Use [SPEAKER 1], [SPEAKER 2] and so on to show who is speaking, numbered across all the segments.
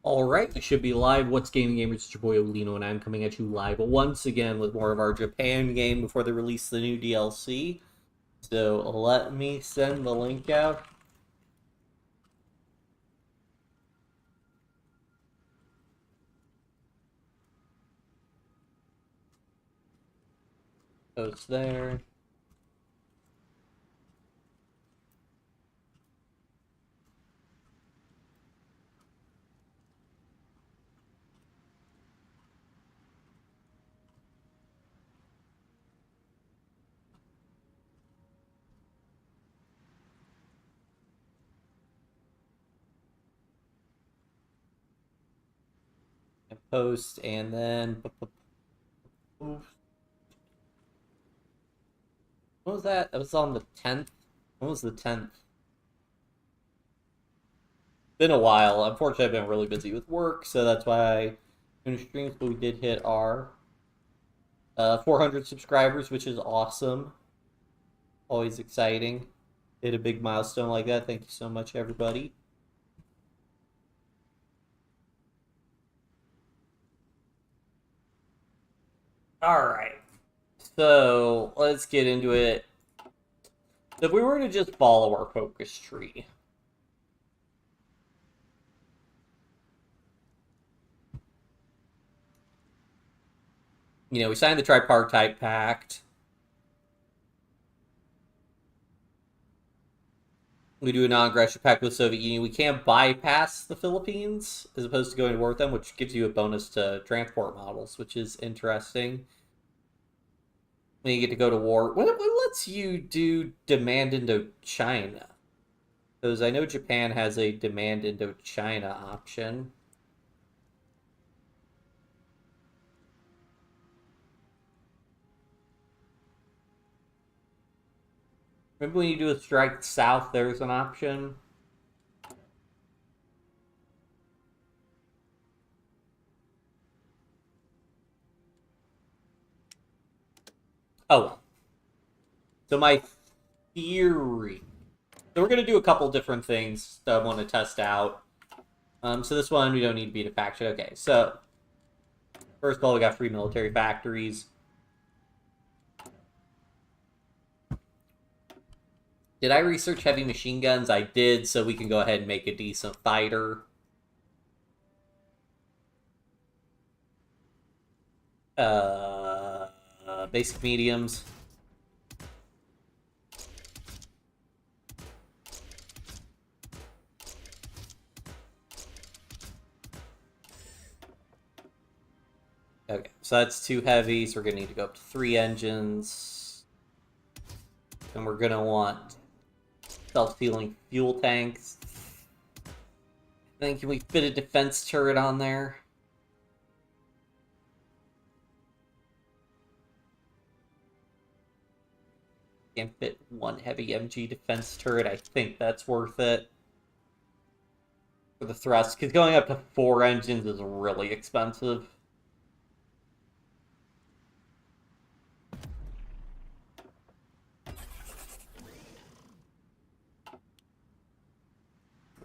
[SPEAKER 1] Alright, we should be live. What's Gaming Gamers? It's your boy Olino, and I'm coming at you live once again with more of our Japan game before they release the new DLC. So let me send the link out. Post there. And post, and then... What was that? That was on the 10th? When was the 10th? Been a while. Unfortunately, I've been really busy with work, so that's why I finished streams, but we did hit our 400 subscribers, which is awesome. Always exciting. Hit a big milestone like that. Thank you so much, everybody. Alright. So, let's get into it. So if we were to just follow our focus tree. You know, we signed the Tripartite Pact. We do a non-aggression pact with the Soviet Union. We can't bypass the Philippines as opposed to going to war with them, which gives you a bonus to transport models, which is interesting. When you get to go to war, what lets you do demand Indochina? Because I know Japan has a demand Indochina option. Remember when you do a strike south, there's an option? Oh. So my theory. So we're going to do a couple different things that I want to test out. So this one, we don't need to beat a faction. Okay, so first of all, we got free military factories. Did I research heavy machine guns? I did, so we can go ahead and make a decent fighter. Basic mediums. Okay, so that's 2 heavies. We're going to need to go up to 3 engines. And we're going to want self-sealing fuel tanks. Then can we fit a defense turret on there? Can't fit 1 heavy MG defense turret. I think that's worth it for the thrust, because going up to 4 engines is really expensive.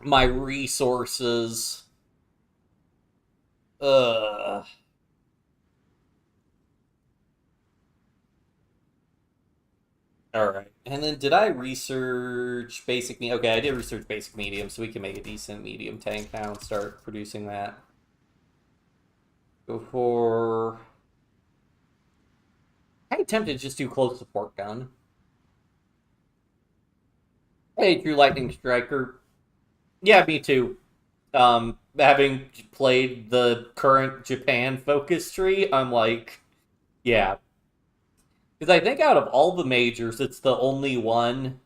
[SPEAKER 1] My resources. Alright. And then did I research basic medium? Okay, I did research basic medium, so we can make a decent medium tank now and start producing that. Go for... I'm tempted to just do close support gun. Hey, True Lightning Striker. Yeah, me too. Having played the current Japan focus tree, I'm like, yeah. Because I think out of all the majors, it's the only one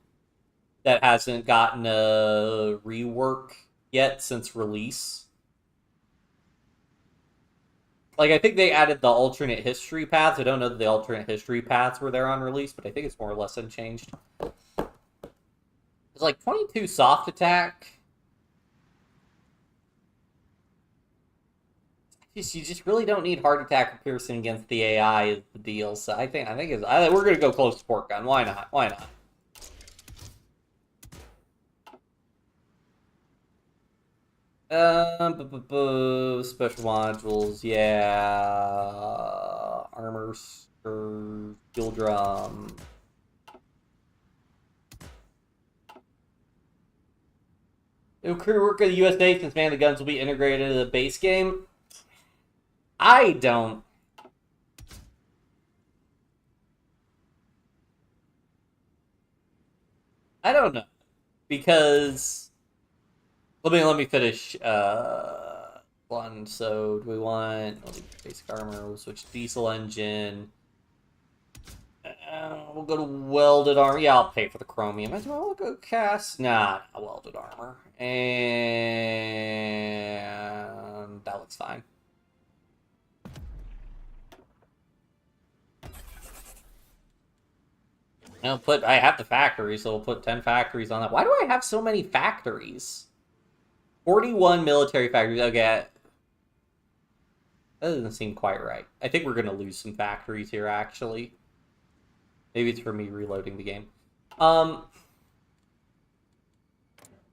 [SPEAKER 1] that hasn't gotten a rework yet since release. Like, I think they added the alternate history paths. I don't know that the alternate history paths were there on release, but I think it's more or less unchanged. It's like 22 soft attack. You just really don't need heart attack or piercing against the AI is the deal. So I think we're gonna go close support gun. Why not? Why not? Special modules, yeah. Armor, steel drum. It will crew work of the USA since man the guns will be integrated into the base game. I don't. I don't know because let me finish one. So do we want basic armor? We'll switch to diesel engine. We'll go to welded armor. Yeah, I'll pay for the chromium. We'll go cast. Nah, welded armor. And that looks fine. I have the factory, so we'll put 10 factories on that. Why do I have so many factories? 41 military factories. Okay. That doesn't seem quite right. I think we're going to lose some factories here, actually. Maybe it's for me reloading the game. I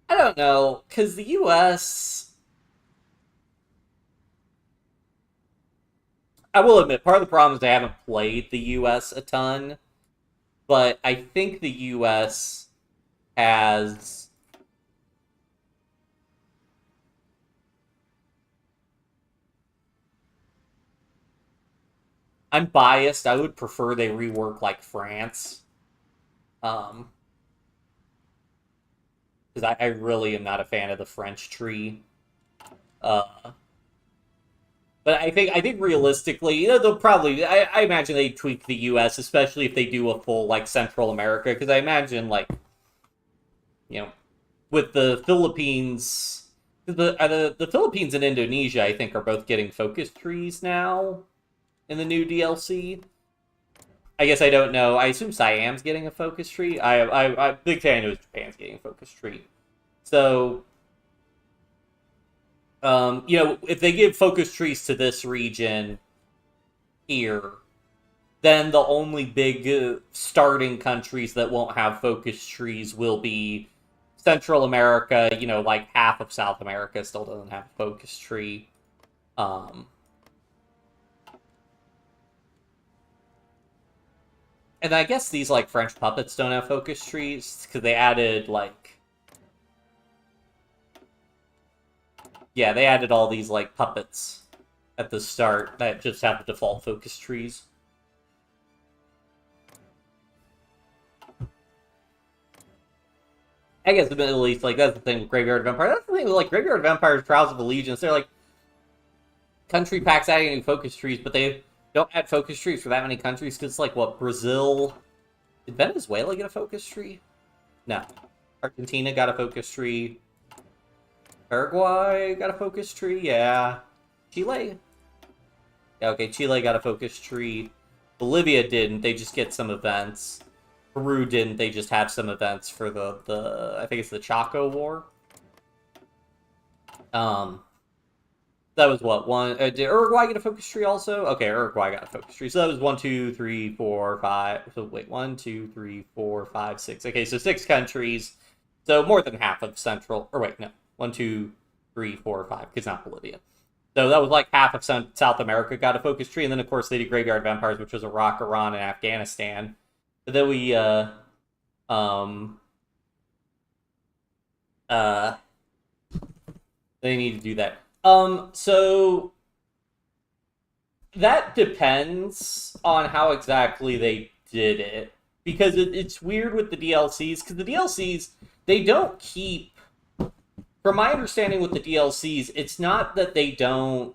[SPEAKER 1] don't know, because the US... I will admit, part of the problem is I haven't played the US a ton, but I think the US has... I'm biased. I would prefer they rework like France. Because I really am not a fan of the French tree. But I think realistically, they'll probably. I imagine they tweak the U.S., especially if they do a full like Central America, because I imagine like, with the Philippines, the Philippines and Indonesia, I think are both getting focus trees now in the new DLC. I guess I don't know. I assume Siam's getting a focus tree. I'm big fan of Japan's getting a focus tree. So, if they give focus trees to this region here, then the only big starting countries that won't have focus trees will be Central America. Like half of South America still doesn't have a focus tree. And I guess these, like, French puppets don't have focus trees, because they added, like... Yeah, they added all these, like, puppets at the start that just have the default focus trees. I guess the Middle East, like, that's the thing with Graveyard of Empire. That's the thing with, like, Graveyard of Empire, Trials of Allegiance. They're, like, country packs adding new focus trees, but they don't add focus trees for that many countries, because, like, what, Brazil... Did Venezuela get a focus tree? No. Argentina got a focus tree. Paraguay got a focus tree, yeah. Chile? Yeah, okay, Chile got a focus tree. Bolivia didn't, they just get some events. Peru didn't, they just have some events for the I think it's the Chaco War. That was what, one... did Uruguay get a focus tree also? Okay, Uruguay got a focus tree. So that was 1, 2, 3, 4, 5... So wait, 1, 2, 3, 4, 5, 6. Okay, so 6 countries. So more than half of Central... Or wait, no. 1, 2, 3, 4, 5, because not Bolivia. So that was like half of South America got a focus tree. And then, of course, they did Graveyard of Empires, which was Iraq, Iran, and Afghanistan. But then we... they need to do that. So that depends on how exactly they did it. Because it's weird with the DLCs, because the DLCs, they don't keep... From my understanding with the DLCs, it's not that they don't...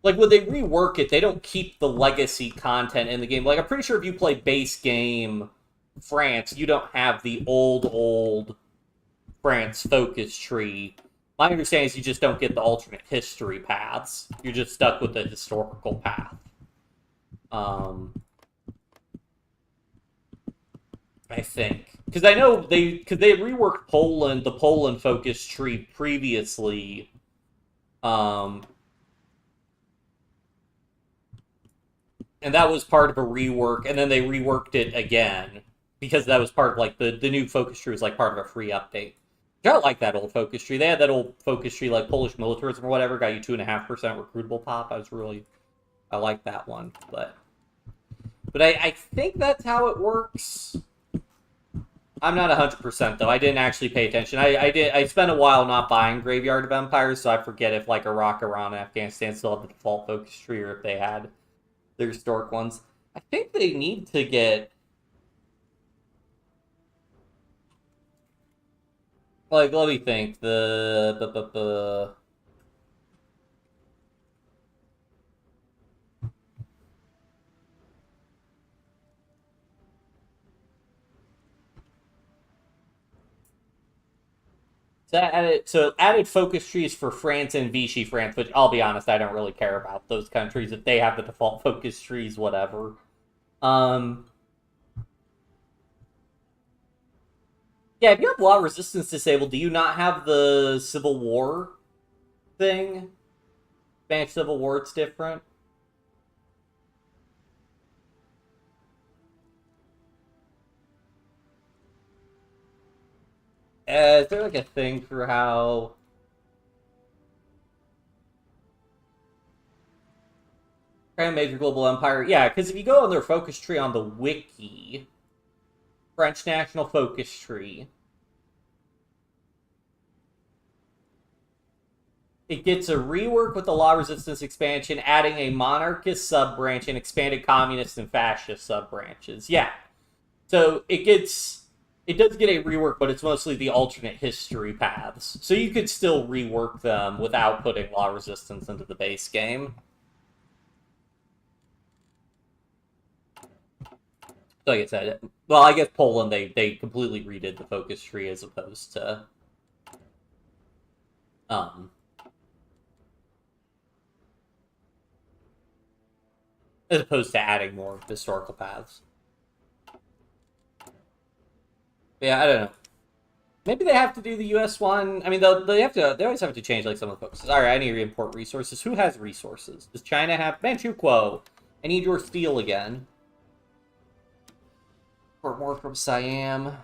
[SPEAKER 1] Like, when they rework it, they don't keep the legacy content in the game. Like, I'm pretty sure if you play base game France, you don't have the old France focus tree. My understanding is you just don't get the alternate history paths. You're just stuck with the historical path. I think. Because I know they reworked Poland, the Poland focus tree previously. And that was part of a rework, and then they reworked it again. Because that was part of, like, the new focus tree was, like, part of a free update. I don't like that old focus tree. They had that old focus tree like Polish militarism or whatever, got you 2.5% recruitable pop. I like that one, but I think that's how it works. I'm not 100% though. I didn't actually pay attention. I spent a while not buying Graveyard of Empires, so I forget if like Iraq, Iran, and Afghanistan still have the default focus tree or if they had their historic ones. I think they need to get like, let me think. The added focus trees for France and Vichy France, which I'll be honest, I don't really care about those countries. If they have the default focus trees, whatever. Um, yeah, if you have law resistance disabled, do you not have the Civil War thing? Spanish Civil War, it's different. Is there like a thing for how Grand Major Global Empire? Yeah, because if you go on their focus tree on the wiki, French National Focus Tree, it gets a rework with the law resistance expansion, adding a monarchist sub branch and expanded communist and fascist sub branches. Yeah, so it does get a rework, but it's mostly the alternate history paths. So you could still rework them without putting law resistance into the base game. So like I said, well, I guess Poland, they completely redid the focus tree as opposed to um adding more historical paths. Yeah, I don't know. Maybe they have to do the U.S. one. I mean, they always have to change like some of the focuses. All right, I need to import resources. Who has resources? Does China have Manchukuo? I need your steel again. Import more from Siam.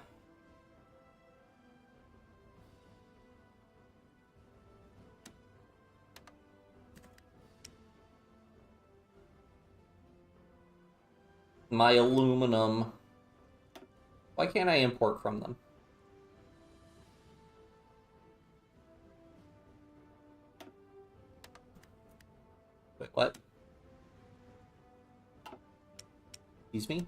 [SPEAKER 1] My aluminum. Why can't I import from them? Wait, what? Excuse me?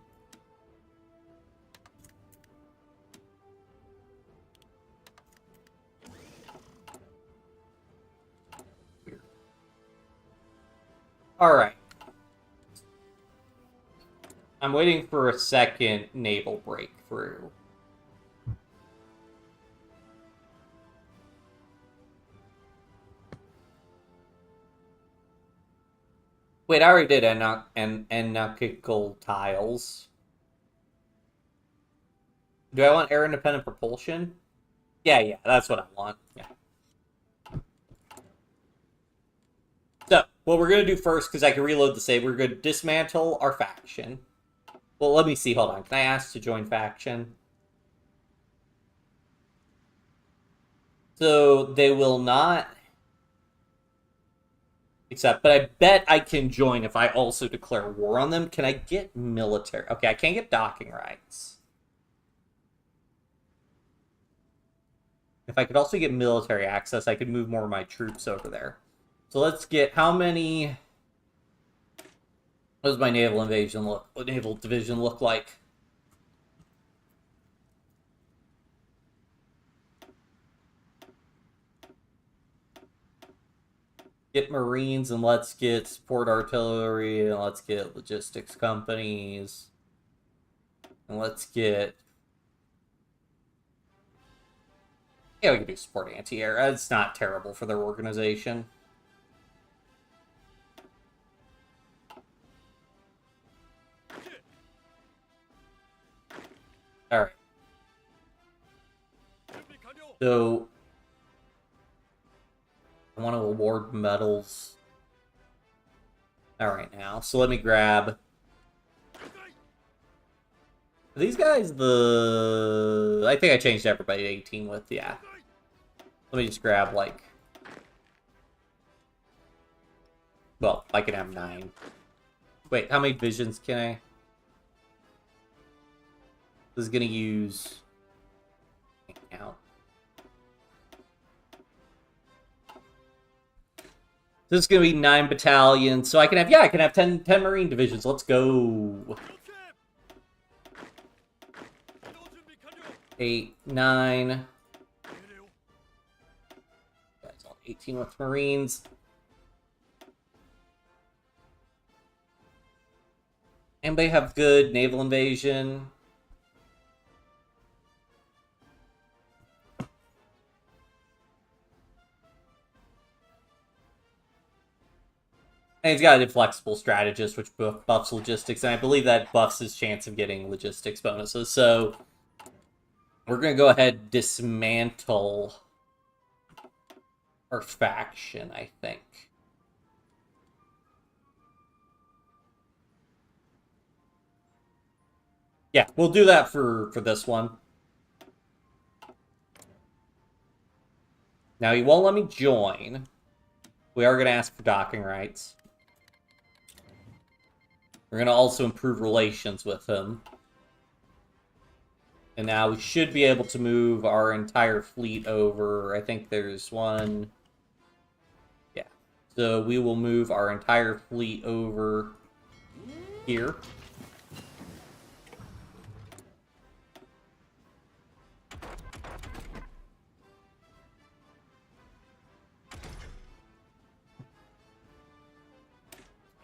[SPEAKER 1] Weird. Alright. I'm waiting for a second naval breakthrough. Wait, I already did anarchical tiles. Do I want air independent propulsion? Yeah, that's what I want. Yeah. So, what we're going to do first, because I can reload the save, we're going to dismantle our faction. Well, let me see. Hold on. Can I ask to join faction? So, they will not accept, but I bet I can join if I also declare war on them. Can I get military? Okay, I can't get docking rights. If I could also get military access, I could move more of my troops over there. So let's get how many... What does my naval invasion look? What naval division look like? Get Marines and let's get support artillery and let's get logistics companies. And let's get... Yeah, we can do support anti-air. It's not terrible for their organization. Alright. So... I want to award medals. Alright now. So let me grab... Are these guys the... I think I changed everybody to 18 with, yeah. Let me just grab, like... Well, I can have 9. Wait, how many visions can I... This is gonna use... Can't count. This is gonna be 9 battalions, so I can have... Yeah, I can have 10 Marine divisions. Let's go. 8, 9... 18 with Marines. Anybody have good naval invasion? And he's got an inflexible strategist, which buffs logistics, and I believe that buffs his chance of getting logistics bonuses. So we're going to go ahead and dismantle our faction, I think. Yeah, we'll do that for this one. Now, he won't let me join. We are going to ask for docking rights. We're going to also improve relations with him. And now we should be able to move our entire fleet over. I think there's one... Yeah. So we will move our entire fleet over here.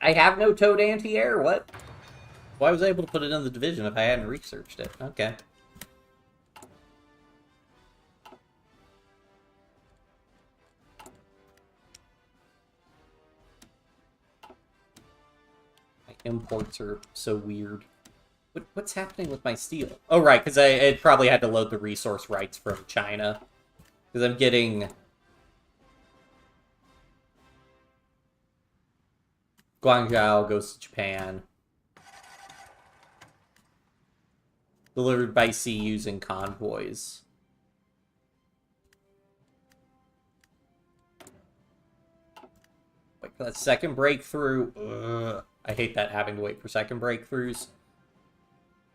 [SPEAKER 1] I have no towed anti-air? What? Why was I able to put it in the division if I hadn't researched it? Okay. My imports are so weird. What's happening with my steel? Oh, right, because I probably had to load the resource rights from China. Because I'm getting... Guangzhou goes to Japan. Delivered by sea using convoys. Wait for that second breakthrough. Ugh. I hate that, having to wait for second breakthroughs.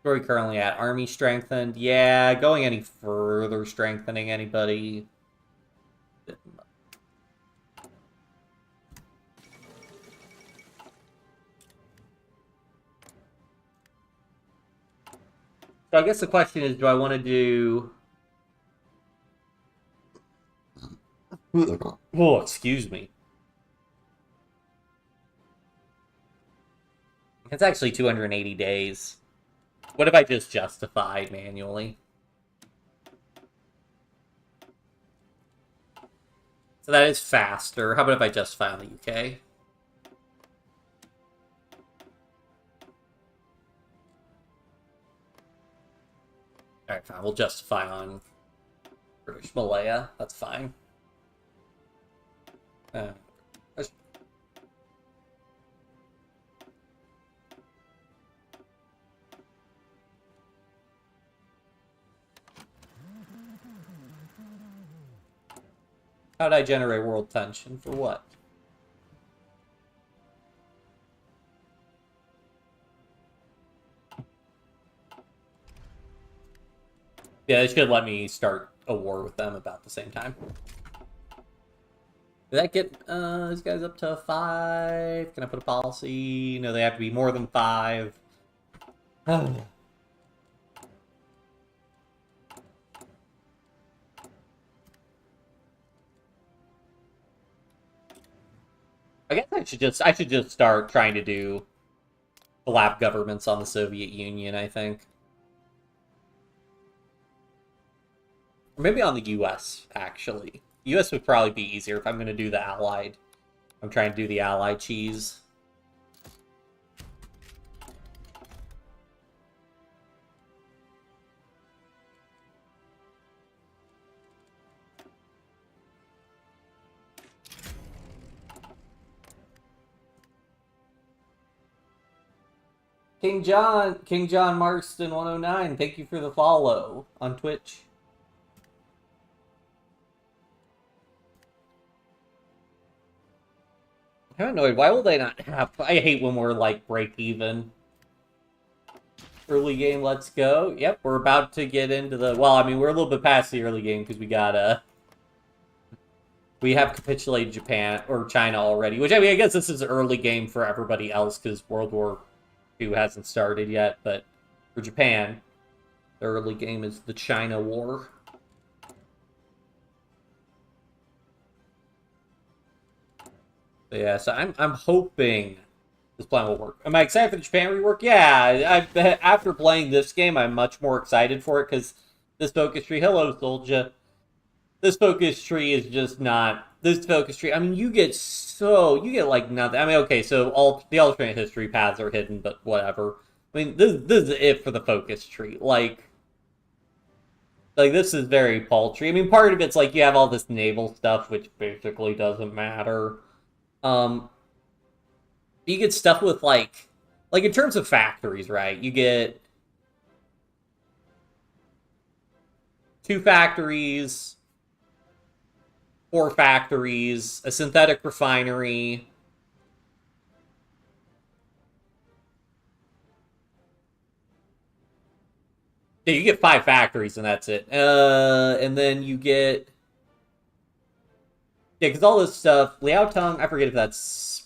[SPEAKER 1] Where are we currently at? Army strengthened. Yeah, going any further strengthening anybody. So I guess the question is, do I want to do... Oh, excuse me. It's actually 280 days. What if I just justified manually? So that is faster. How about if I justify on the UK? Alright, fine. We'll justify on British Malaya. That's fine. How'd I generate world tension? For what? Yeah, they should let me start a war with them about the same time. Did that get these guys up to 5? Can I put a policy? No, they have to be more than 5. I guess I should just start trying to do collab governments on the Soviet Union, I think. Or maybe on the US, actually. US would probably be easier if I'm going to do the Allied. I'm trying to do the Allied cheese. King John Marston 109, thank you for the follow on Twitch. I'm annoyed. Why will they not have... I hate when we're, like, break even. Early game, let's go. Yep, we're about to get into the... Well, I mean, we're a little bit past the early game because we got, we have capitulated Japan, or China already. Which, I mean, I guess this is early game for everybody else because World War II hasn't started yet. But for Japan, the early game is the China War. But yeah, so I'm hoping this plan will work. Am I excited for the Japan rework? Yeah, after playing this game, I'm much more excited for it because this focus tree, hello, Soldier. This focus tree is just not... This focus tree, I mean, you get like nothing. I mean, okay, so all the alternate history paths are hidden, but whatever. I mean, this is it for the focus tree. Like, this is very paltry. I mean, part of it's like you have all this naval stuff, which basically doesn't matter. You get stuff with, like in terms of factories, right? You get 2 factories, 4 factories, a synthetic refinery. Yeah, you get 5 factories and that's it. And then you get... Yeah, because all this stuff... Liaotong, I forget if that's...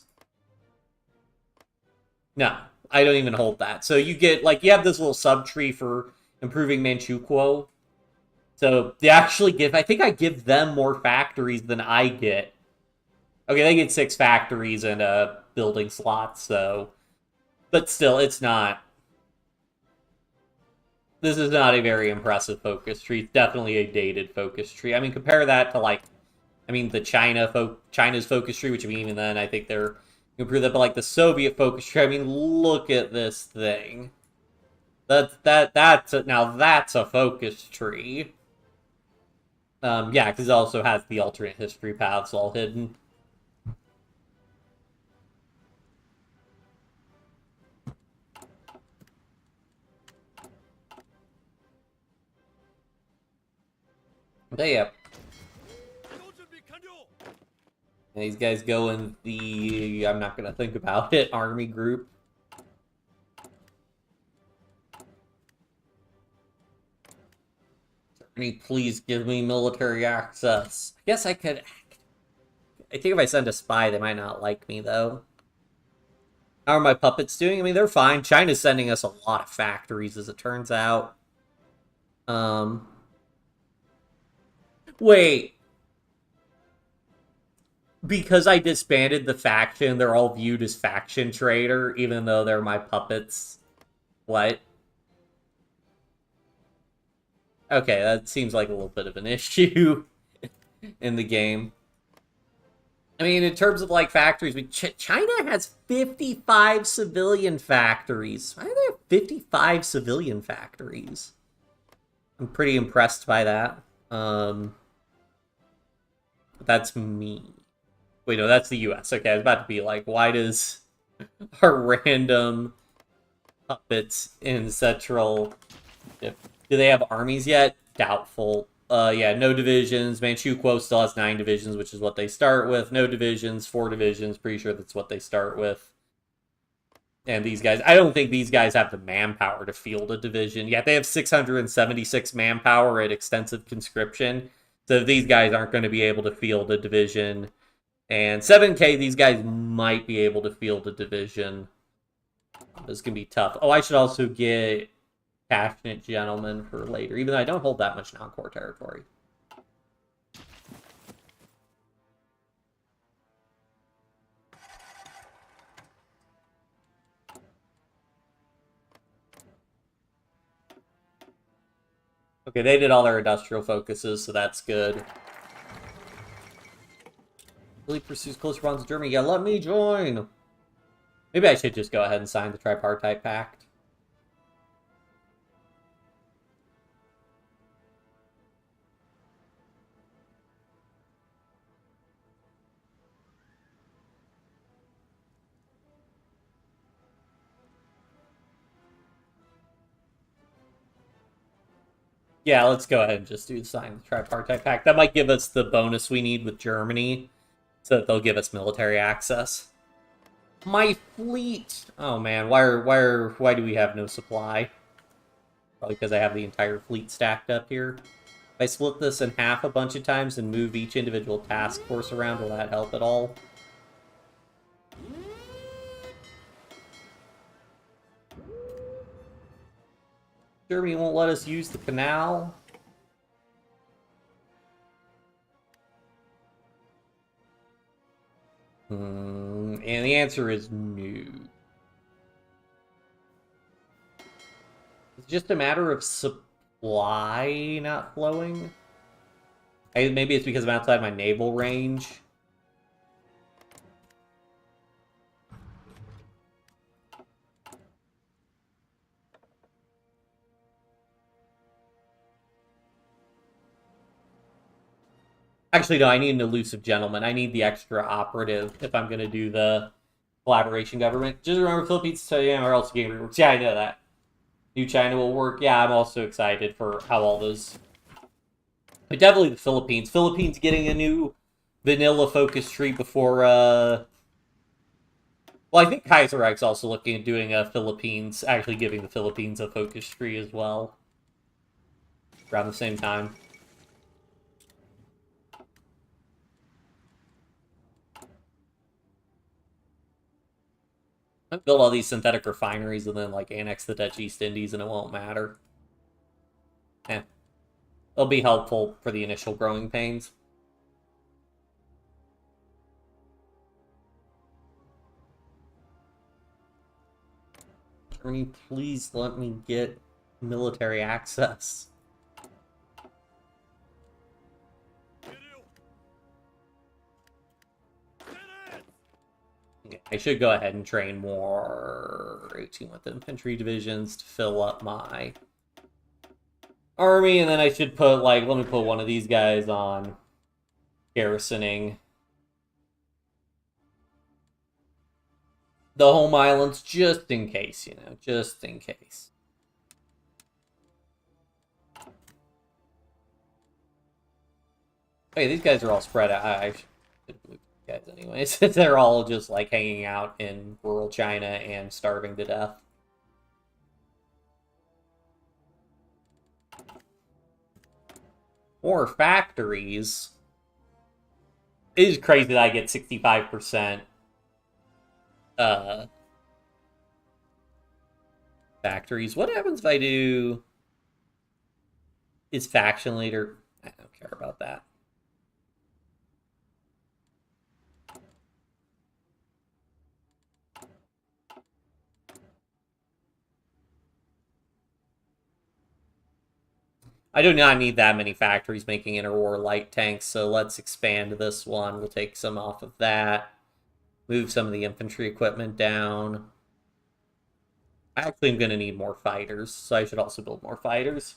[SPEAKER 1] No, I don't even hold that. So you get, like, you have this little sub-tree for improving Manchukuo. So they actually give... I think I give them more factories than I get. Okay, they get 6 factories and building slots, so... But still, it's not... This is not a very impressive focus tree. It's definitely a dated focus tree. I mean, compare that to, like... I mean, the China's focus tree, which, I mean, even then, I think they're... Improve that, but, like, the Soviet focus tree, I mean, look at this thing. Now that's a focus tree. Yeah, because it also has the alternate history paths all hidden. But yeah. And these guys go in the... I'm not going to think about it. Army group. Please give me military access. I guess I could... I think if I send a spy, they might not like me, though. How are my puppets doing? I mean, they're fine. China's sending us a lot of factories, as it turns out. Wait. Because I disbanded the faction, they're all viewed as faction traitor, even though they're my puppets. What? Okay, that seems like a little bit of an issue in the game. I mean, in terms of, like, factories, China has 55 civilian factories. Why do they have 55 civilian factories? I'm pretty impressed by that. That's me. Wait, no, that's the US. Okay, I was about to be like, why does our random puppets in Central... Do they have armies yet? Doubtful. Yeah, no divisions. Manchukuo still has 9 divisions, which is what they start with. No divisions, 4 divisions. Pretty sure that's what they start with. And these guys... I don't think these guys have the manpower to field a division. Yeah, they have 676 manpower at extensive conscription. So these guys aren't going to be able to field a division. And 7K, these guys might be able to field a division. This can be tough. Oh, I should also get Passionate Gentleman for later, even though I don't hold that much non-core territory. Okay, they did all their industrial focuses, so that's good. Really pursues closer bonds with Germany. Yeah, let me join! Maybe I should just go ahead and sign the Tripartite Pact. Yeah, let's go ahead and just sign the Tripartite Pact. That might give us the bonus we need with Germany, so that they'll give us military access. My fleet! Oh man, why do we have no supply? Probably because I have the entire fleet stacked up here. If I split this in half a bunch of times and move each individual task force around, will that help at all? Germany won't let us use the canal. And the answer is no. It's just a matter of supply not flowing. Maybe it's because I'm outside my naval range. Actually, no, I need an elusive gentleman. I need the extra operative if I'm going to do the collaboration government. Just remember, Philippines, China are also getting reworks. Yeah, I know that. New China will work. Yeah, I'm also excited for how all those... But definitely the Philippines. Philippines getting a new vanilla focus tree before... Well, I think Kaiserreich's also looking at doing a Philippines, actually giving the Philippines a focus tree as well. Around the same time. Build all these synthetic refineries and then, like, annex the Dutch East Indies and it won't matter. It'll be helpful for the initial growing pains. Germany, please let me get military access. I should go ahead and train more 18 with infantry divisions to fill up my army, and then I should put, like, let me put one of these guys on garrisoning the home islands, just in case, you know, just in case. Hey, these guys are all spread out. I should move guys anyways. They're all just, like, hanging out in rural China and starving to death. More factories. It is crazy that I get 65% factories. What happens if I do... Is faction leader... I don't care about that. I do not need that many factories making interwar light tanks, so let's expand this one. We'll take some off of that. Move some of the infantry equipment down. I actually am going to need more fighters, so I should also build more fighters.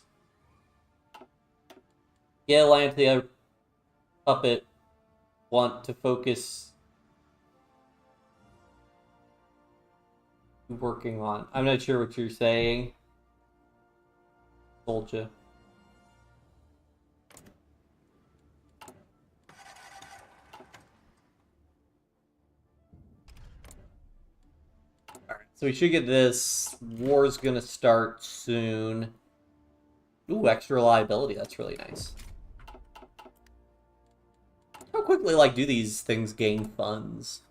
[SPEAKER 1] Yeah, Lantia Puppet want to focus working on. I'm not sure what you're saying. Told you. Alright, so we should get this. War's gonna start soon. Ooh, extra reliability. That's really nice. How quickly, like, do these things gain funds?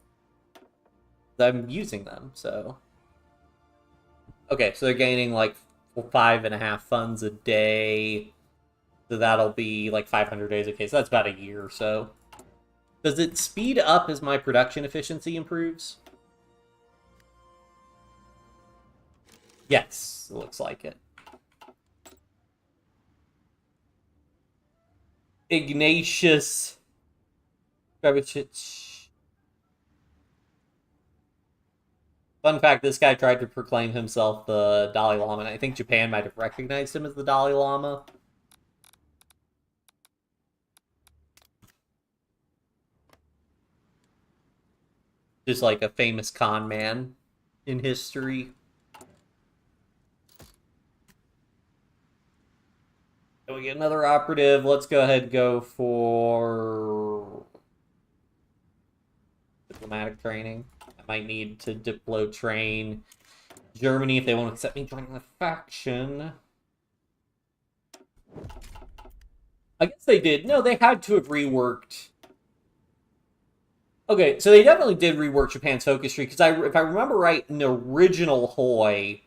[SPEAKER 1] I'm using them, so... Okay, so they're gaining, like, 5.5 funds a day. So that'll be, like, 500 days. Okay, so that's about a year or so. Does it speed up as my production efficiency improves? Yes, it looks like it. Ignatius Grebicic. Fun fact, this guy tried to proclaim himself the Dalai Lama, and I think Japan might have recognized him as the Dalai Lama. Just like a famous con man in history. And we get another operative. Let's go ahead and go for diplomatic training. might need to diplo train Germany if they won't accept me joining the faction. I guess they did. No, they had to have reworked. Okay, so they definitely did rework Japan's focus tree, because if I remember right, in the original HOI,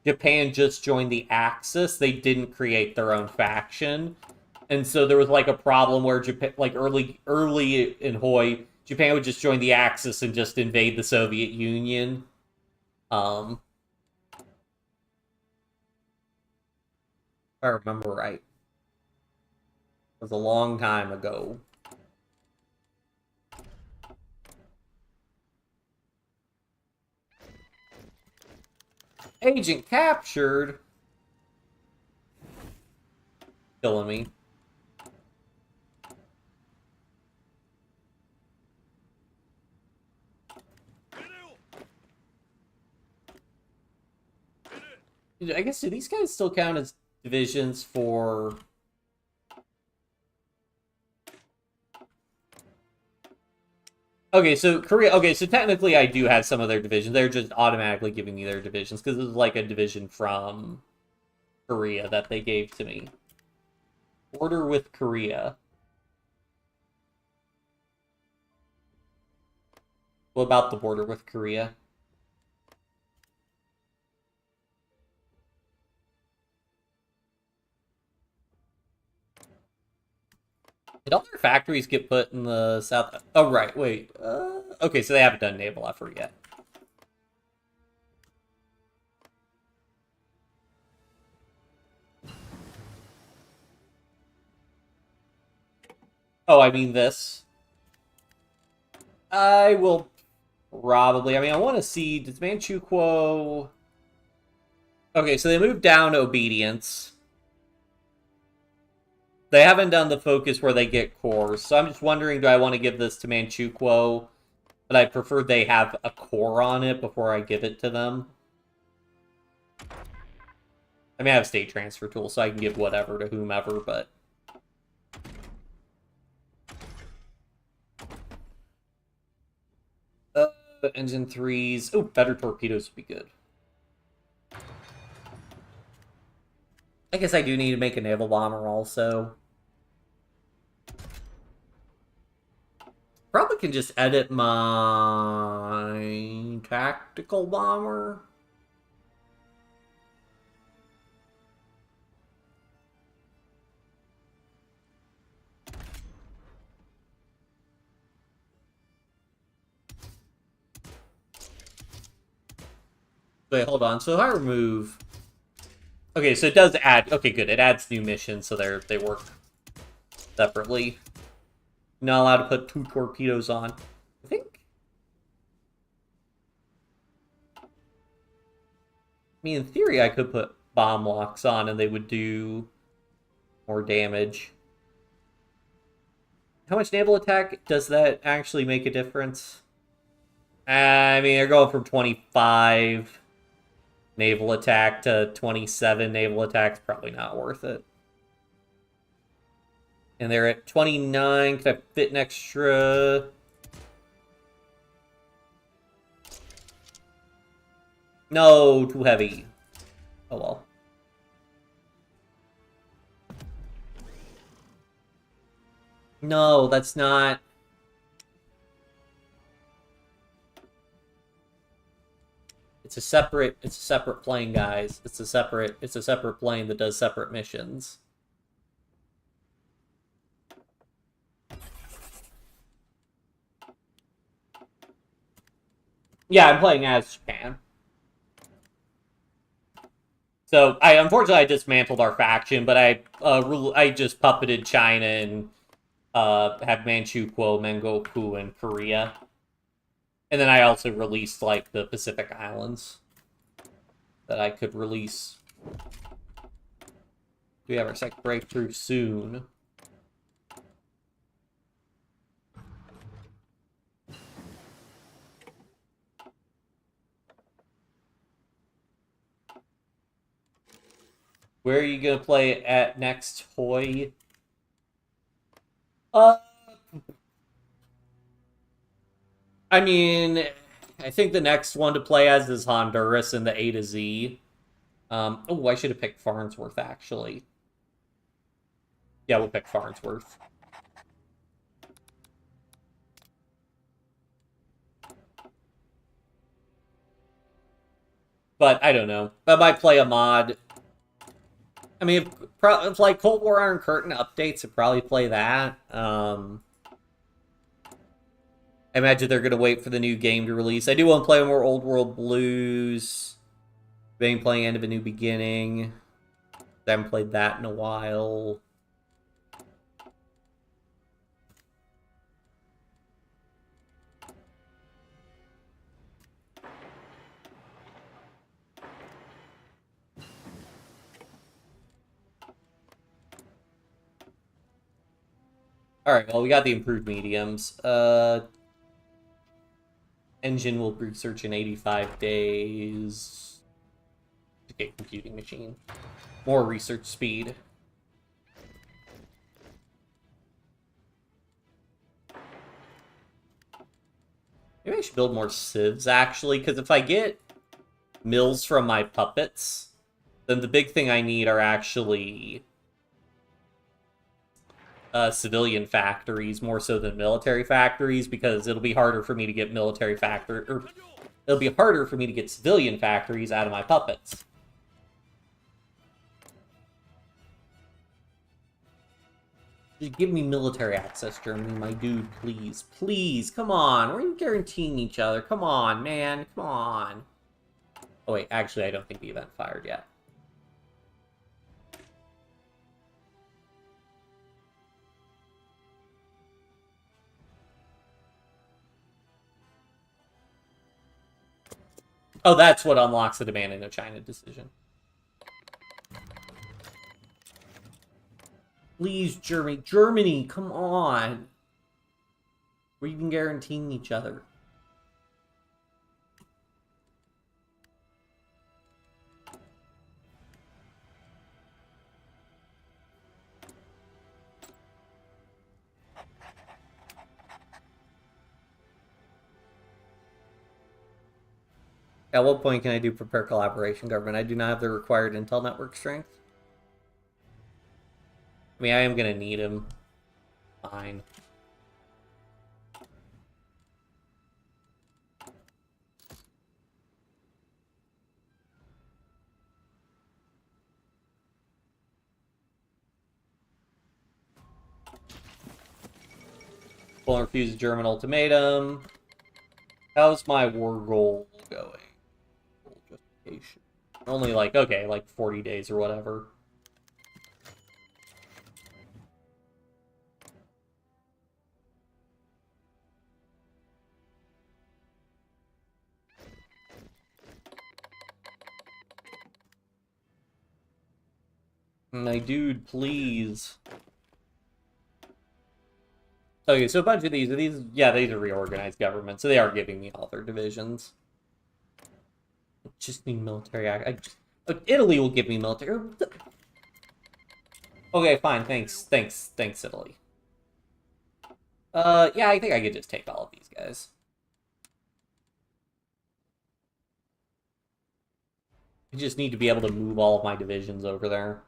[SPEAKER 1] Japan just joined the Axis. They didn't create their own faction. And so there was like a problem where Japan, like early in HOI, Japan would just join the Axis and just invade the Soviet Union. If I remember right. It was a long time ago. Agent captured. Killing me. I guess, do these guys still count as divisions for... Okay, so Korea... Okay, so technically I do have some of their divisions. They're just automatically giving me their divisions, because this is like a division from Korea that they gave to me. Border with Korea. What about the border with Korea? Did all their factories get put in the south? Oh, right, wait. Okay, so they haven't done naval effort yet. Oh, I mean this. I will probably... I mean, I want to see... Does Manchukuo... Okay, so they moved down obedience. They haven't done the focus where they get cores, so I'm just wondering, do I want to give this to Manchukuo? But I prefer they have a core on it before I give it to them. I mean, I have state transfer tool, so I can give whatever to whomever, but... Engine 3s. Oh, better torpedoes would be good. I guess I do need to make a naval bomber also. Probably can just edit my tactical bomber. Wait, hold on. So if I remove... Okay, so it does add... Okay, good. It adds new missions, so they work separately. Not allowed to put 2 torpedoes on. I think... I mean, in theory, I could put bomb locks on and they would do more damage. How much naval attack does that actually make a difference? I mean, they're going from 25 naval attack to 27 naval attack. Probably not worth it. And they're at 29. Could I fit an extra? No, too heavy. Oh well. No, that's not... It's a separate plane, guys. It's a separate plane that does separate missions. Yeah, I'm playing as Japan. So unfortunately I dismantled our faction, but I just puppeted China and have Manchukuo, Mengoku, and Korea. And then I also released, like, the Pacific Islands that I could release. We have our second breakthrough soon. Where are you going to play at next, HOI? I mean... I think the next one to play as is Honduras in the A to Z. Oh, I should have picked Farnsworth, actually. Yeah, we'll pick Farnsworth. But I don't know. I might play a mod. I mean, if like Cold War Iron Curtain updates, I'd probably play that. I imagine they're going to wait for the new game to release. I do want to play more Old World Blues. Been playing End of a New Beginning. I haven't played that in a while. Alright, well, we got the improved mediums. Engine will research in 85 days. Okay, computing machine. More research speed. Maybe I should build more civs, actually, because if I get mills from my puppets, then the big thing I need are actually civilian factories more so than military factories, because it'll be harder for me to get it'll be harder for me to get civilian factories out of my puppets. Just give me military access, Germany, my dude, please. Please, come on. We're guaranteeing each other. Come on, man. Come on. Oh, wait, actually, I don't think the event fired yet. Oh, that's what unlocks the demand Indochina decision. Please, Germany. Germany, come on. We're even guaranteeing each other. At what point can I do prepare collaboration government? I do not have the required intel network strength. I mean, I am going to need him. Fine. Will refuse a German ultimatum. How's my war goal going? Justification. Only like, okay, like 40 days or whatever. My dude, please. Okay, so a bunch of these, yeah, these are reorganized governments, so they are giving me all their divisions. I just need military Italy will give me military. Okay, fine, thanks, Italy. Yeah, I think I could just take all of these guys. I just need to be able to move all of my divisions over there.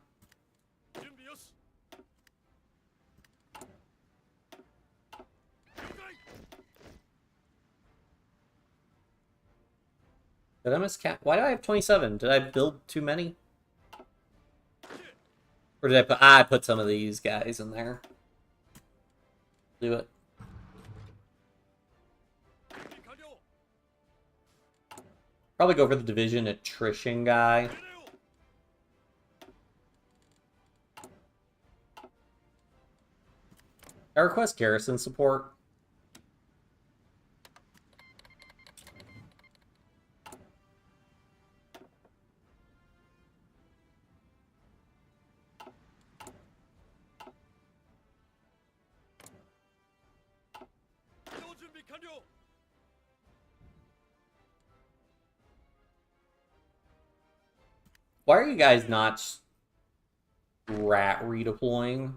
[SPEAKER 1] Did I miscount? Why do I have 27? Did I build too many? Or did I put... I put some of these guys in there. Do it. Probably go for the division attrition guy. I request garrison support. Why are you guys not rat redeploying?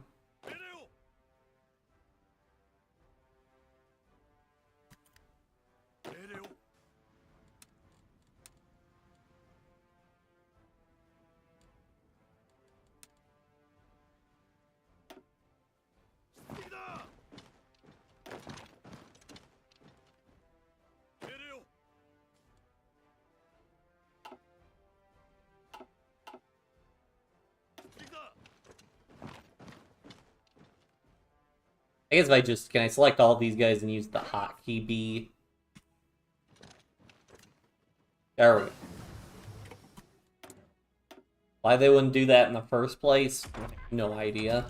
[SPEAKER 1] I guess if I just... Can I select all of these guys and use the hotkey B? There we go. Why they wouldn't do that in the first place? No idea.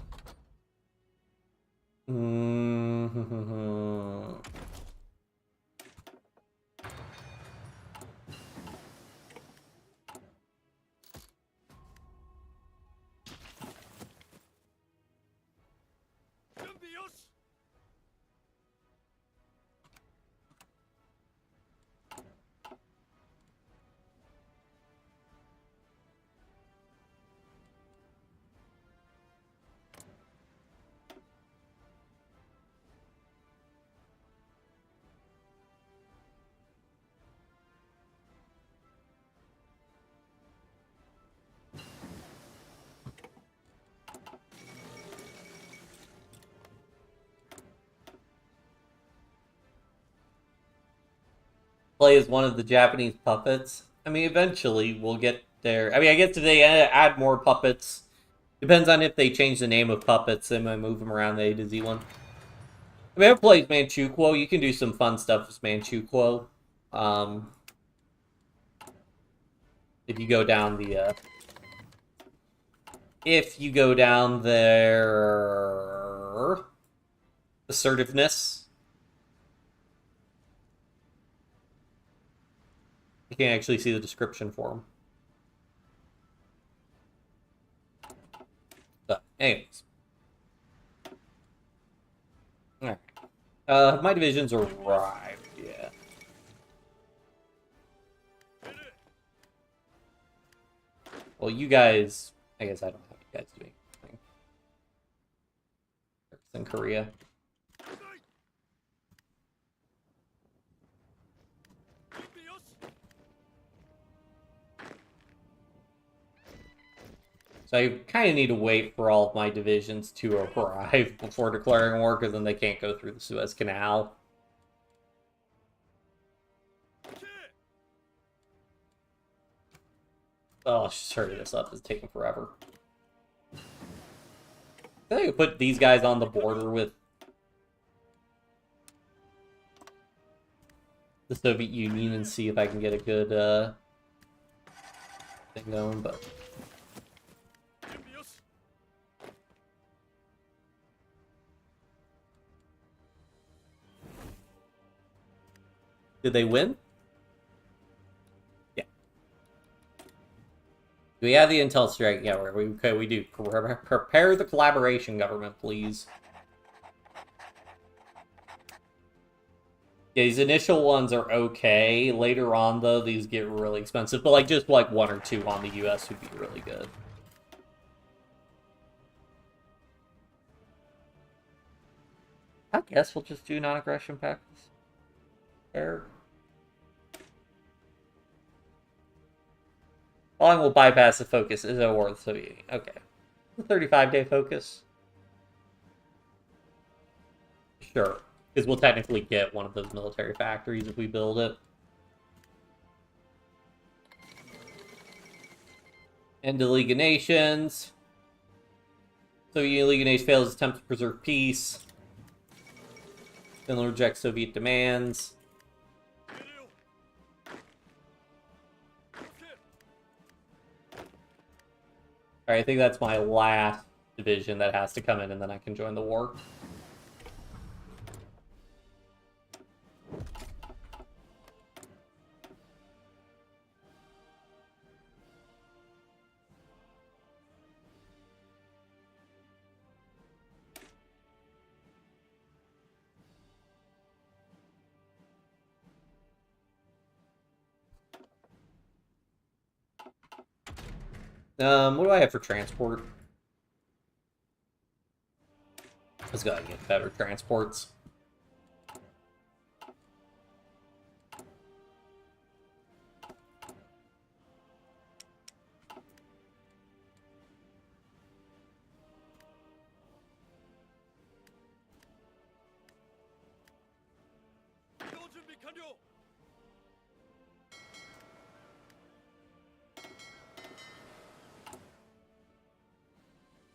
[SPEAKER 1] Play as one of the Japanese puppets. I mean, eventually we'll get there. I mean, I guess if they add more puppets, depends on if they change the name of puppets. They might move them around the A to Z one. I mean, I've played Manchukuo. You can do some fun stuff with Manchukuo. If you go down the, if you go down their assertiveness, you can actually see the description for them. But anyways, all right. My divisions arrived. Yeah. Well, you guys, I guess I don't have you guys doing anything. In Korea. So I kind of need to wait for all of my divisions to arrive before declaring war, because then they can't go through the Suez Canal. Oh, just hurry this up. It's taking forever. I think I could put these guys on the border with the Soviet Union and see if I can get a good thing going, but... Did they win? Yeah. Do we have the intel strike? Yeah, okay, we do. Prepare the collaboration government, please. Yeah, these initial ones are okay. Later on, though, these get really expensive. But, like, just, like, 1 or 2 on the US would be really good. I guess we'll just do non-aggression pacts. There. Following will bypass the focus is a war with the Soviet Union. Okay. The 35-day focus. Sure. Because we'll technically get one of those military factories if we build it. End of League of Nations. Soviet League of Nations fails attempt to preserve peace. Finland rejects Soviet demands. Alright, I think that's my last division that has to come in, and then I can join the war. What do I have for transport? Let's go and get better transports.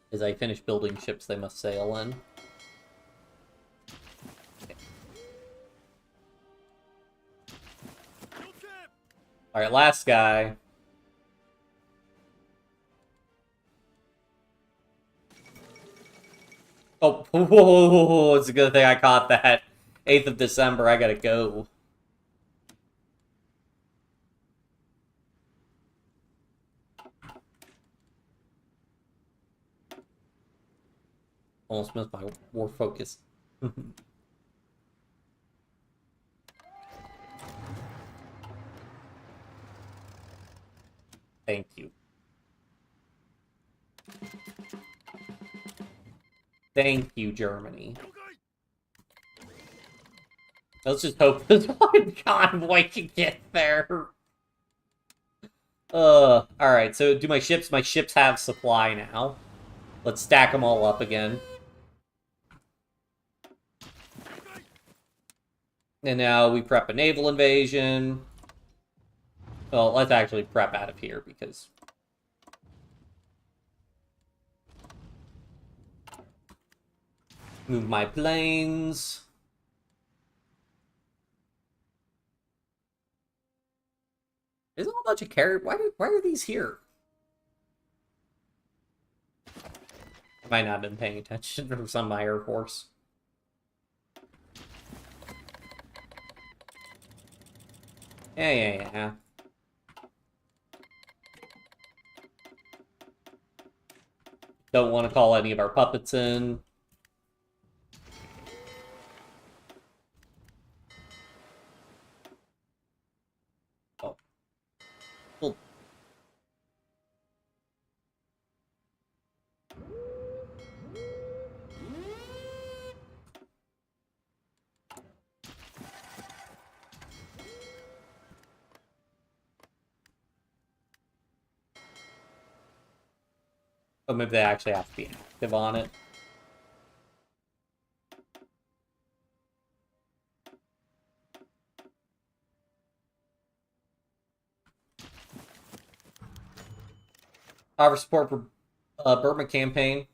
[SPEAKER 1] As I finish building ships they must sail in. Alright, last guy. Oh, whoa, it's a good thing I caught that. 8th of December, I gotta go. Almost missed my war focus. Thank you. Thank you, Germany. Let's just hope this one convoy can get there. Alright, so do my ships? My ships have supply now. Let's stack them all up again. And now we prep a naval invasion. Well, let's actually prep out of here, because... Move my planes. There's a whole bunch of carriers. Why are these here? I might not have been paying attention from some of my Air Force. Yeah. Don't want to call any of our puppets in. Oh. Well. Oh, maybe they actually have to be active on it. Offer support for Burma campaign.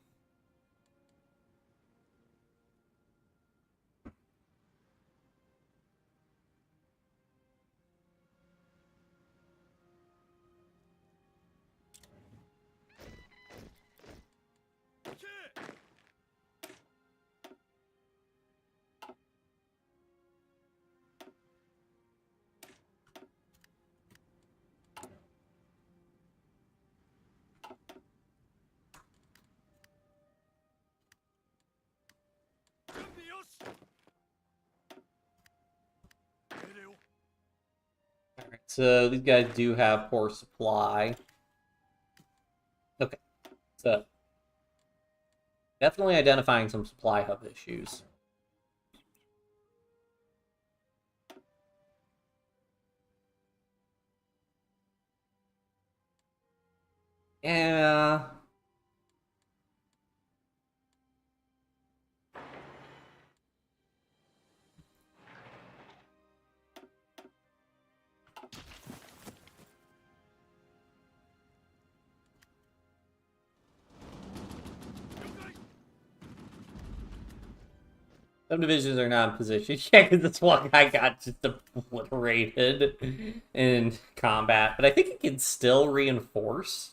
[SPEAKER 1] Alright, so these guys do have poor supply. Okay, so definitely identifying some supply hub issues. Yeah. Some divisions are not in position. Yeah, because this one guy got just obliterated in combat. But I think it can still reinforce.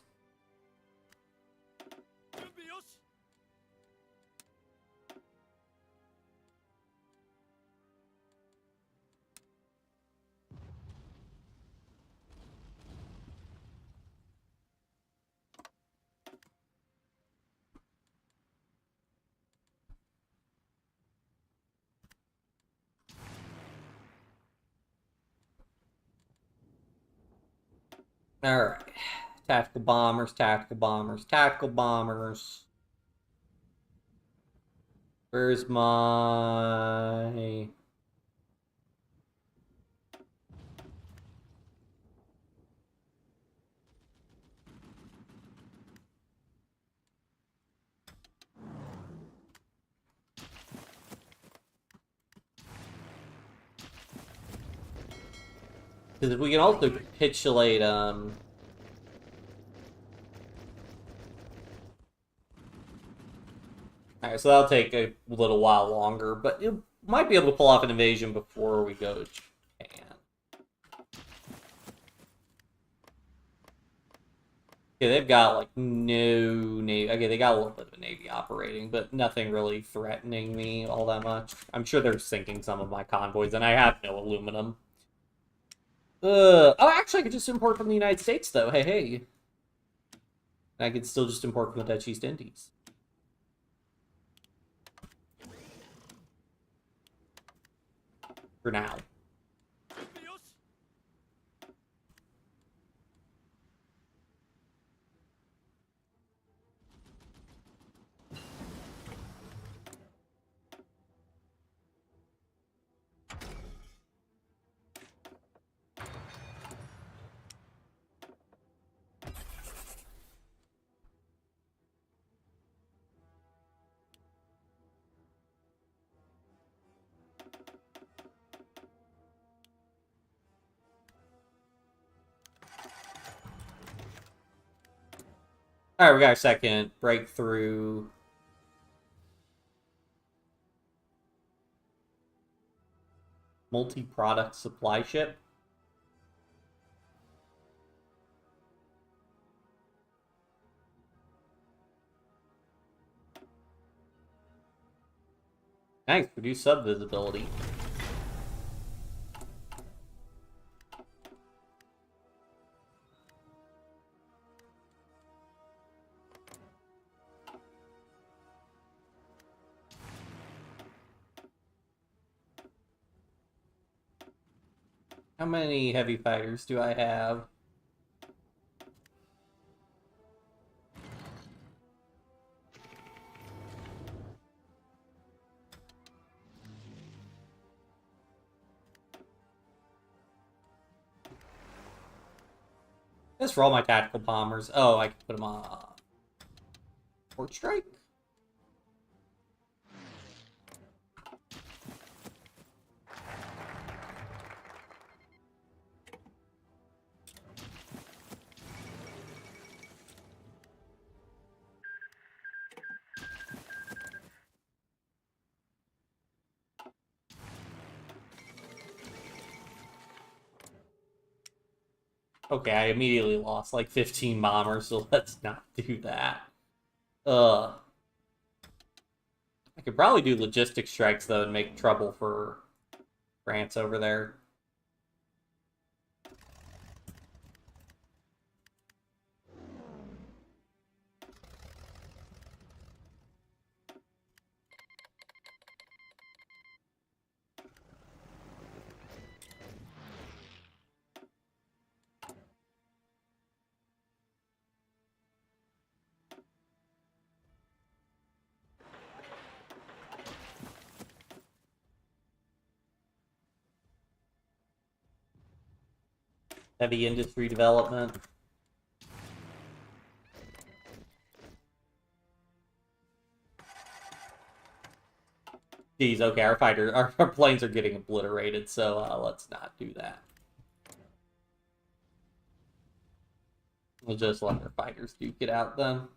[SPEAKER 1] Alright. Tactical bombers, tactical bombers, tactical bombers. Where's my... Because we can also capitulate, Alright, so that'll take a little while longer, but you might be able to pull off an invasion before we go to Japan. Yeah, they've got like no navy. Okay, they got a little bit of a navy operating, but nothing really threatening me all that much. I'm sure they're sinking some of my convoys, and I have no aluminum. Oh, actually, I could just import from the United States, though. Hey, hey. I could still just import from the Dutch East Indies. For now. Alright, we got a second breakthrough. Multi-product supply ship. Nice, produce sub-visibility. How many heavy fighters do I have? That's for all my tactical bombers. Oh, I can put them on Port Strike? Okay, I immediately lost like 15 bombers, so let's not do that. I could probably do logistic strikes, though, and make trouble for France over there. Heavy industry development. Geez, okay, our planes are getting obliterated, so let's not do that. We'll just let our fighters duke it out then.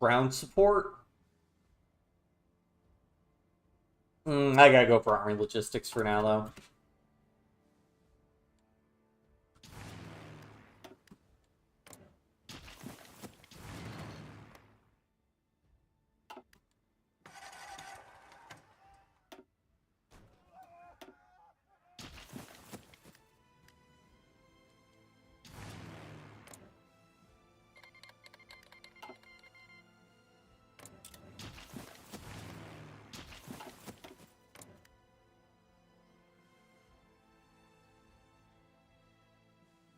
[SPEAKER 1] Ground support. I gotta go for army logistics for now, though.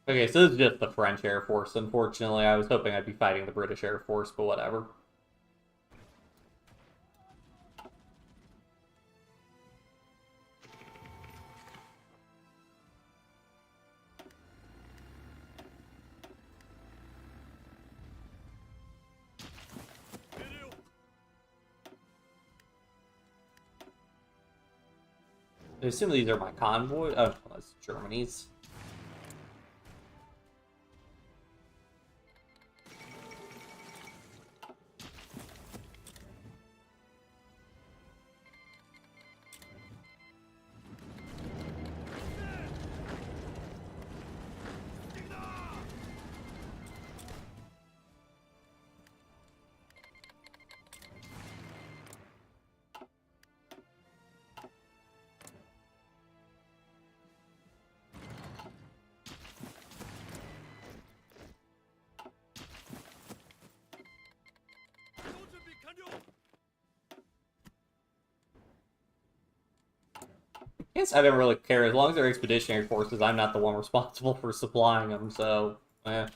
[SPEAKER 1] Okay, so this is just the French Air Force, unfortunately. I was hoping I'd be fighting the British Air Force, but whatever. I assume these are my convoy. Oh, that's Germany's. I guess I don't really care. As long as they're expeditionary forces, I'm not the one responsible for supplying them, so... eh.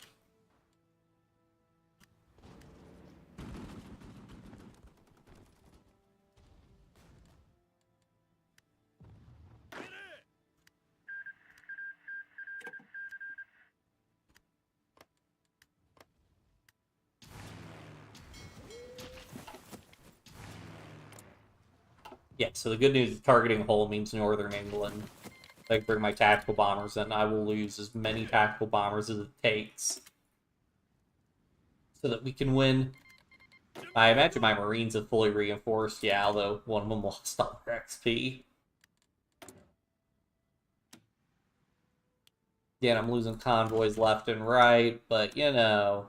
[SPEAKER 1] Yeah, so the good news is targeting Hull means Northern England. If I can bring my tactical bombers in, I will lose as many tactical bombers as it takes so that we can win. I imagine my Marines have fully reinforced, yeah, although one of them lost all their XP. Yeah, I'm losing convoys left and right, but you know...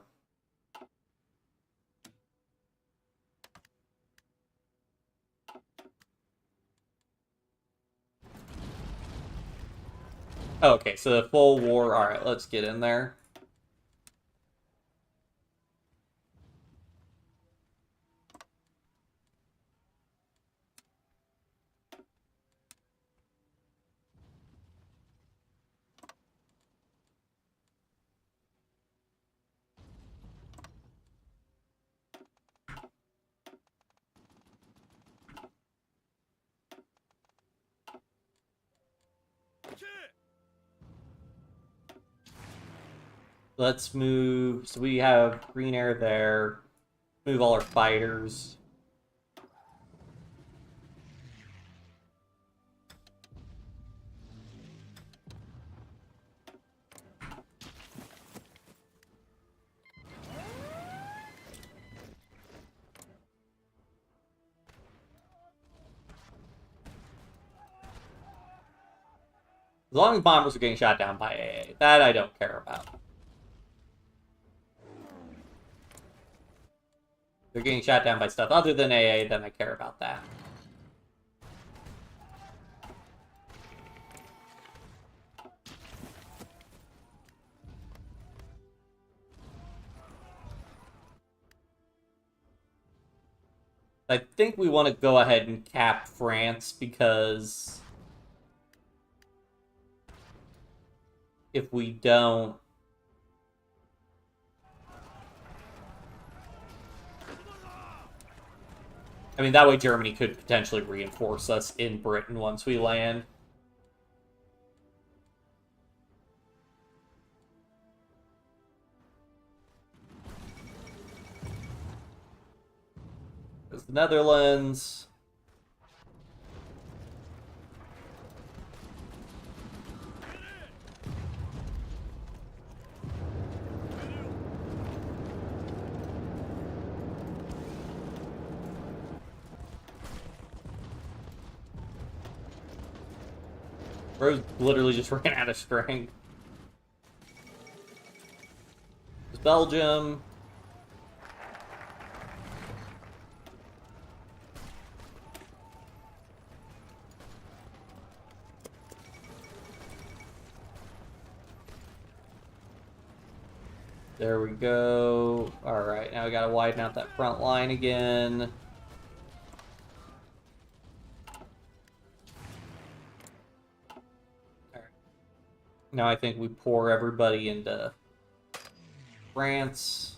[SPEAKER 1] Okay, so the full war, alright, let's get in there. Let's move, so we have green air there. Move all our fighters. As long as bombers are getting shot down by AA, that I don't care about. If they're getting shot down by stuff other than AA, then I care about that. I think we want to go ahead and cap France because if we don't... I mean, that way Germany could potentially reinforce us in Britain once we land. There's the Netherlands. Rose literally just ran out of strength. There's Belgium. There we go. Alright, now we gotta widen out that front line again. Alright. Now I think we pour everybody into France.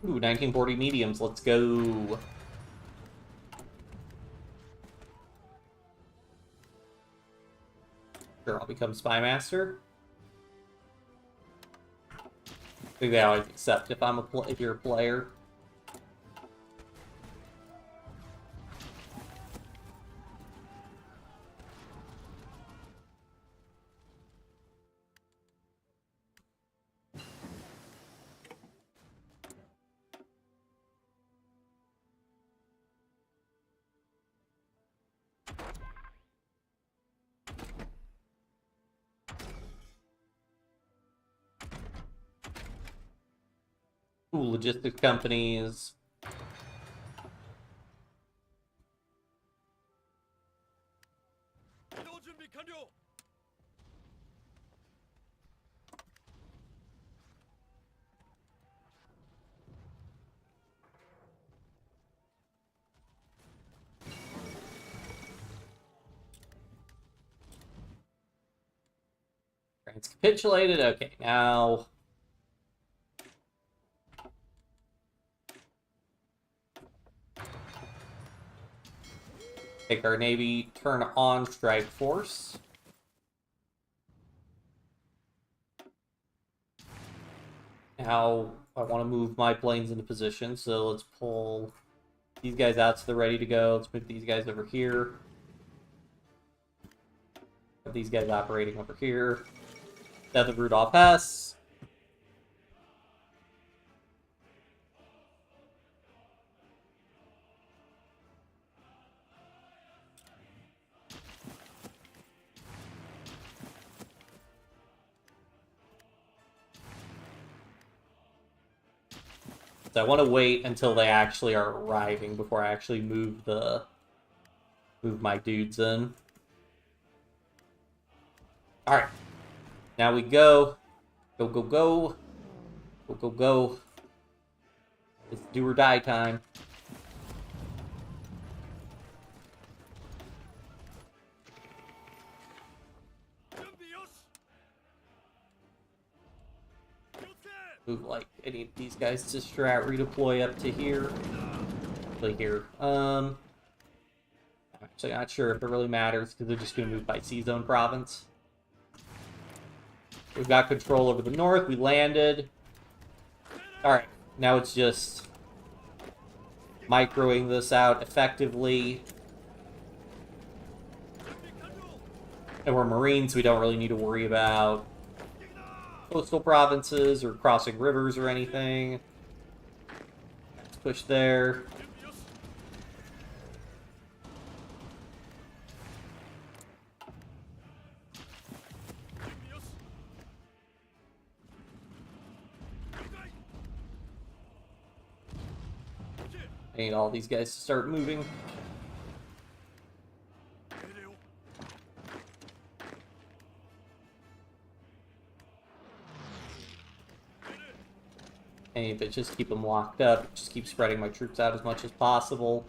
[SPEAKER 1] Ooh, 1940 mediums. Let's go. Sure, I'll become Spy Master. I think they always accept if if you're a player. Ooh, logistics companies. France capitulated. Okay, now take our Navy, turn on Strike Force. Now I want to move my planes into position, so let's pull these guys out so they're ready to go. Let's move these guys over here. Have these guys operating over here. Death of Rudolph Hess. So I want to wait until they actually are arriving before I actually move my dudes in. All right, now we go, go, go, go, go, go, go. It's do or die time. Move like any of these guys to strat redeploy up to here. Actually here. I'm actually not sure if it really matters because they're just gonna move by C-Zone province. We've got control over the north. We landed. Alright, now it's just microing this out effectively. And we're Marines, so we don't really need to worry about coastal provinces or crossing rivers or anything. Let's push there. I need all these guys to start moving. Hey, but just keep them locked up. Just keep spreading my troops out as much as possible.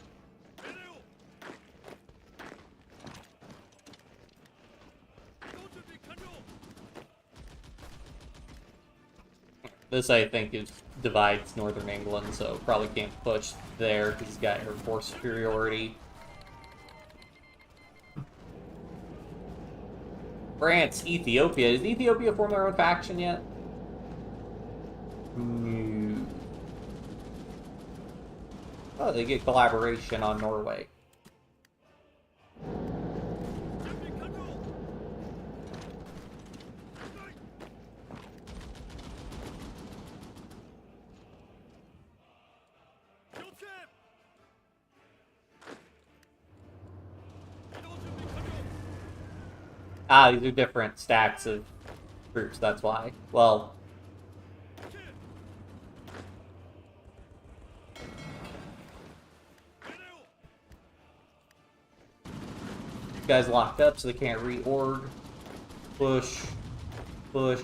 [SPEAKER 1] This, I think, divides northern England, so probably can't push there because he's got air force superiority. France, Ethiopia. Has Ethiopia formed their own faction yet? No. Oh, they get collaboration on Norway. Ah, these are different stacks of troops, that's why. Well, you guys locked up so they can't reorg. Push. Push.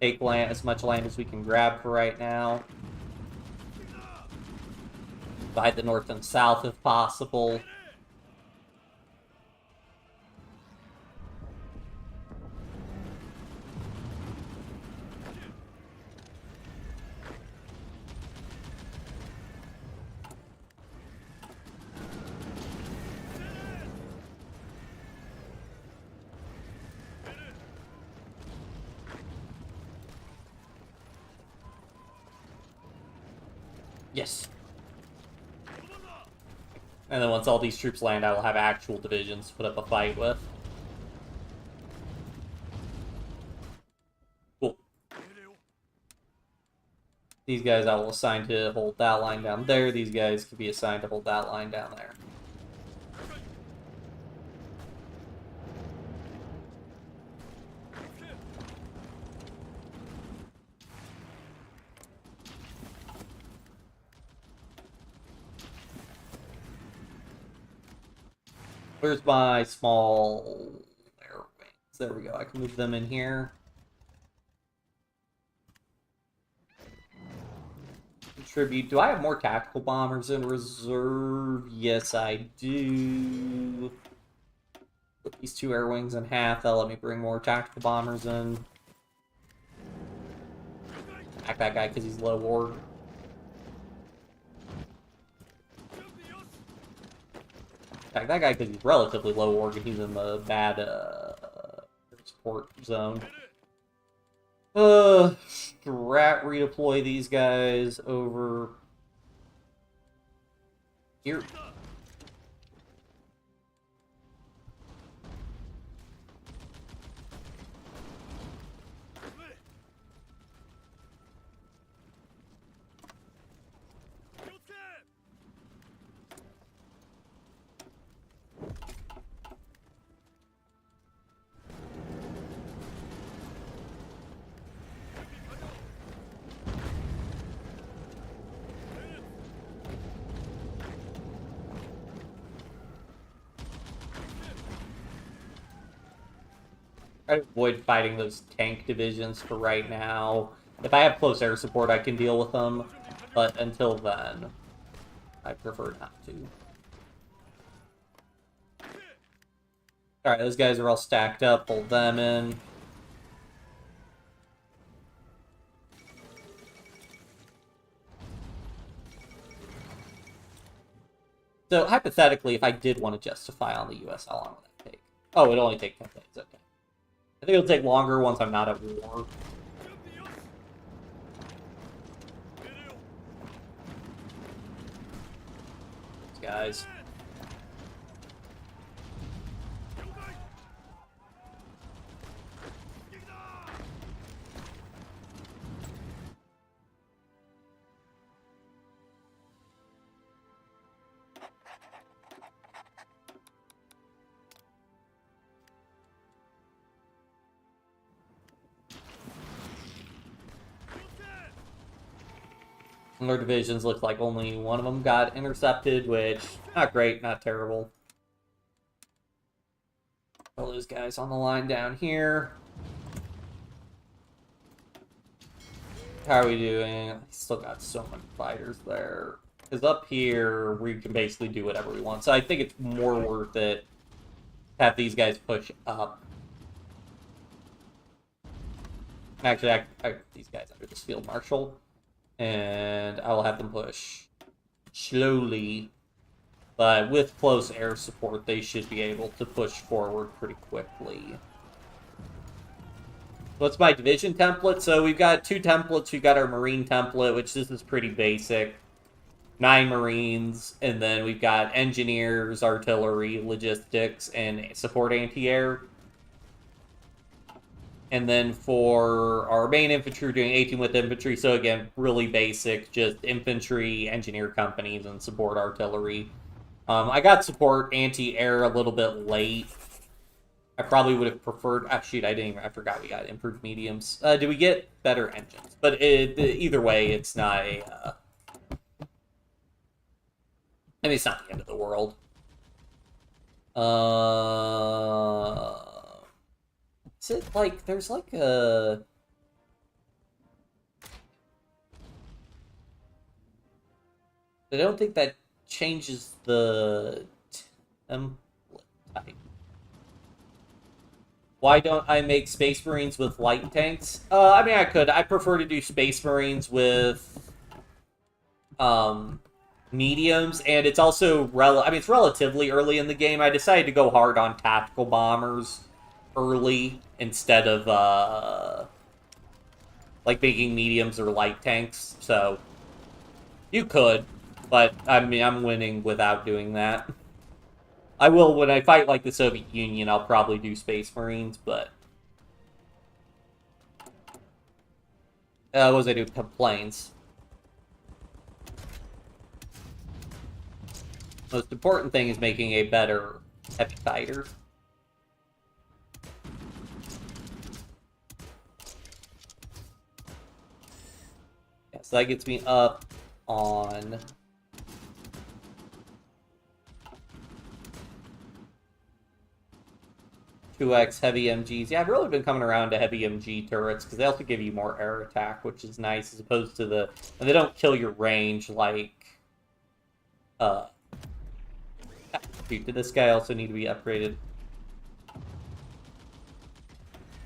[SPEAKER 1] Take land, as much land as we can grab for right now. Divide the north and south if possible. Yes. And then once all these troops land, I will have actual divisions to put up a fight with. Cool. These guys I will assign to hold that line down there. These guys can be assigned to hold that line down there. Where's my small air wings? There we go. I can move them in here. Contribute. Do I have more tactical bombers in reserve? Yes, I do. Put these 2 air wings in half. That'll let me bring more tactical bombers in. Attack that guy because he's low ward. Attack that guy because he's relatively low ward and he's in the bad support zone. Strat redeploy these guys over here. I avoid fighting those tank divisions for right now. If I have close air support, I can deal with them. But until then, I prefer not to. Alright, those guys are all stacked up. Hold them in. So, hypothetically, if I did want to justify on the US, how long would that take? Oh, it'd only take 10 days. Okay. I think it'll take longer once I'm not at war. These guys. Their divisions look like only one of them got intercepted, which, not great, not terrible. All those guys on the line down here. How are we doing? Still got so many fighters there. Because up here, we can basically do whatever we want. So I think it's more worth it to have these guys push up. Actually, I these guys under this field marshal. And I will have them push slowly, but with close air support, they should be able to push forward pretty quickly. What's my division template? So we've got 2 templates. We've got our Marine template, which this is pretty basic. 9 Marines, and then we've got Engineers, Artillery, Logistics, and Support Anti-Air. And then for our main infantry, we're doing 18 with infantry. So again, really basic, just infantry, engineer companies, and support artillery. I got support anti-air a little bit late. I probably would have preferred... Ah, shoot, I forgot we got improved mediums. Did we get better engines? But either way, it's not a... I mean, it's not the end of the world. Is it like, there's like a... I don't think that changes the template type. Why don't I make Space Marines with light tanks? I mean, I could. I prefer to do Space Marines with mediums, and it's also I mean, it's relatively early in the game. I decided to go hard on tactical bombers early instead of like making mediums or light tanks. So You could, but I mean, I'm winning without doing that. I will when I fight like the Soviet Union. I'll probably do Space Marines, but what was I do? Planes. Most important thing is making a better heavy fighter. Yeah, so that gets me up on 2x heavy MGs. Yeah, I've really been coming around to heavy MG turrets because they also give you more air attack, which is nice as opposed to the... And they don't kill your range like... Shoot, did this guy also need to be upgraded?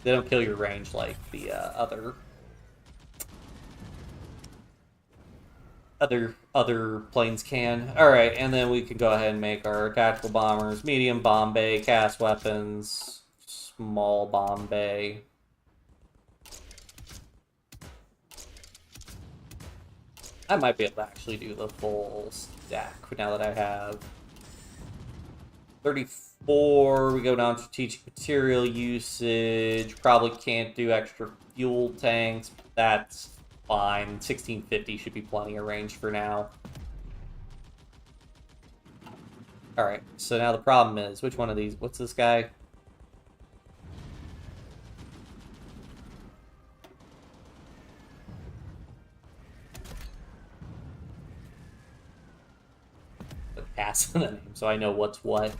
[SPEAKER 1] They don't kill your range like the other planes can. Alright, and then we can go ahead and make our tactical bombers, medium bomb bay, cast weapons, small bomb bay. I might be able to actually do the full stack now that I have 34. We go down to strategic material usage. Probably can't do extra fuel tanks, but that's fine. 1650 should be plenty of range for now. Alright, so now the problem is, which one of these? What's this guy? Pass in the name, so I know what's what.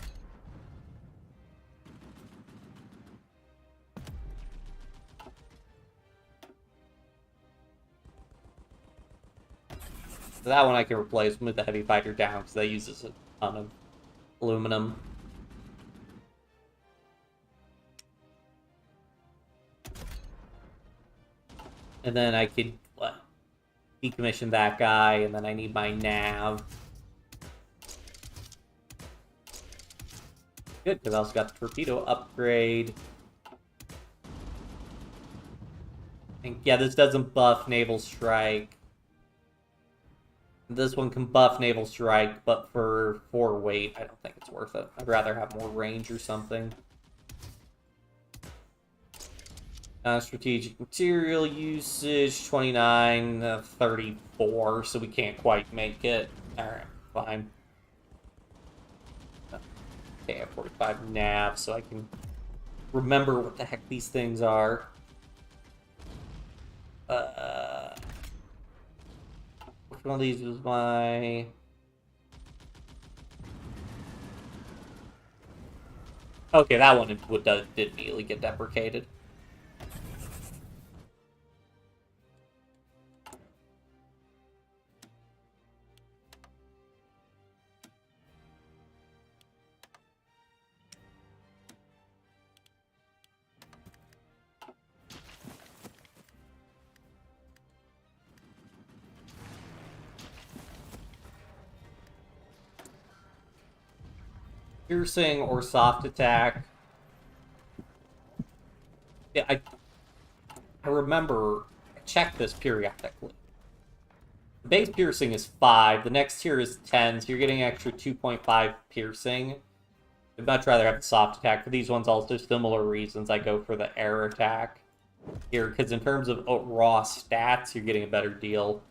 [SPEAKER 1] So that one I can replace with the heavy fighter down because that uses a ton of aluminum. And then I could decommission that guy, and then I need my nav. Good, because I also got the torpedo upgrade. And yeah, this doesn't buff naval strike. This one can buff naval strike, but for 4 weight, I don't think it's worth it. I'd rather have more range or something. Strategic material usage, 29, 34, so we can't quite make it. Alright, fine. Okay, I have 45 nav, so I can remember what the heck these things are. Which one of these was my... Okay, that one did immediately get deprecated. Piercing or soft attack. Yeah, I remember I checked this periodically. The base piercing is 5, the next tier is 10, so you're getting extra 2.5 piercing. I'd much rather have the soft attack. For these ones, also similar reasons, I go for the air attack here, because in terms of raw stats, you're getting a better deal.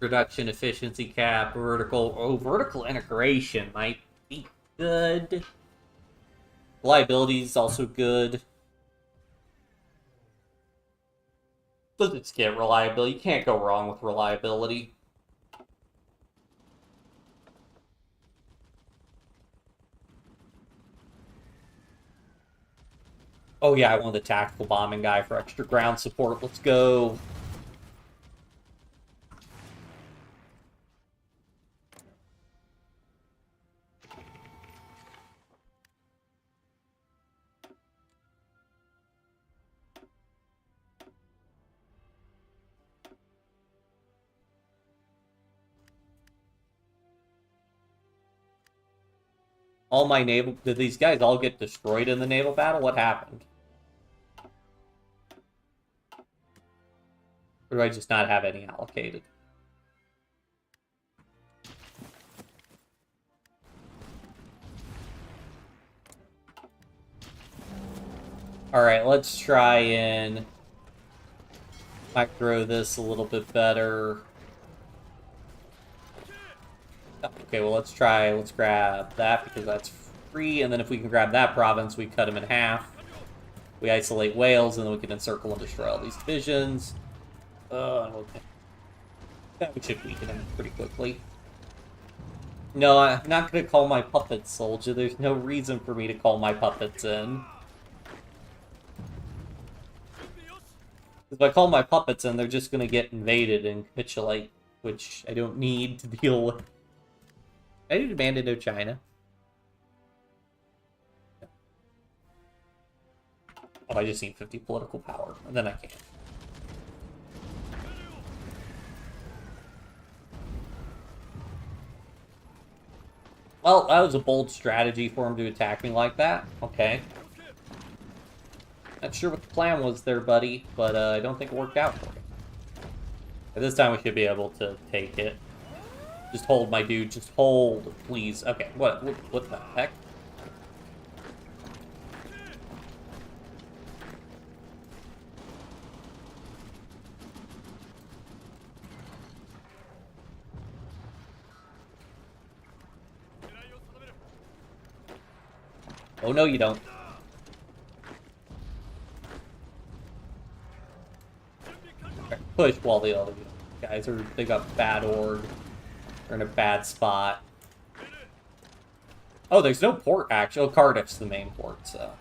[SPEAKER 1] Production efficiency cap, vertical integration might be good. Reliability is also good. Let's just get reliability. You can't go wrong with reliability. Oh yeah, I want the tactical bombing guy for extra ground support. Let's go. All my naval... Did these guys all get destroyed in the naval battle? What happened? Or do I just not have any allocated? Alright, let's try and micro this a little bit better. Okay, well, let's grab that because that's free, and then if we can grab that province, we cut them in half. We isolate Wales, and then we can encircle and destroy all these divisions. Okay. That we should weaken him pretty quickly. No, I'm not going to call my puppets, soldier. There's no reason for me to call my puppets in. If I call my puppets in, they're just going to get invaded and capitulate, which I don't need to deal with. I do demand Indochina. Oh, I just need 50 political power, and then I can. Well, that was a bold strategy for him to attack me like that. Okay. Not sure what the plan was there, buddy, but I don't think it worked out for me. This time we should be able to take it. Just hold, my dude. Just hold, please. Okay, what the heck? Oh, no, you don't. Push while the other guys they got bad org. They're in a bad spot. Oh, there's no port, actually. Oh, Cardiff's the main port, so.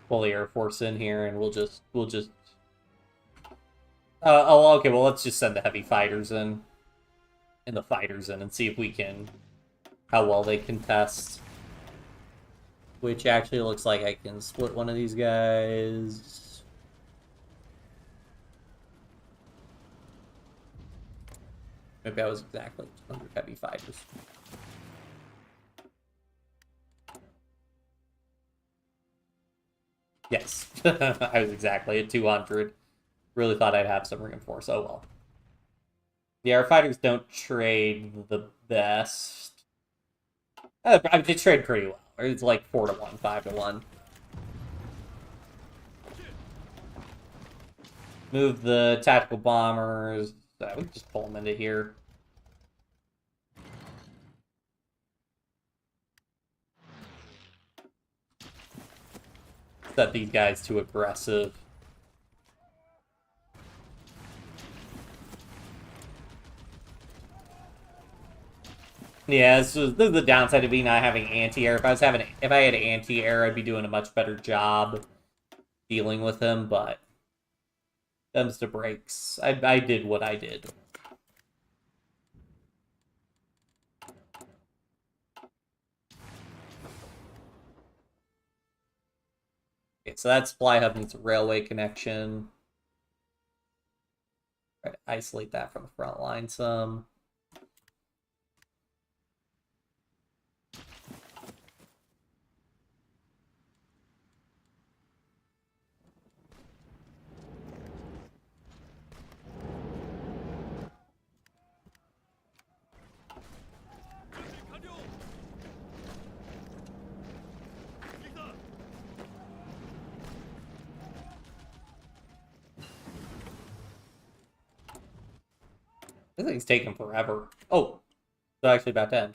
[SPEAKER 1] Pull the Air Force in here, and we'll just. Oh, okay. Well, let's just send the heavy fighters in, and the fighters in, and see if we can, how well they contest. Which actually looks like I can split one of these guys. Maybe I was exactly 100 heavy fighters. Yes, I was exactly at 200. Really thought I'd have some reinforce. Oh well. Yeah, our fighters don't trade the best. I mean, they trade pretty well. It's like 4-1, 5-1. Move the tactical bombers. We can just pull them into here. Set these guys too aggressive. Yeah, this is the downside of me not having anti-air. If I had anti-air, I'd be doing a much better job dealing with him, but them's the breaks. I did what I did. Okay, so that supply hub needs a railway connection. Try to isolate that from the front line some. This thing's taking forever. Oh, it's actually about to end.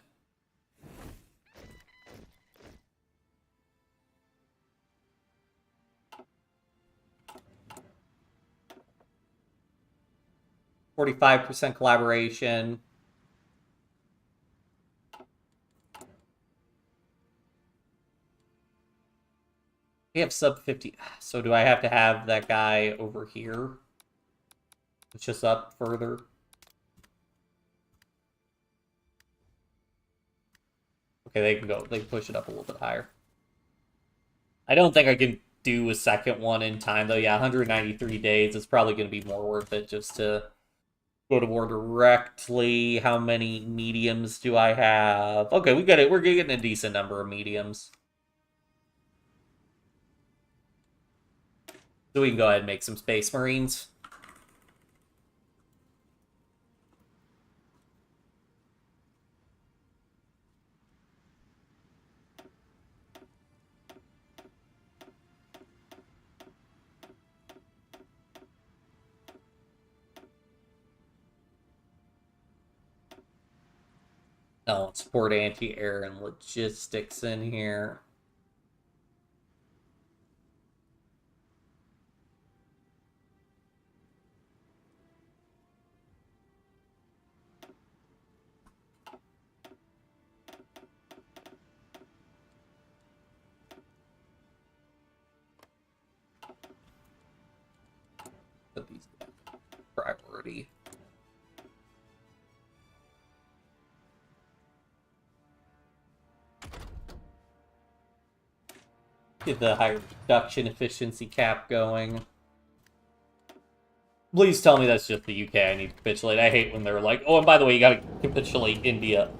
[SPEAKER 1] %45 collaboration. We have sub 50. So do I have to have that guy over here? It's just up further. Okay, they can go. They can push it up a little bit higher. I don't think I can do a second one in time, though. Yeah, 193 days. It's probably going to be more worth it just to go to war directly. How many mediums do I have? Okay, we got it. We're getting a decent number of mediums. So we can go ahead and make some Space Marines. Oh, support anti-air and logistics in here. Put these priority. Get the higher production efficiency cap going. Please tell me that's just the UK I need to capitulate. I hate when they're like, oh, and by the way, you gotta capitulate India.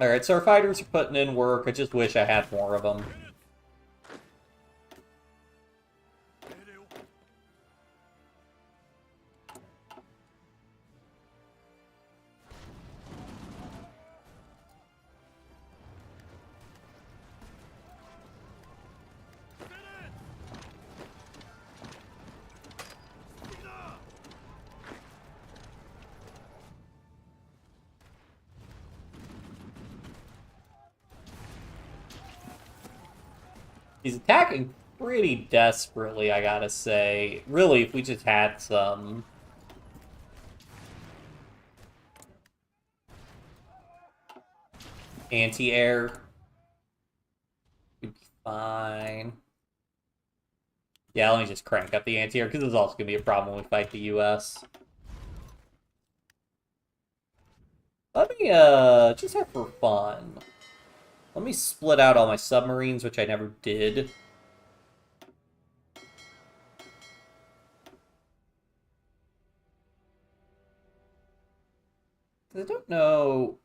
[SPEAKER 1] Alright, so our fighters are putting in work. I just wish I had more of them. He's attacking pretty desperately, I gotta say. Really, if we just had some... anti-air, we'd be fine. Yeah, let me just crank up the anti-air, because this is also going to be a problem when we fight the US. Let me, just have for fun. Let me split out all my submarines, which I never did. I don't know...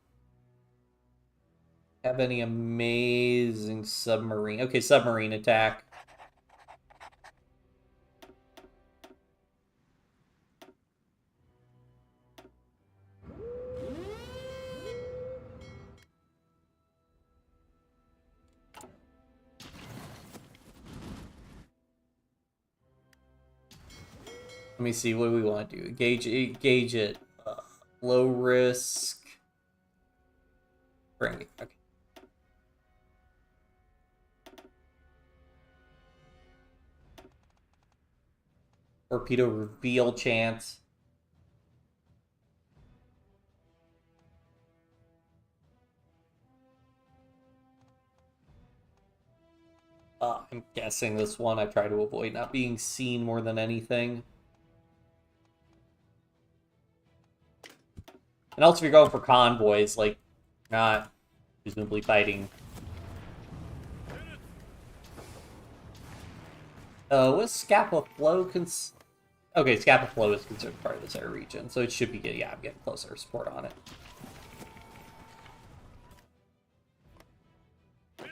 [SPEAKER 1] have any amazing submarine... Okay, submarine attack. Let me see, what do we want to do? Gauge it. Low risk. Bring it. Okay. Torpedo reveal chance. I'm guessing this one I try to avoid not being seen more than anything. And also, if you're going for convoys, like, not presumably fighting. What's Scapa Flow? Okay, Scapa Flow is considered part of this air region, so it should be good. Yeah, I'm getting closer support on it. I'm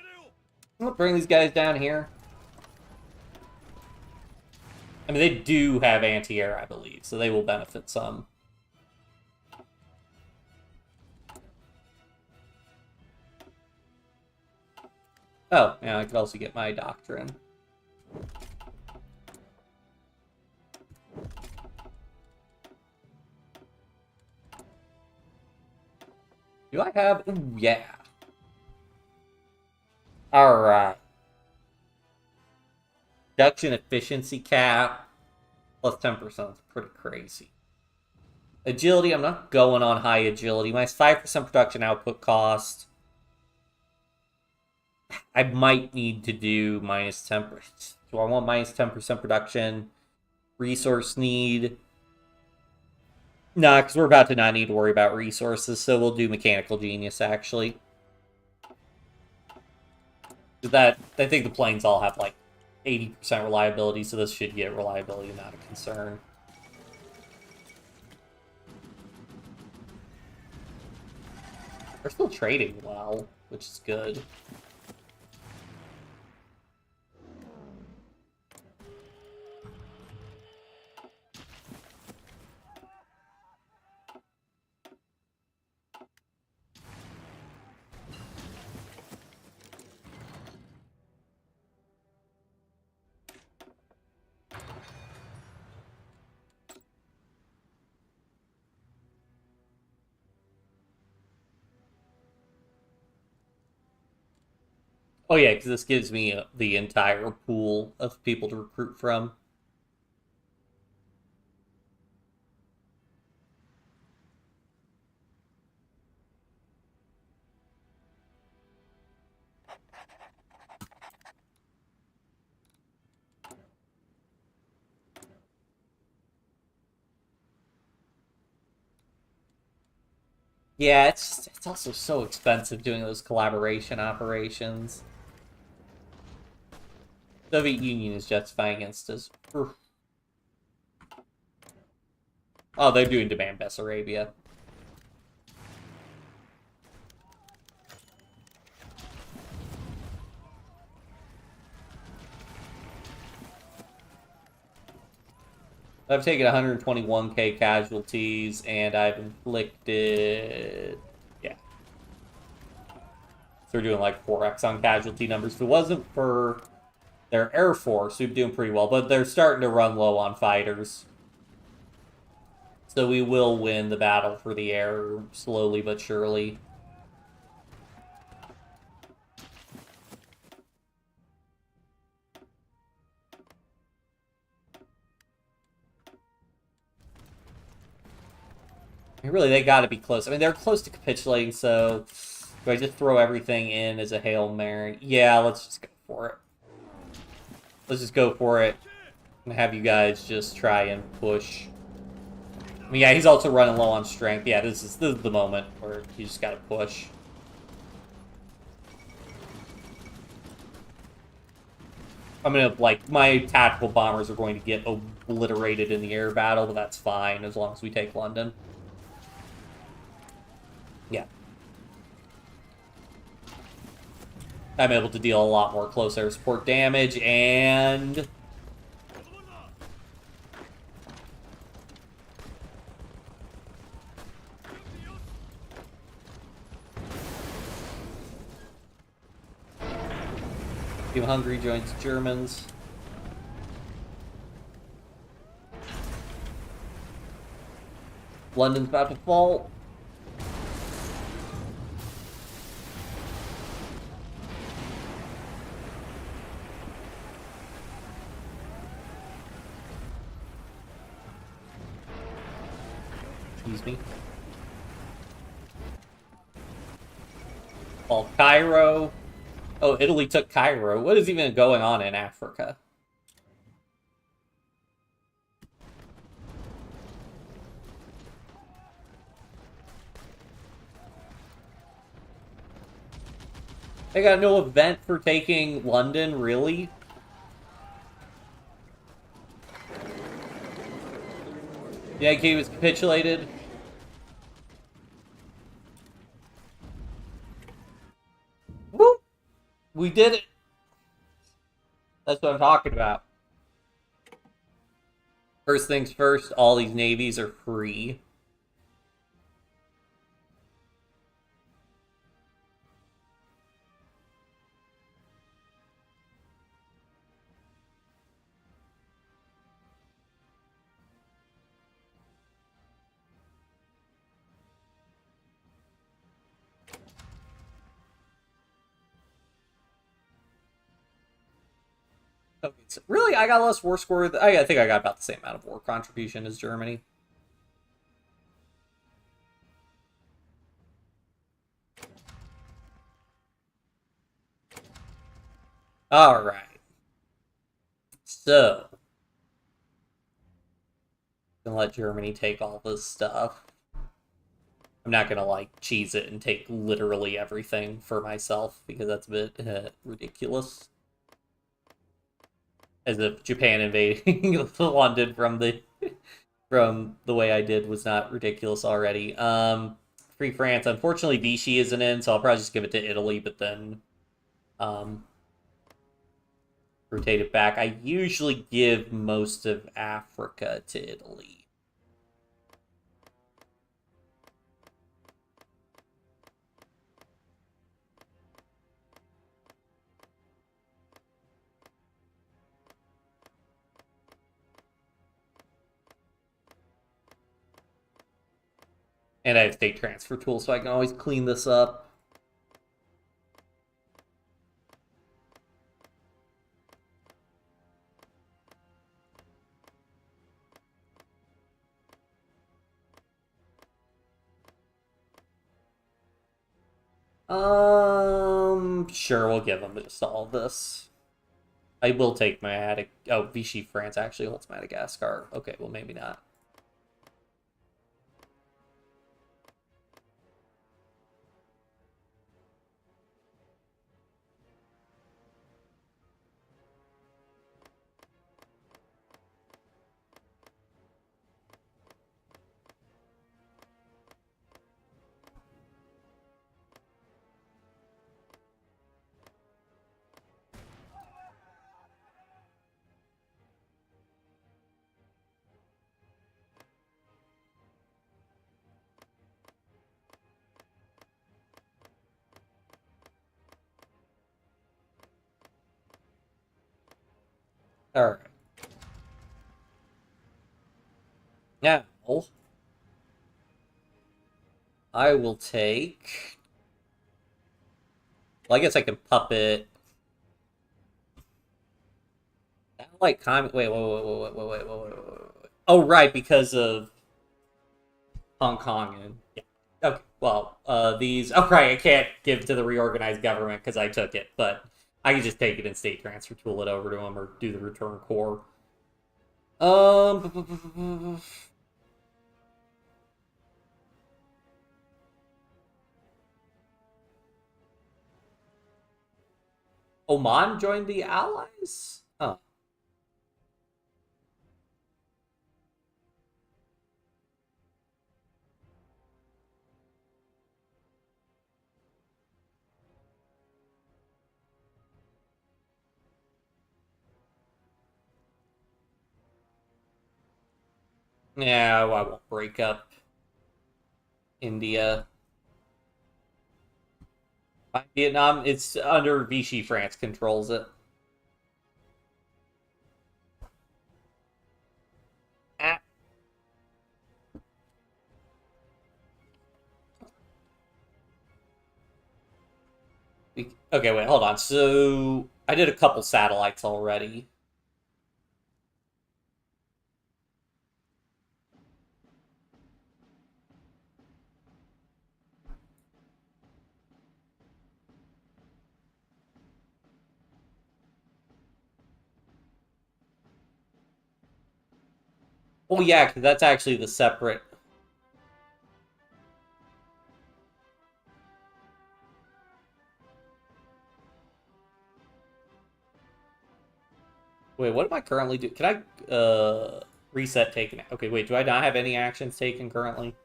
[SPEAKER 1] gonna bring these guys down here. I mean, they do have anti-air, I believe, so they will benefit some. Oh, yeah, I could also get my doctrine. Do I have... Ooh, yeah. Alright. Production efficiency cap. Plus 10%. It's pretty crazy. Agility, I'm not going on high agility. Minus 5% production output cost. I might need to do minus 10%. Do I want minus 10% production? Resource need. Nah, because we're about to not need to worry about resources, so we'll do Mechanical Genius, actually. I think the planes all have, like, 80% reliability, so this should get reliability, not a concern. They're still trading well, which is good. Oh yeah, because this gives me the entire pool of people to recruit from. Yeah, it's also so expensive doing those collaboration operations. Soviet Union is justifying against us. Oh, they're doing demand Bessarabia. I've taken 121k casualties, and I've inflicted... Yeah. So they're doing like 4x on casualty numbers. If it wasn't for their Air Force, we'd be doing pretty well, but they're starting to run low on fighters. So we will win the battle for the air slowly but surely. Really, they got to be close. I mean, they're close to capitulating, so do I just throw everything in as a Hail Mary? Yeah, let's just go for it. Let's just go for it and have you guys just try and push. I mean, yeah, he's also running low on strength. Yeah, this is the moment where you just got to push. I'm gonna, like, my tactical bombers are going to get obliterated in the air battle, but that's fine as long as we take London. Yeah. I'm able to deal a lot more close air support damage, and... Team Hungary joins Germans. London's about to fall. Excuse me. Fall Cairo. Oh, Italy took Cairo. What is even going on in Africa? They got no event for taking London, really? Yankee was capitulated. Woo! We did it! That's what I'm talking about. First things first, all these navies are free. Really, I got less war score. I think I got about the same amount of war contribution as Germany. All right. So, gonna let Germany take all this stuff. I'm not gonna like cheese it and take literally everything for myself because that's a bit ridiculous. As if Japan invading London from the way I did was not ridiculous already. Free France. Unfortunately, Vichy isn't in, so I'll probably just give it to Italy, but then rotate it back. I usually give most of Africa to Italy. And I have state transfer tools, so I can always clean this up. Sure, we'll give them just all this. I will take my Vichy France actually holds Madagascar. Okay, well maybe not. All right. Now, I will take. Well, I guess I can puppet. Like comment. Wait. Oh, right, because of Hong Kong and yeah. Okay. Well, these. Oh, right. I can't give to the reorganized government because I took it, but I can just take it and state transfer tool it over to them or do the return core. Oman joined the Allies? Huh. Yeah, well, I won't break up India. Vietnam, it's under Vichy. France controls it. Ah. Okay, wait, hold on. So I did a couple satellites already. Oh yeah, because that's actually the separate. Wait, what am I currently doing? Can I reset taken? Okay, wait, do I not have any actions taken currently?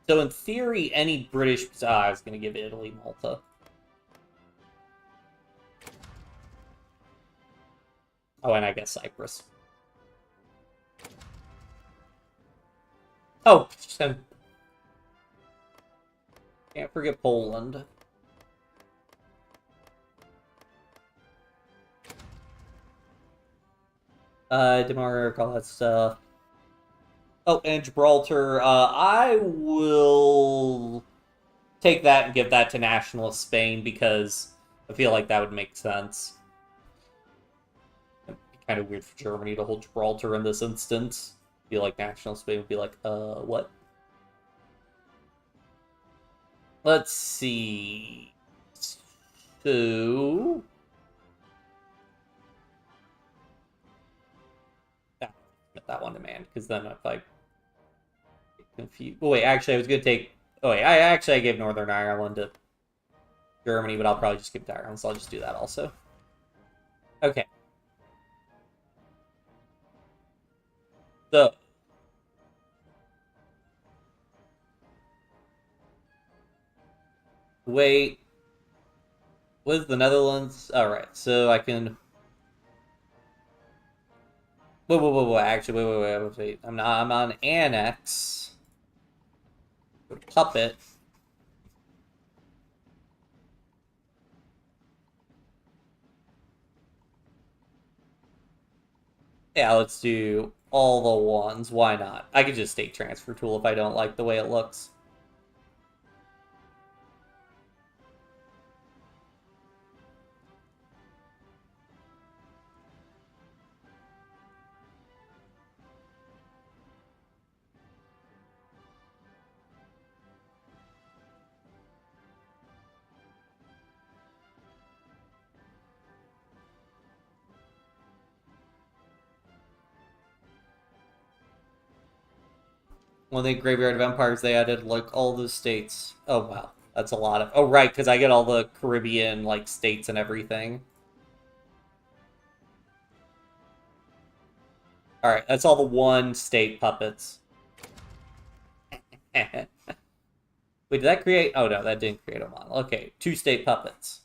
[SPEAKER 1] So in theory, any British. I was going to give Italy Malta. Oh, and I guess Cyprus. Oh, can't forget Poland. Denmark, all that stuff. Oh, and Gibraltar. I will take that and give that to nationalist Spain, because I feel like that would make sense. It'd be kind of weird for Germany to hold Gibraltar in this instance. I feel like nationalist Spain would be like, what? Let's see. So... that one to man, because then if I confused... Oh, wait, actually, I was going to take... Oh, wait, I gave Northern Ireland to Germany, but I'll probably just give it to Ireland, so I'll just do that also. Okay. So... Wait... What is the Netherlands? Alright, so I can... Whoa, actually, wait. I'm on Annex. Go to Puppet. Yeah, let's do all the ones. Why not? I could just take Transfer Tool if I don't like the way it looks. When they Graveyard of Empires, they added, like, all the states. Oh, wow. That's a lot of... Oh, right, because I get all the Caribbean, like, states and everything. Alright, that's all the one-state puppets. Wait, did that create... Oh, no, that didn't create a model. Okay, two-state puppets.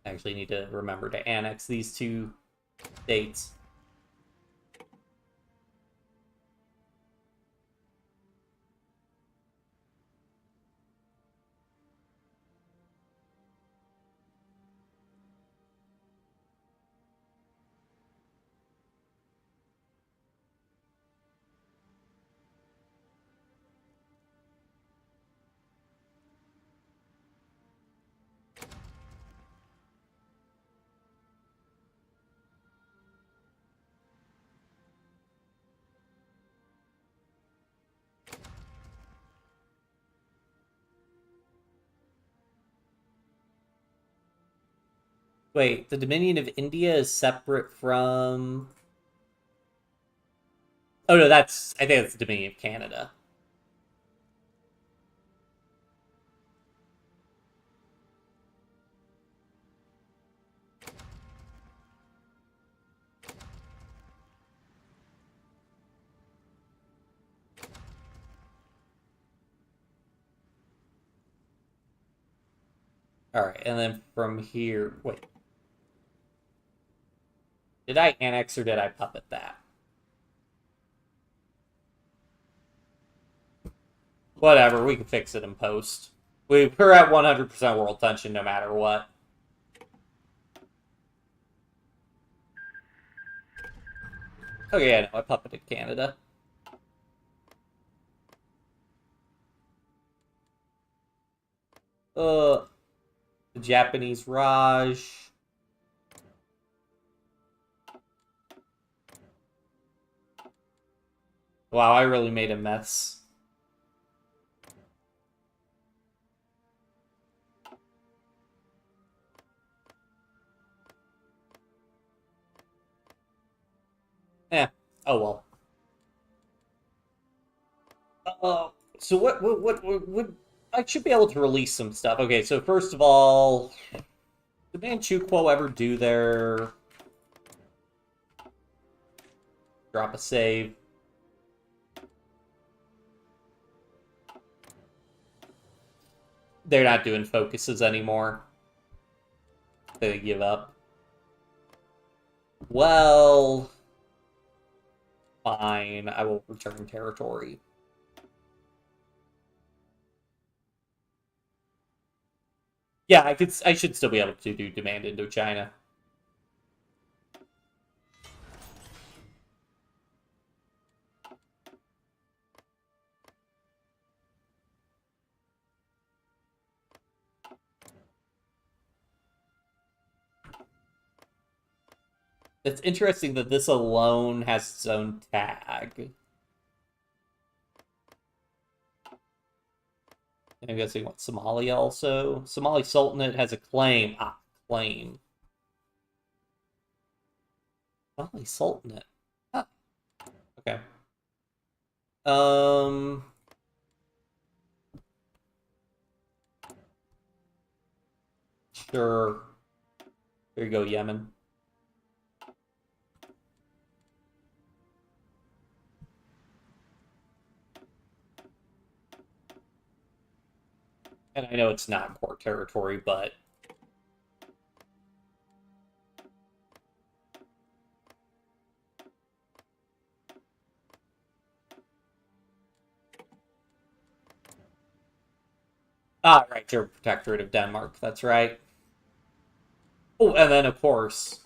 [SPEAKER 1] I actually need to remember to annex these two states. Wait, the Dominion of India is separate from... Oh, no, that's... I think that's the Dominion of Canada. Alright, and then from here... Wait. Did I annex or did I puppet that? Whatever, we can fix it in post. We're at 100% world tension no matter what. Okay, yeah, no, I puppeted Canada. The Japanese Raj. Wow, I really made a mess. Eh, oh well. So what I should be able to release some stuff. Okay, so first of all, did Manchukuo ever do their drop a save? They're not doing focuses anymore. They give up. Well, Fine, I will return territory. Yeah, I should still be able to do demand Indochina. It's interesting that this alone has its own tag. And I'm guessing what, Somalia also? Somali Sultanate has a claim. Ah, claim. Somali Sultanate. Huh. Okay. Sure. There you go, Yemen. And I know it's not core territory, but right, you're a protectorate of Denmark. That's right. Oh, and then of course,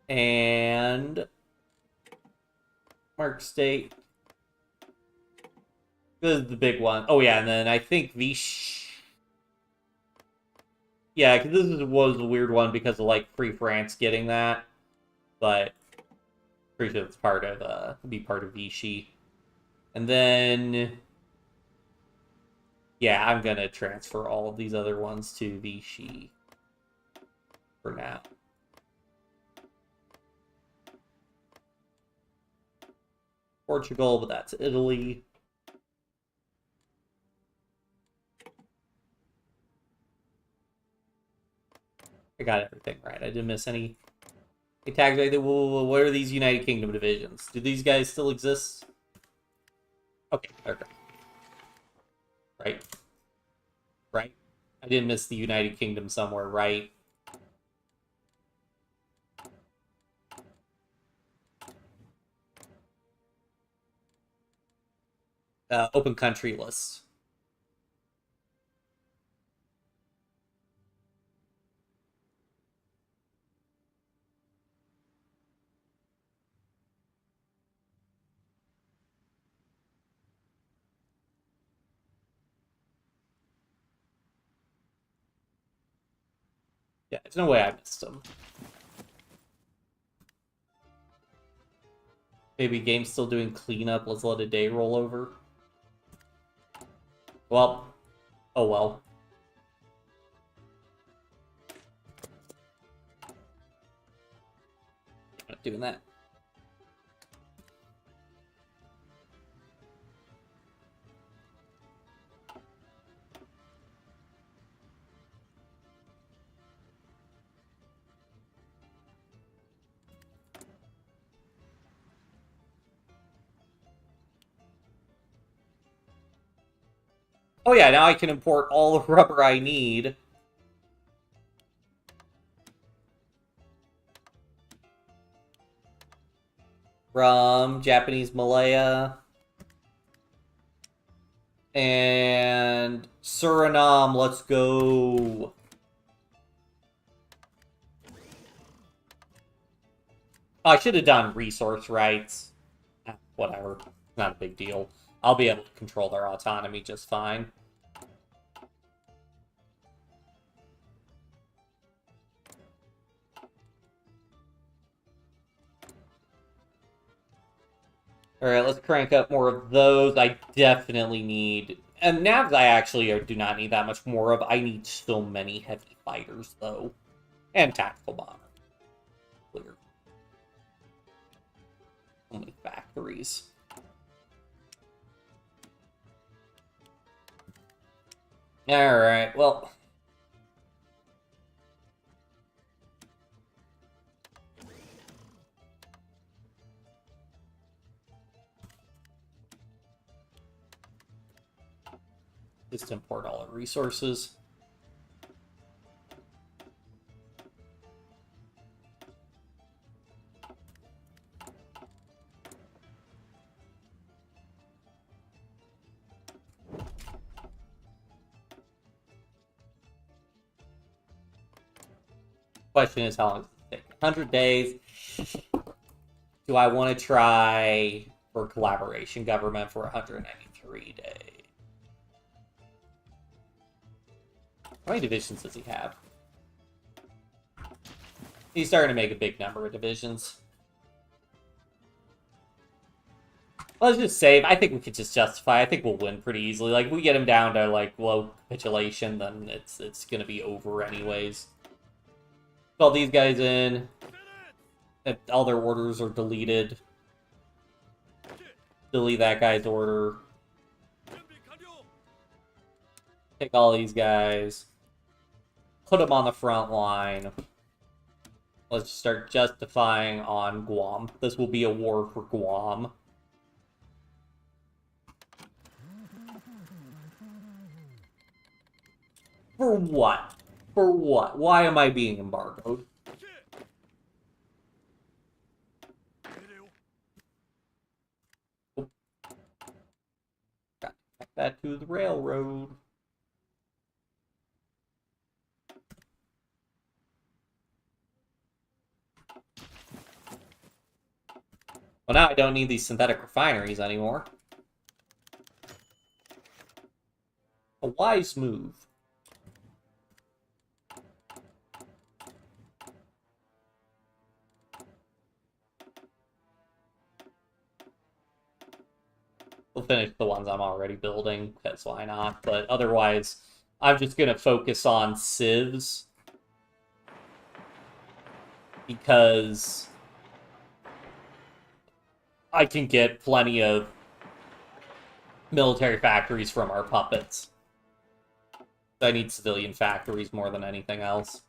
[SPEAKER 1] and Mark State. This is the big one. Oh yeah, and then I think yeah, because was a weird one because of like Free France getting that, but pretty sure it's part of be part of Vichy. And then yeah, I'm gonna transfer all of these other ones to Vichy for now. Portugal, but that's Italy. I got everything right. I didn't miss any. Hey, tags right there. What are these United Kingdom divisions? Do these guys still exist? Okay, okay. Right. Right. I didn't miss the United Kingdom somewhere, right? Open country list. Yeah, there's no way I missed them. Maybe game's still doing cleanup. Let's let a day roll over. Well, oh well. Not doing that. Oh yeah, now I can import all the rubber I need. From Japanese Malaya. And Suriname, let's go. Oh, I should have done resource rights. Whatever. Not a big deal. I'll be able to control their autonomy just fine. Alright, let's crank up more of those. I definitely need... And navs I actually do not need that much more of. I need so many heavy fighters, though. And tactical bomber. Clear. So many factories. Alright, well... Just import all our resources. Question is, how long does it take? 100 days. Do I want to try for collaboration government for 193 days? How many divisions does he have? He's starting to make a big number of divisions. Let's just save. I think we could just justify. I think we'll win pretty easily. Like, if we get him down to, like, low capitulation, then it's gonna be over anyways. Call these guys in. All their orders are deleted. Delete that guy's order. Take all these guys. Put them on the front line. Let's start justifying on Guam. This will be a war for Guam. For what? For what? Why am I being embargoed? Got to connect that to the railroad. Well, now I don't need these synthetic refineries anymore. A wise move. We'll finish the ones I'm already building, because why not? But otherwise, I'm just going to focus on civs. Because I can get plenty of military factories from our puppets. I need civilian factories more than anything else.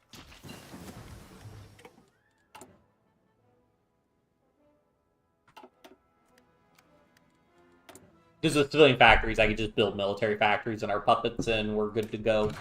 [SPEAKER 1] Because with civilian factories, I could just build military factories and our puppets, and we're good to go.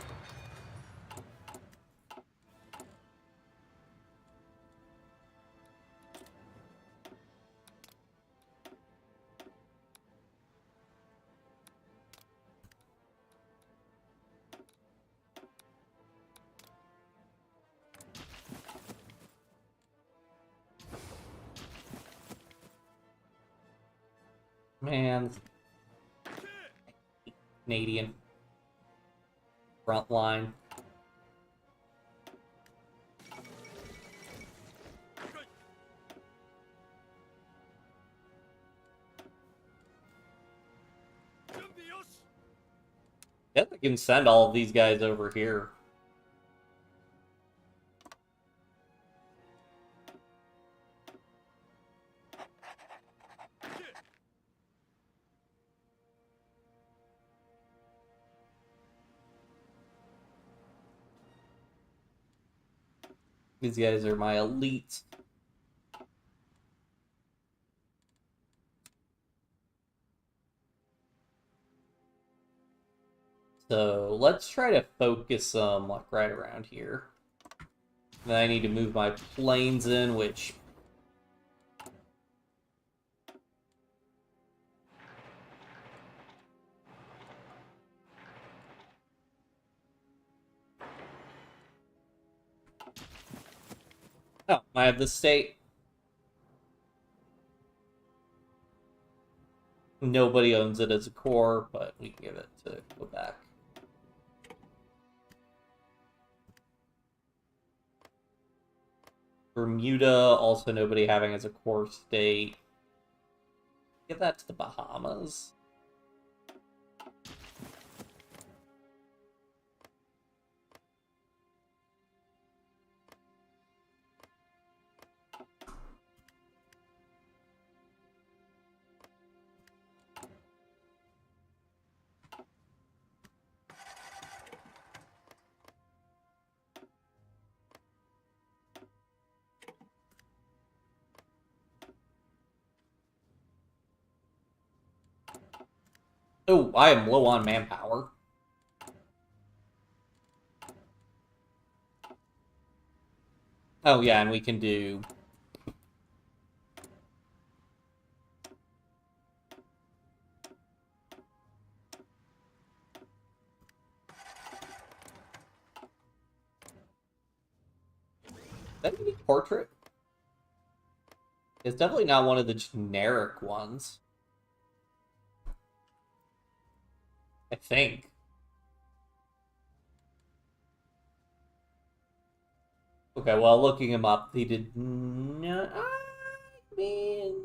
[SPEAKER 1] Man. Canadian. Front line. Yep, I can send all of these guys over here. These guys are my elite. So let's try to focus them like right around here. Then I need to move my planes in, which I have this state. Nobody owns it as a core, but we can give it to Quebec. Bermuda, also nobody having as a core state. Give that to the Bahamas. Oh, I am low on manpower. Oh yeah, and we can do... that a unique portrait? It's definitely not one of the generic ones. I think. Okay, well, looking him up, he did not. I mean.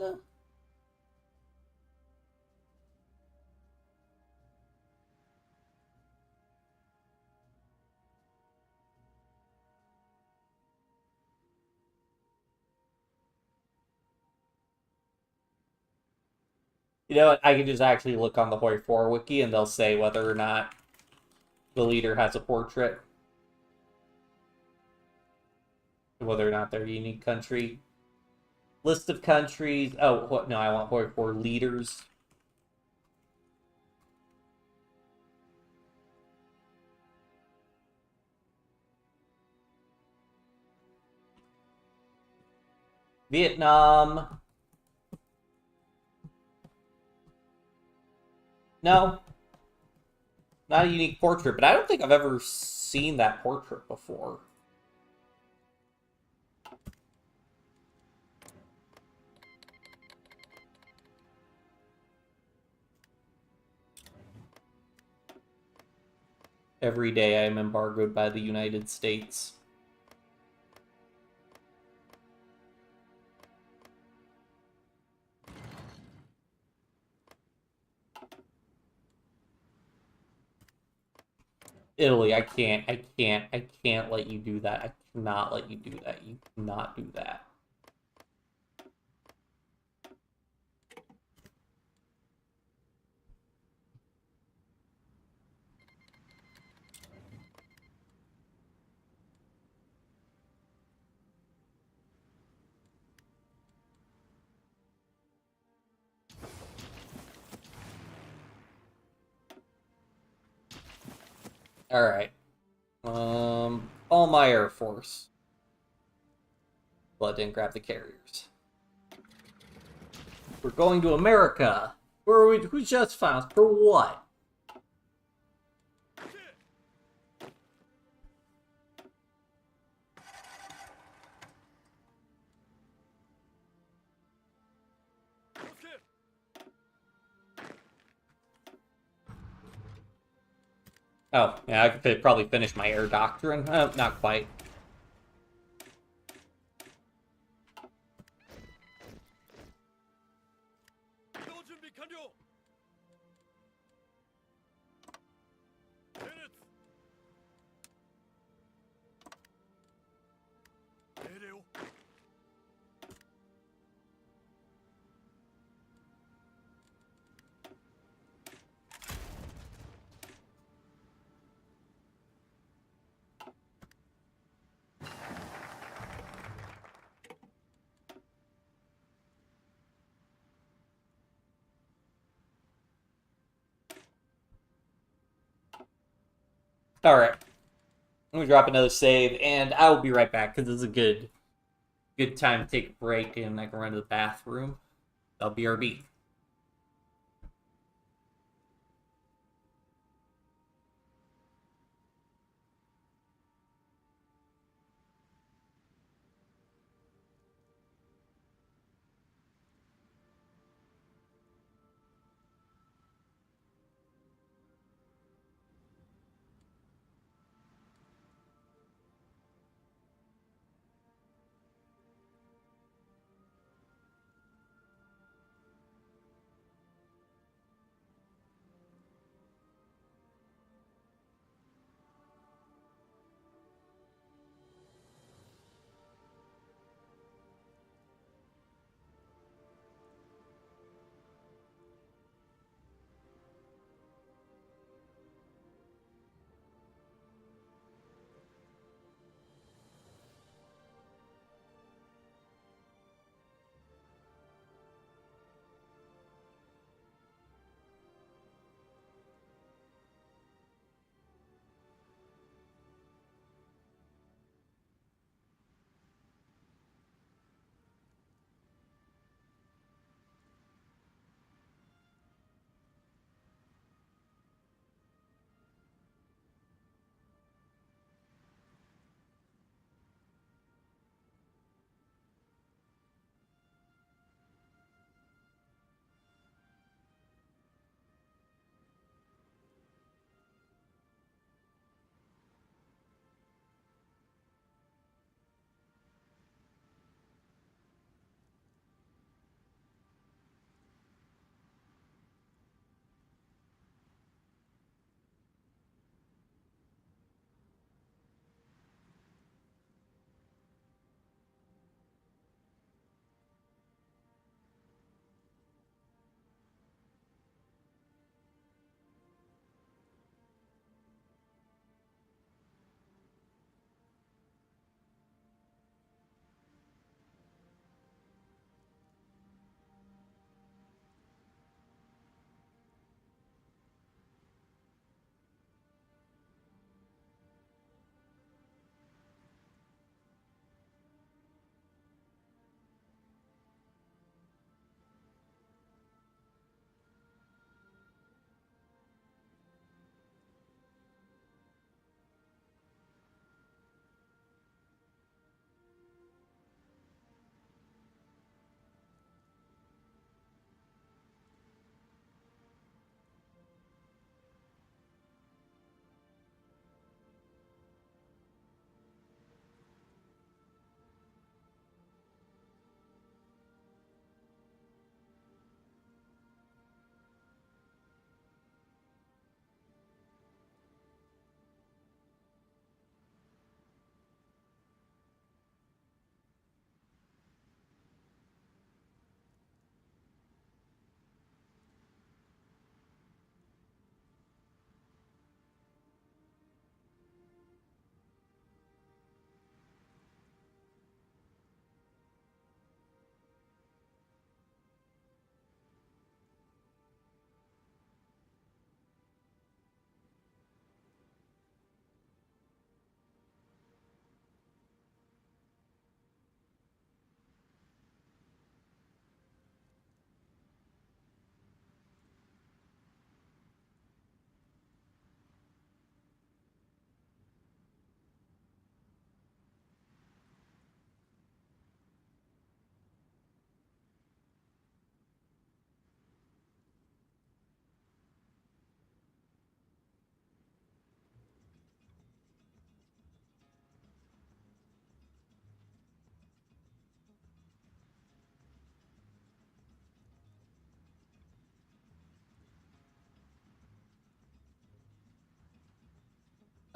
[SPEAKER 1] You know what? I can just actually look on the HOI4 wiki and they'll say whether or not the leader has a portrait, whether or not they're a unique country. List of countries. Oh, what? No, I want HOI4 leaders. Vietnam. No, not a unique portrait, but I don't think I've ever seen that portrait before. Every day I am embargoed by the United States. Italy, I can't let you do that. I cannot let you do that. You cannot do that. Alright. All my Air Force. But didn't grab the carriers. We're going to America. Where are we? Who's just found? For what? Oh, yeah, I could probably finish my air doctrine. Not quite. Alright. Let me drop another save, and I will be right back, because this is a good time to take a break, and I can run to the bathroom. I'll BRB.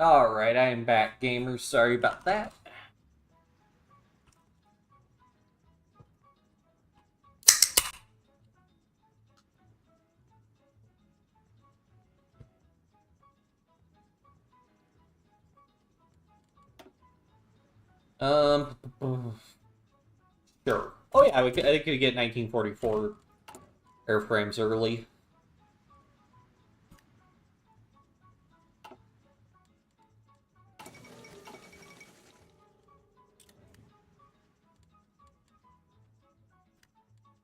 [SPEAKER 1] Alright, I am back, gamers. Sorry about that. Um, sure. Oh yeah, I could get 1944 airframes early.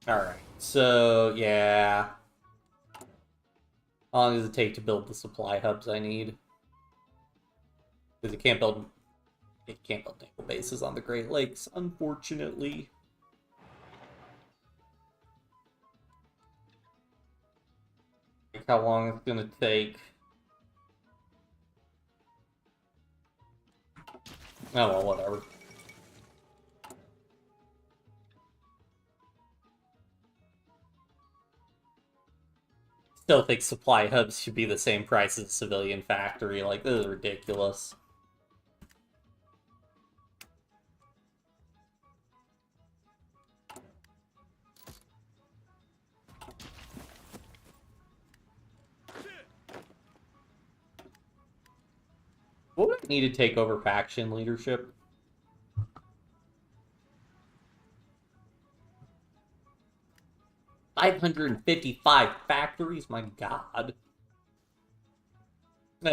[SPEAKER 1] Alright, so yeah. How long does it take to build the supply hubs I need? Because it can't build naval bases on the Great Lakes, unfortunately. Like how long it's gonna take. Oh well, whatever. Still think supply hubs should be the same price as a civilian factory. Like, this is ridiculous. What would I need to take over faction leadership? $555 factories? My god.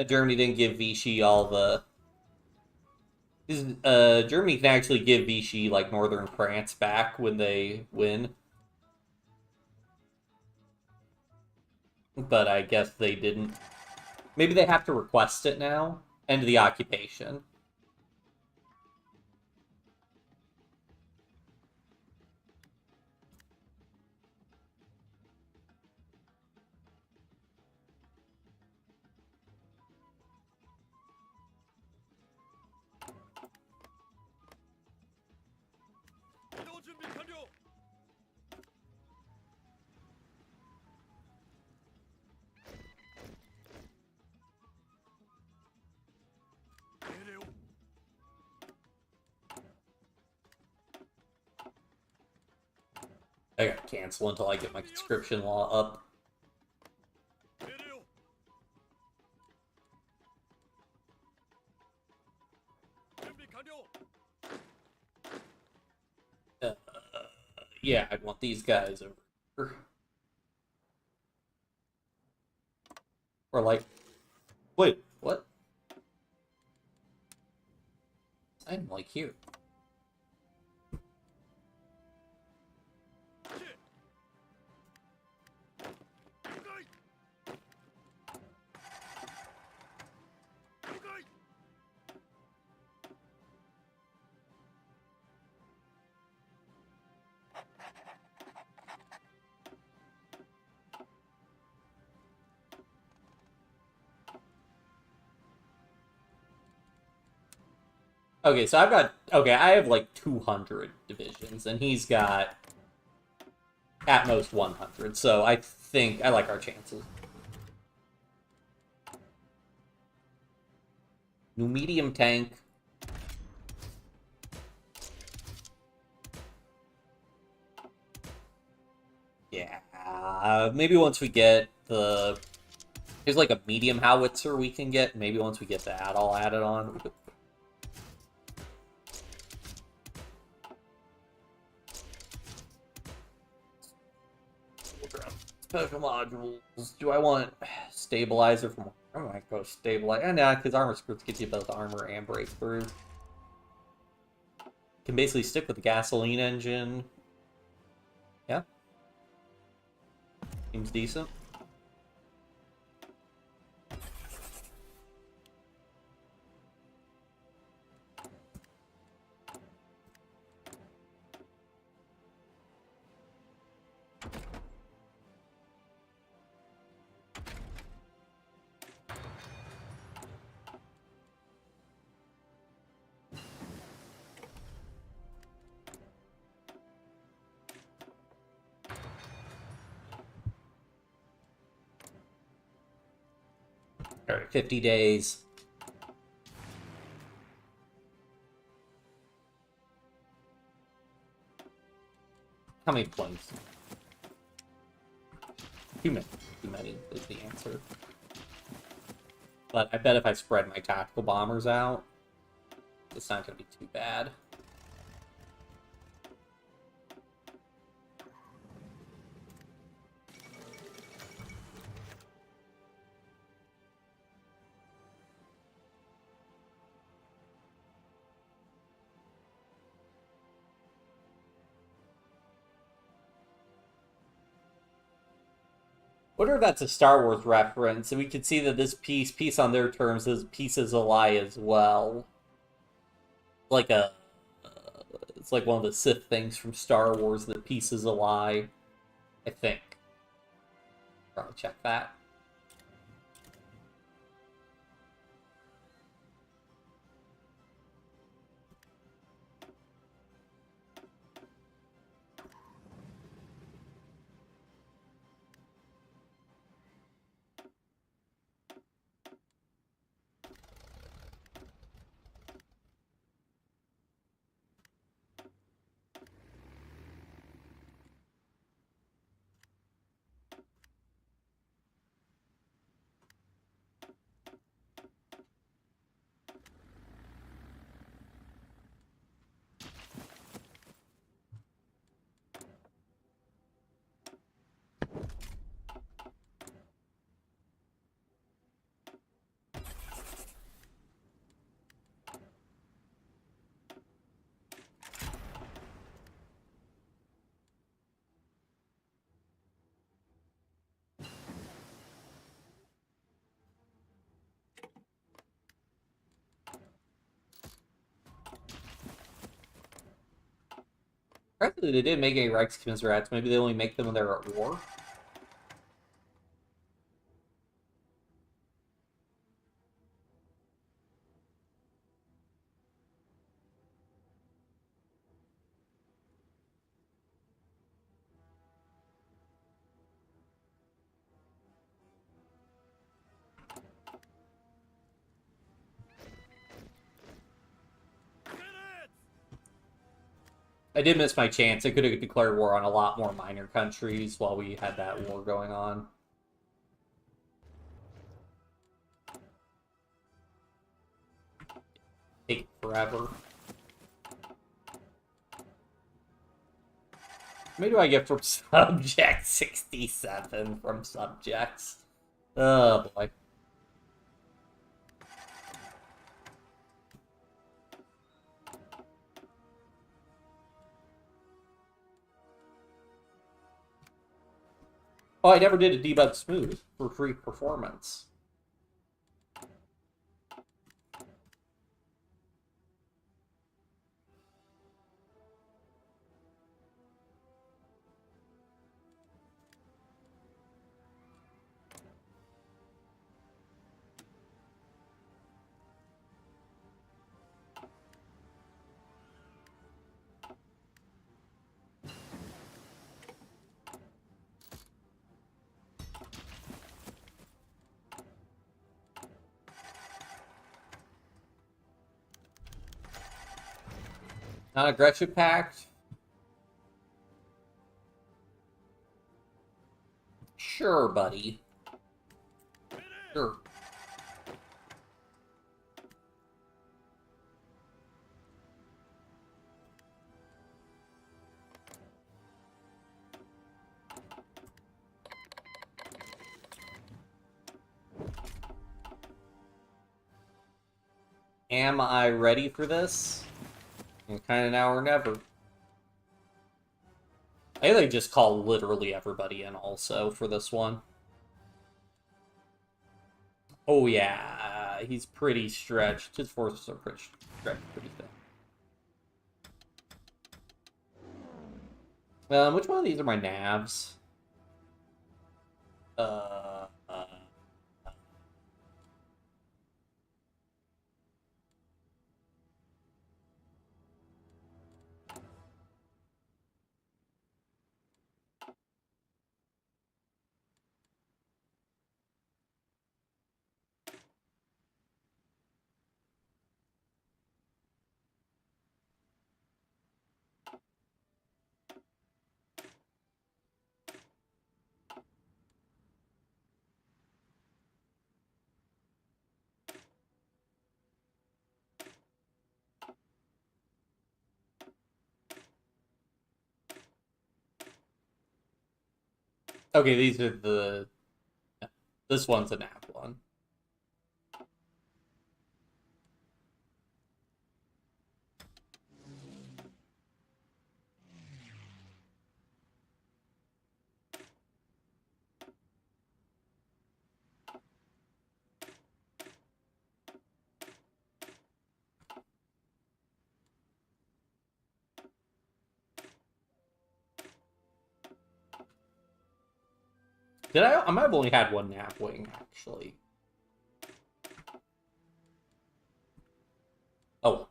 [SPEAKER 1] Germany didn't give Vichy all the... Germany can actually give Vichy, like, northern France back when they win. But I guess they didn't. Maybe they have to request it now? End of the occupation. I gotta cancel until I get my conscription law up. Yeah, I'd want these guys over. Or like, wait, what? I'm like here. Okay, so I have like 200 divisions, and he's got at most 100, so I think I like our chances. New medium tank. Yeah, maybe once we get the... There's like a medium howitzer we can get. Maybe once we get that all added on. Special modules. Do I want stabilizer from... I might go stabilize. Nah, because armor scripts get you both armor and breakthrough. Can basically stick with the gasoline engine. Yeah. Seems decent. Alright, 50 days. How many planes? Too many. Too many is the answer. But I bet if I spread my tactical bombers out, it's not going to be too bad. Wonder if that's a Star Wars reference, and we can see that this peace on their terms, is peace is a lie as well. Like it's like one of the Sith things from Star Wars that peace is a lie. I think. Probably check that. Apparently they didn't make any Reichskommisarats. Maybe they only make them when they're at war. I did miss my chance. I could have declared war on a lot more minor countries while we had that war going on. Take forever. Maybe do I get from subject 67 from subjects? Oh boy. Oh, I never did a debug smooth for free performance. Non-aggression pact? Sure, buddy. Sure. Am I ready for this? And kind of now or never. I think they just call literally everybody in also for this one. Oh yeah, he's pretty stretched. His forces are pretty stretched, pretty thin. Which one of these are my navs? Uh, uh, Okay, these are the... This one's a nap one. Did I might have only had one nap wing, actually. Oh.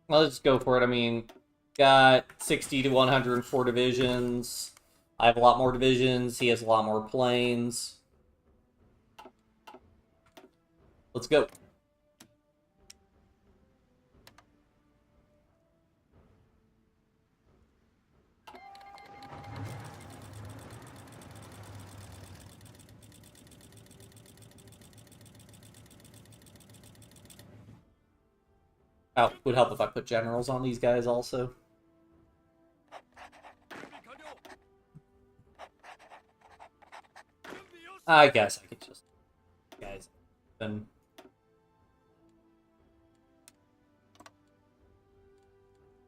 [SPEAKER 1] Let's go for it. I mean, got 60 to 104 divisions. I have a lot more divisions. He has a lot more planes. Let's go. Oh, would help if I put generals on these guys also. I guess I could just... Guys, then...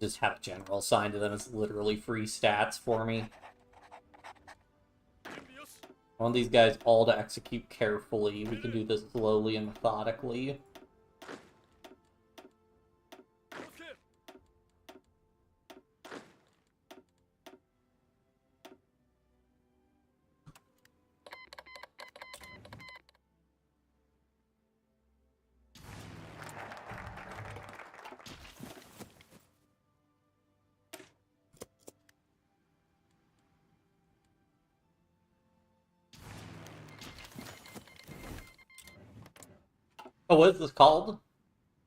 [SPEAKER 1] Just have a general assigned to them. It's literally free stats for me. I want these guys all to execute carefully. We can do this slowly and methodically. Oh, what is this called?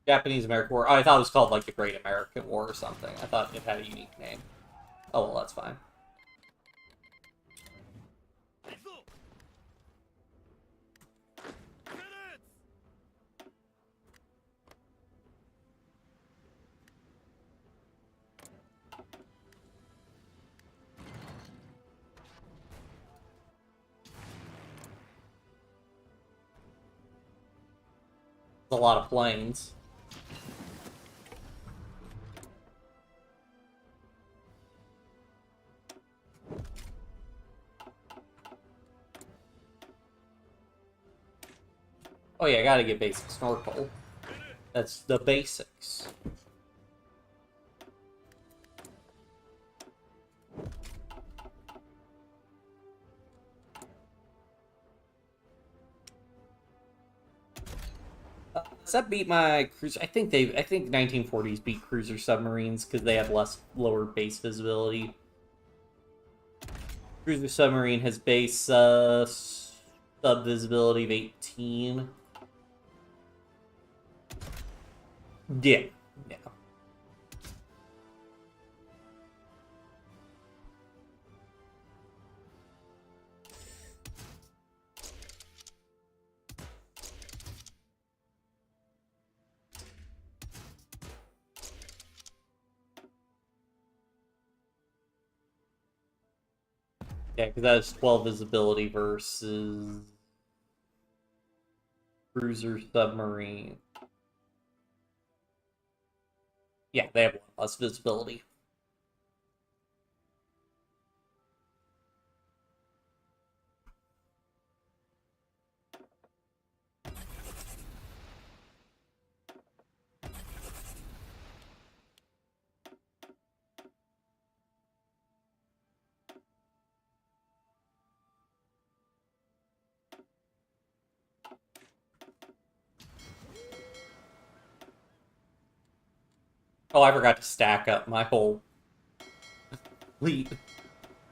[SPEAKER 1] Japanese-American War. Oh, I thought it was called, like, the Great American War or something. I thought it had a unique name. Oh, well, that's fine. A lot of planes. Oh yeah, I gotta get basic snorkel. That's the basics. Does that beat my cruiser? I think 1940s beat cruiser submarines because they have lower base visibility. Cruiser submarine has base sub visibility of 18. Yeah. Yeah. Yeah, because that is 12 visibility versus cruiser submarine. Yeah, they have one less visibility. Oh, I forgot to stack up my whole fleet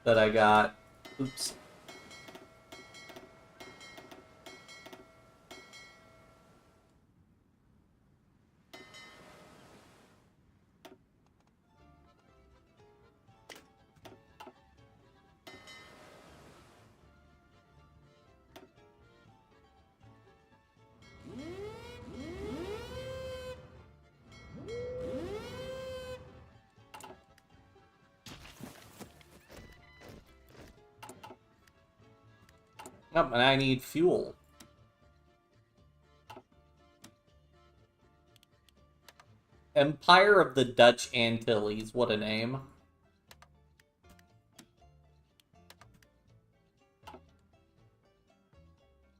[SPEAKER 1] that I got. Oops. Oh, and I need fuel. Empire of the Dutch Antilles. What a name.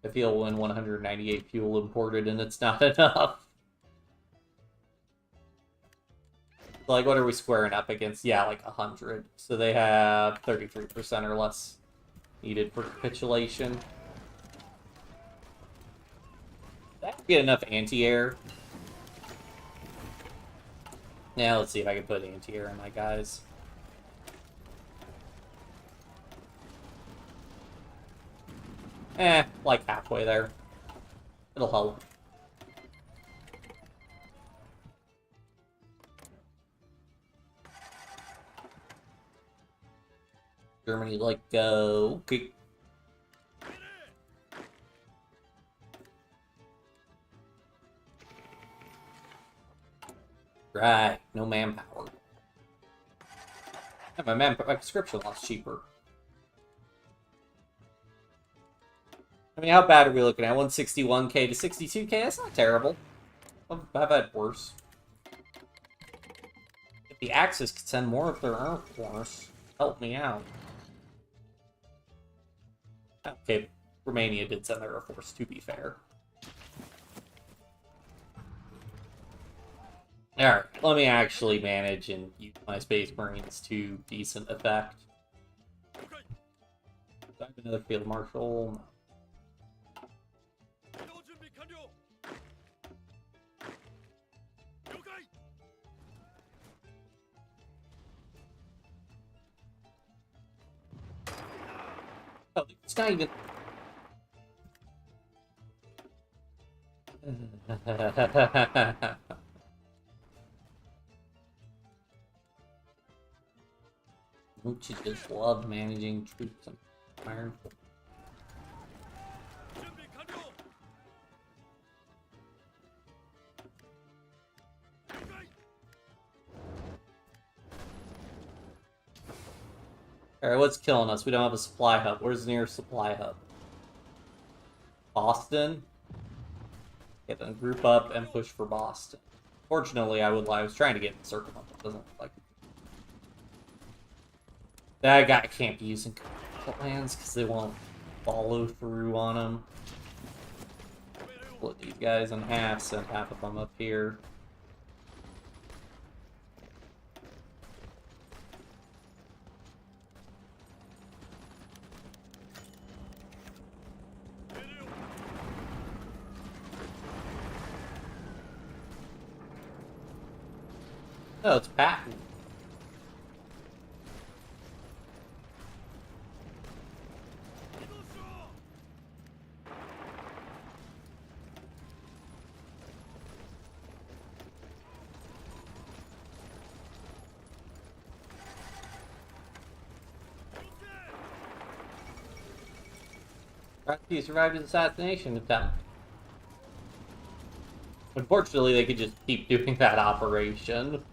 [SPEAKER 1] I feel when 198 fuel imported and it's not enough. Like, what are we squaring up against? Yeah, like 100. So they have 33% or less needed for capitulation. That get enough anti-air. Now let's see if I can put anti-air in my guys. Like halfway there. It'll help. Germany, like, okay. Right, no manpower. Yeah, my conscription loss cheaper. I mean, how bad are we looking at? 161k to 62k? That's not terrible. I've had worse. If the Axis could send more of their Air Force, help me out. Okay, Romania did send their Air Force, to be fair. Alright, let me actually manage and use my Space Marines to decent effect. Do I have another Field Marshal? Oh, it's not even... Don't you just love managing troops and iron? Alright, what's killing us? We don't have a supply hub. Where's the nearest supply hub? Boston? Okay, then group up and push for Boston. Fortunately, I was trying to get in the circle, but it doesn't look like it. That guy can't be using lands because they won't follow through on them. Split these guys in half, send half of them up here. No, it's Patton. He survived his assassination attempt. Unfortunately, they could just keep doing that operation.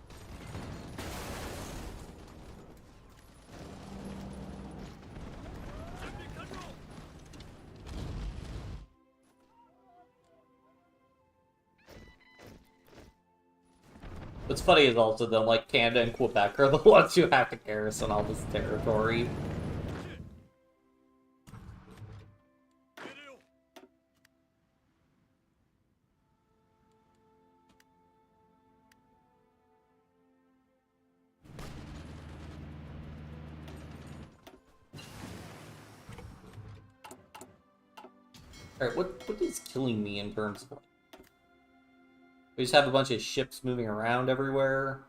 [SPEAKER 1] What's funny is also though, like Canada and Quebec are the ones who have to garrison all this territory. Alright, what is killing me in terms of... We just have a bunch of ships moving around everywhere?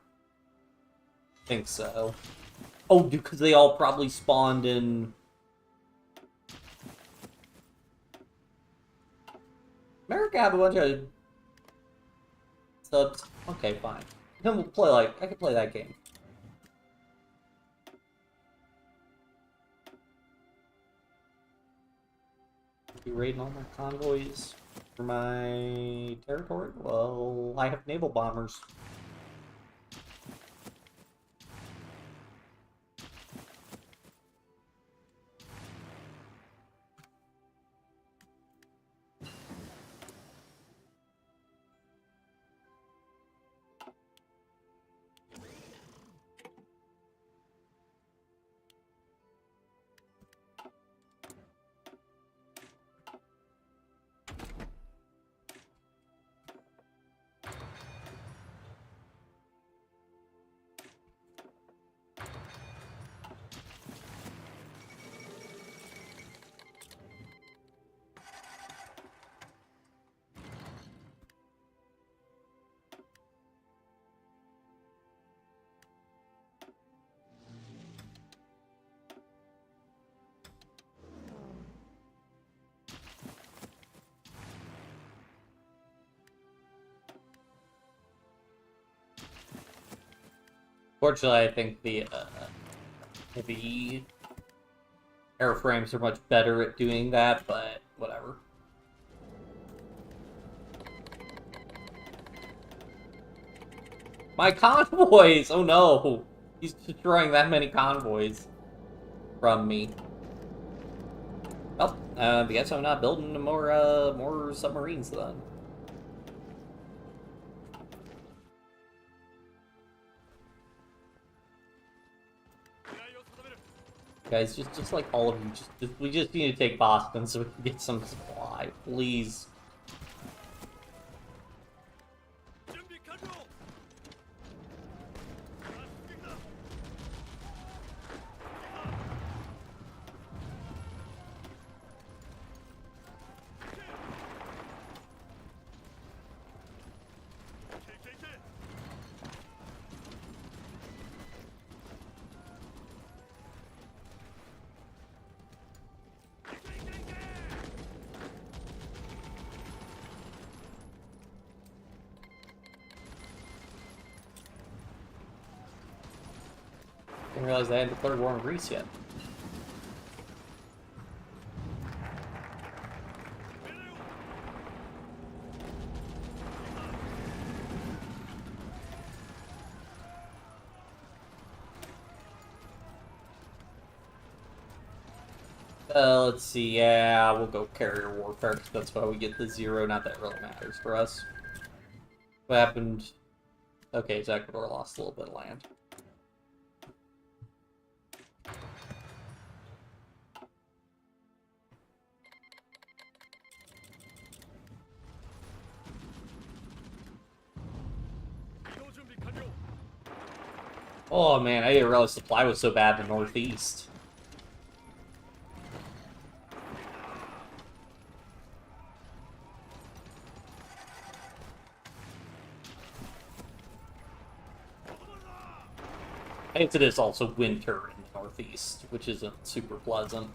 [SPEAKER 1] I think so. Oh, because they all probably spawned in... America have a bunch of... subs. Okay, fine. Then we'll play like... I can play that game. Be raiding all my convoys for my territory? Well, I have naval bombers. Fortunately, I think the airframes are much better at doing that, but whatever. My convoys! Oh no! He's destroying that many convoys from me. Well, I guess I'm not building more submarines then. Guys, just like all of you, we just need to take Boston so we can get some supply, please. Didn't realize they hadn't declared war on Greece yet. Let's see, yeah, we'll go carrier warfare, because that's why we get the 0, not that it really matters for us. What happened? Okay, so Ecuador lost a little bit of land. Oh man, I didn't realize supply was so bad in the Northeast. I guess it is also winter in the Northeast, which isn't super pleasant.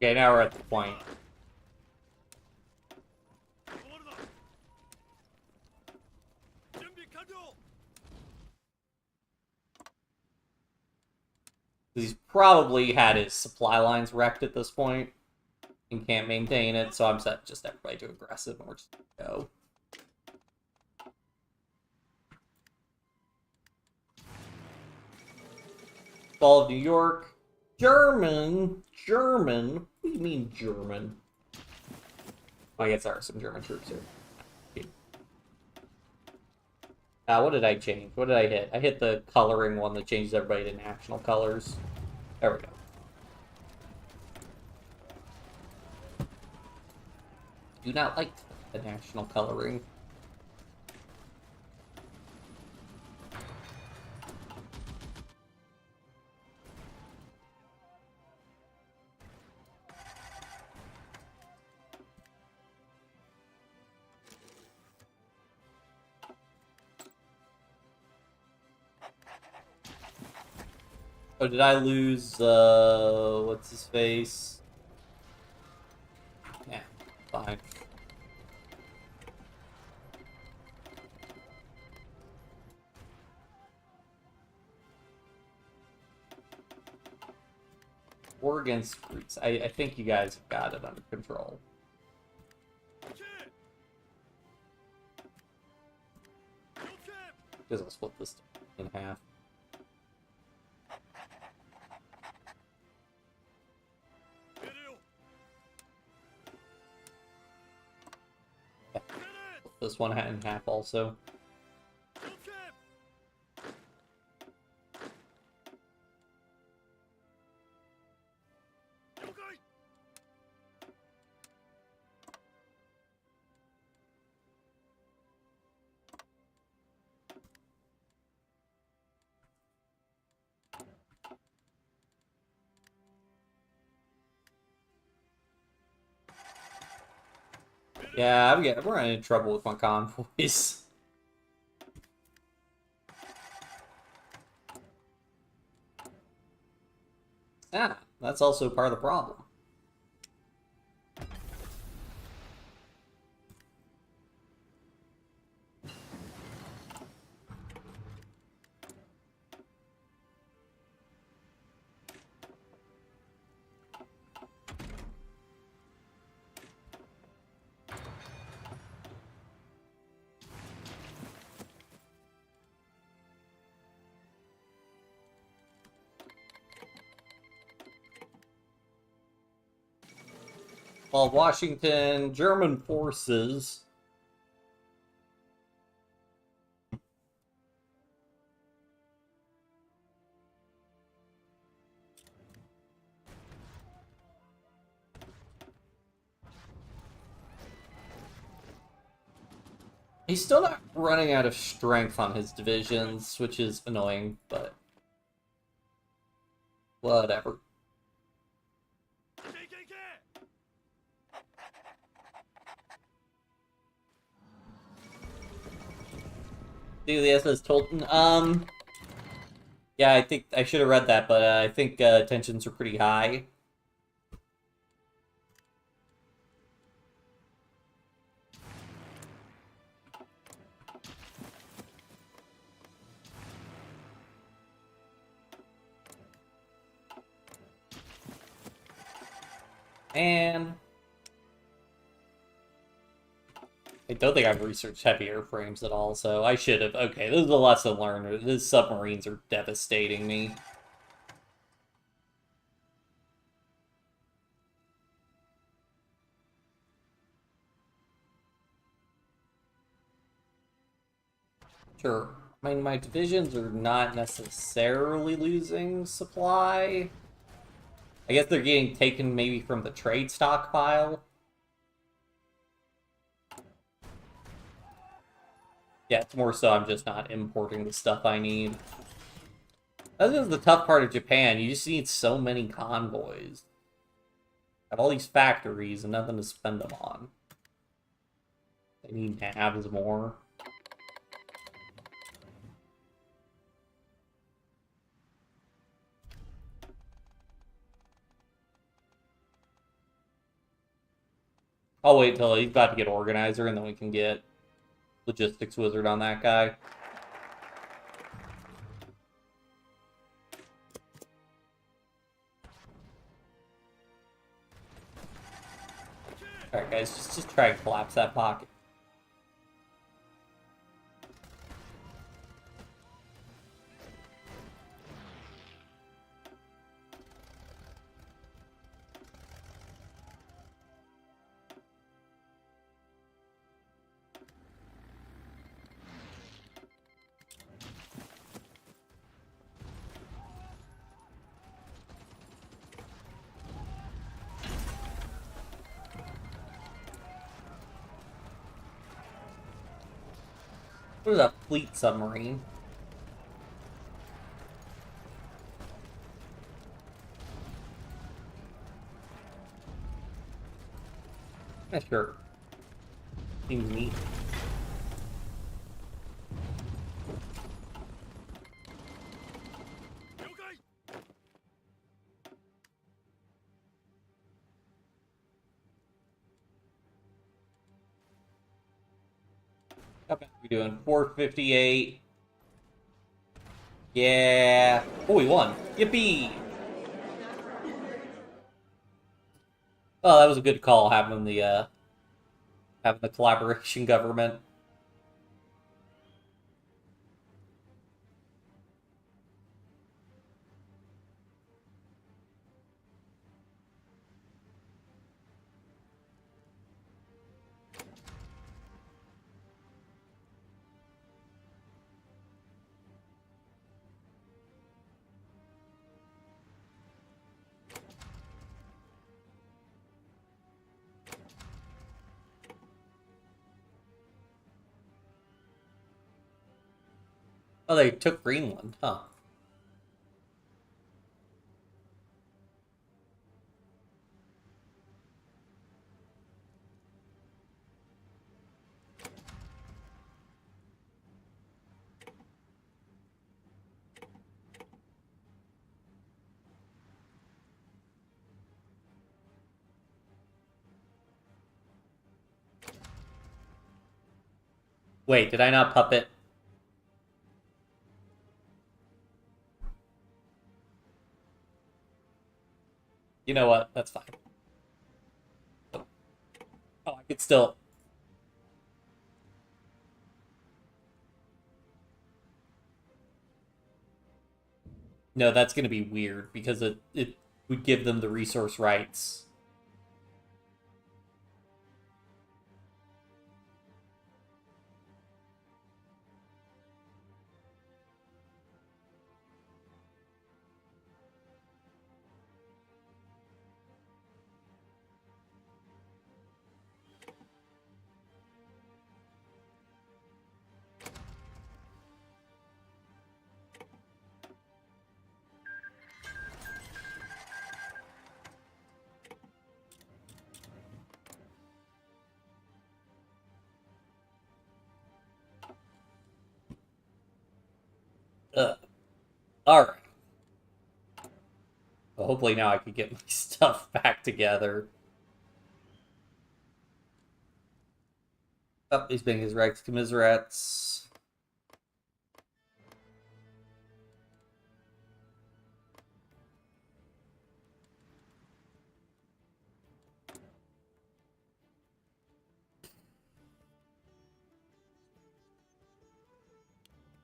[SPEAKER 1] Okay, now we're at the point. He's probably had his supply lines wrecked at this point and can't maintain it, so I'm set just everybody too aggressive and we're just gonna go. Fall of New York. German? What do you mean German? Oh, I guess there are some German troops here. What did I change? What did I hit? I hit the coloring one that changes everybody to national colors. There we go. Do not like the national coloring. Oh, did I lose, what's his face? Yeah, fine. War against Greece. I think you guys have got it under control. Guess I'll split this in half. This one in half also. Yeah, we're running into trouble with my convoys. Ah, that's also part of the problem. While Washington, German forces. He's still not running out of strength on his divisions, which is annoying, but whatever. Do the SS Tolton? Yeah, I think I should have read that, but I think tensions are pretty high. And I don't think I've researched heavy airframes at all, so I should have. Okay, this is a lesson learned. These submarines are devastating me. Sure. I mean, my divisions are not necessarily losing supply. I guess they're getting taken maybe from the trade stockpile. Yeah, it's more so I'm just not importing the stuff I need. That's just the tough part of Japan. You just need so many convoys. Have all these factories and nothing to spend them on. They need navs more. I'll wait till he's about to get organizer and then we can get logistics wizard on that guy. Alright guys, just try and collapse that pocket. What is a fleet submarine? Yeah, sure. Seems neat. How bad are we doing? 458. Yeah. Oh, we won. Yippee! Oh, that was a good call having the collaboration government. Oh, they took Greenland, huh? Wait, did I not puppet? You know what? That's fine. Oh, I could still. No, that's going to be weird because it would give them the resource rights. All right. Well, hopefully now I can get my stuff back together. Up, he's being his Rex Commiserates.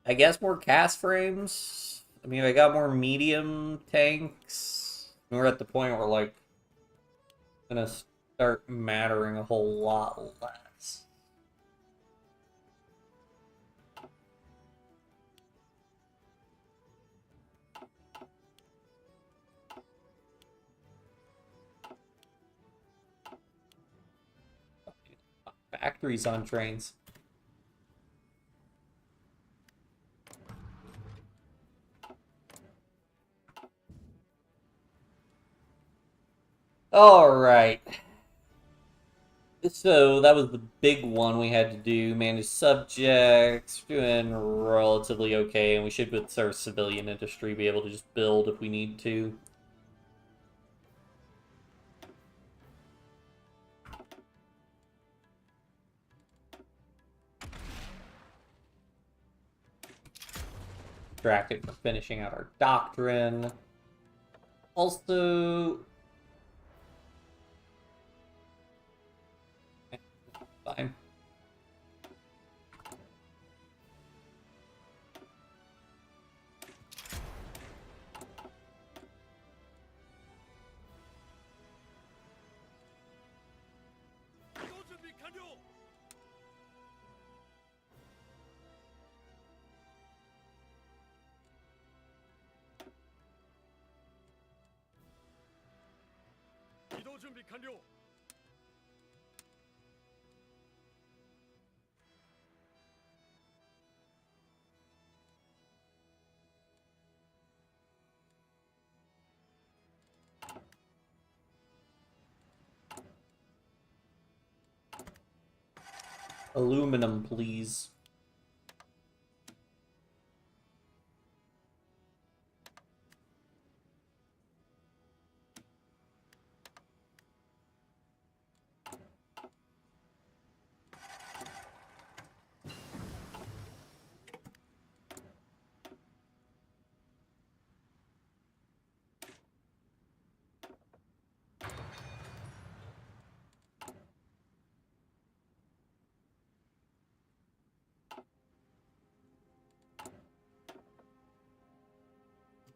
[SPEAKER 1] I guess more cast frames. I mean, I got more medium tanks. We're at the point where, like, gonna start mattering a whole lot less. Factories on trains. All right. So that was the big one we had to do. Manage subjects, doing relatively okay, and we should, with our civilian industry, be able to just build if we need to. Distracted from finishing out our doctrine. Also, fine. Aluminum, please.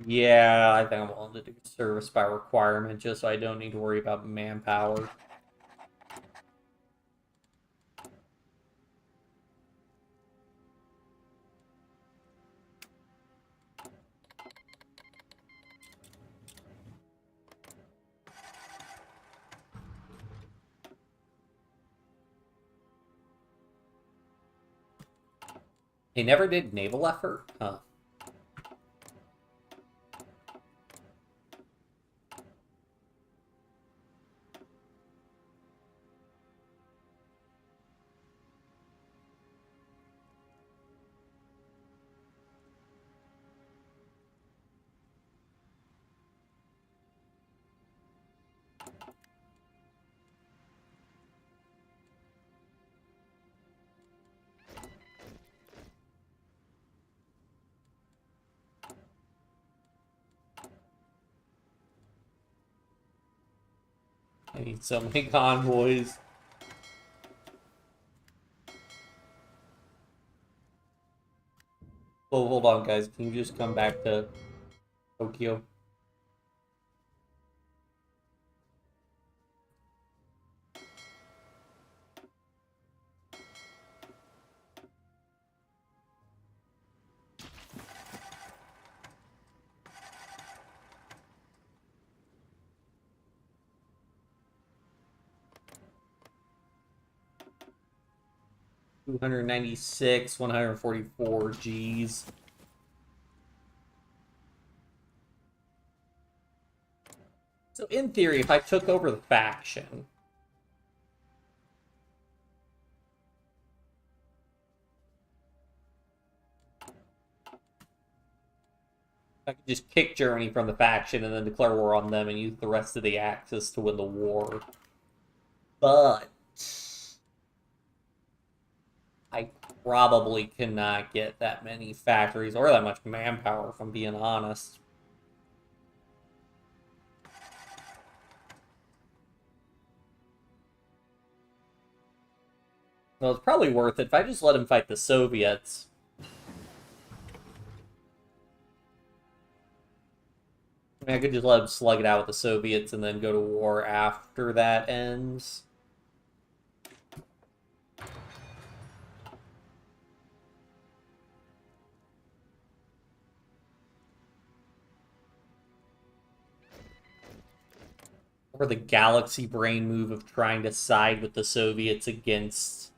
[SPEAKER 1] Yeah, I think I'm willing to do service by requirement just so I don't need to worry about manpower. They never did naval effort? Huh. I need so many convoys. Oh, hold on, guys. Can you just come back to Tokyo? 296, 144 Gs. So in theory, if I took over the faction, I could just kick Germany from the faction and then declare war on them and use the rest of the Axis to win the war. But I probably cannot get that many factories or that much manpower, if I'm being honest. Well, it's probably worth it if I just let him fight the Soviets. I mean, I could just let him slug it out with the Soviets and then go to war after that ends. Or the galaxy brain move of trying to side with the Soviets against...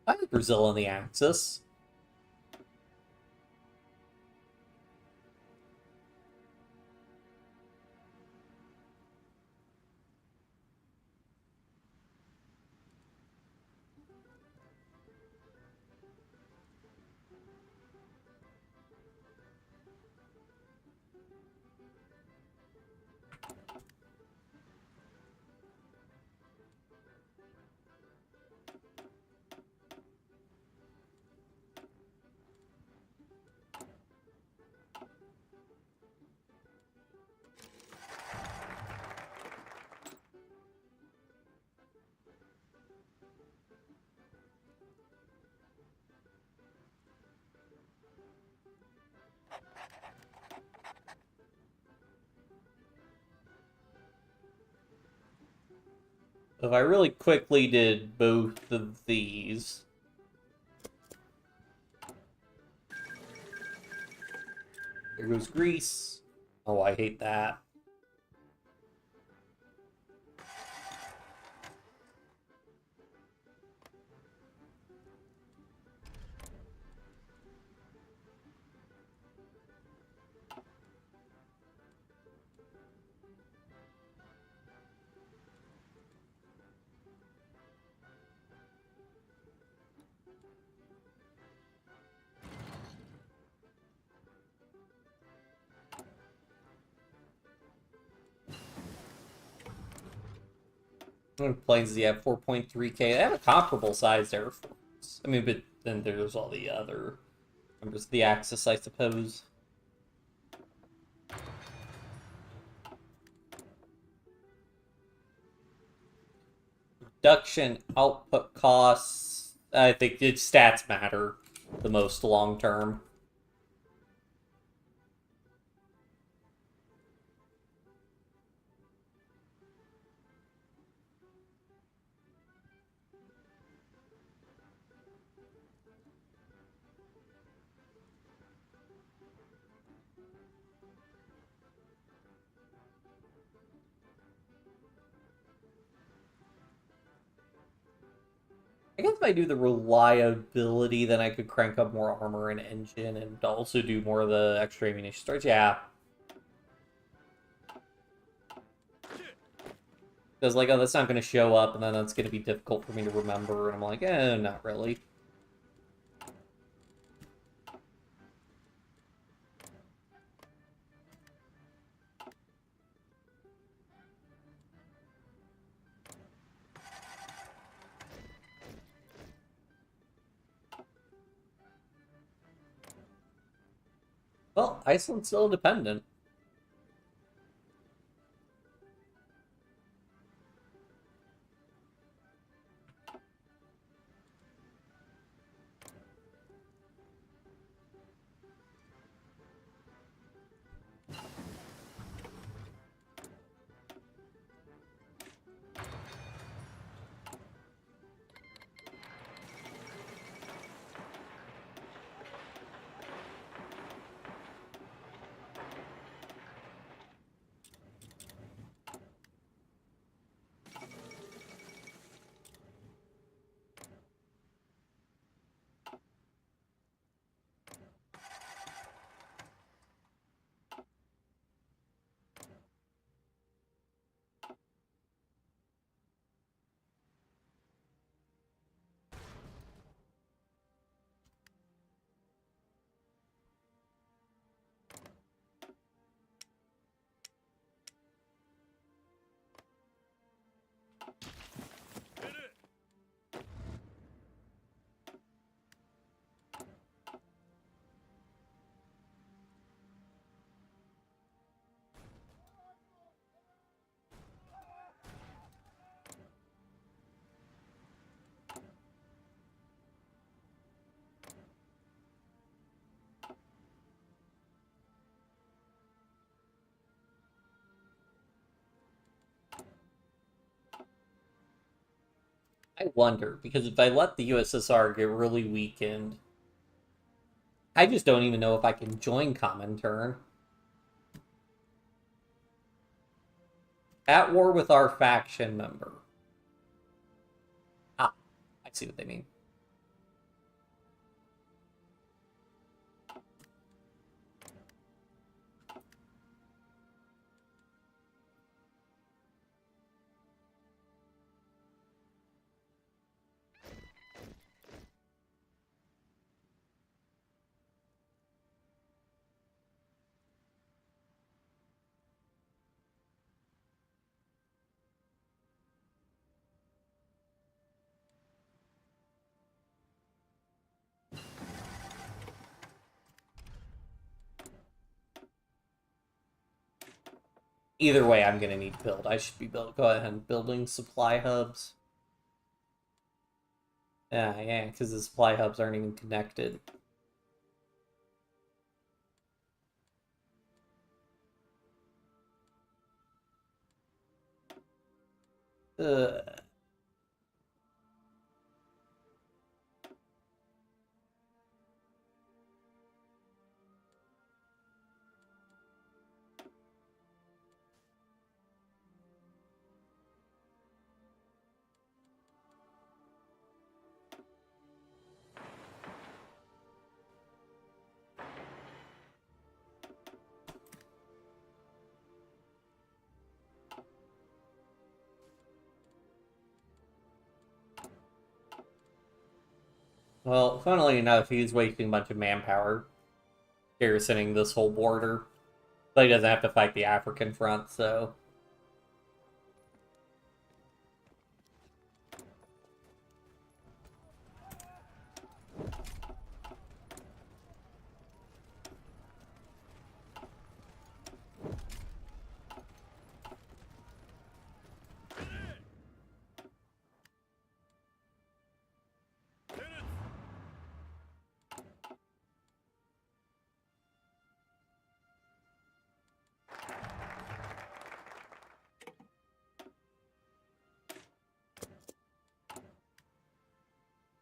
[SPEAKER 1] I have Brazil on the Axis. If I really quickly did both of these... There goes Greece. Oh, I hate that. How many planes do you have? 4.3K. They have a comparable sized Air Force. I mean, but then there's all the other members of the Axis, I suppose. Production output costs. I think its stats matter the most long term. I guess if I do the reliability, then I could crank up more armor and engine and also do more of the extra ammunition storage. Yeah. Because, like, oh, that's not going to show up, and then that's going to be difficult for me to remember, and I'm like, not really. Well, Iceland's still independent. I wonder, because if I let the USSR get really weakened, I just don't even know if I can join Comintern. At war with our faction member. Ah, I see what they mean. Either way, I'm gonna need to build. I should be go ahead and building supply hubs. Yeah, because the supply hubs aren't even connected. Ugh. Well, funnily enough, he's wasting a bunch of manpower garrisoning this whole border. But he doesn't have to fight the African front, so...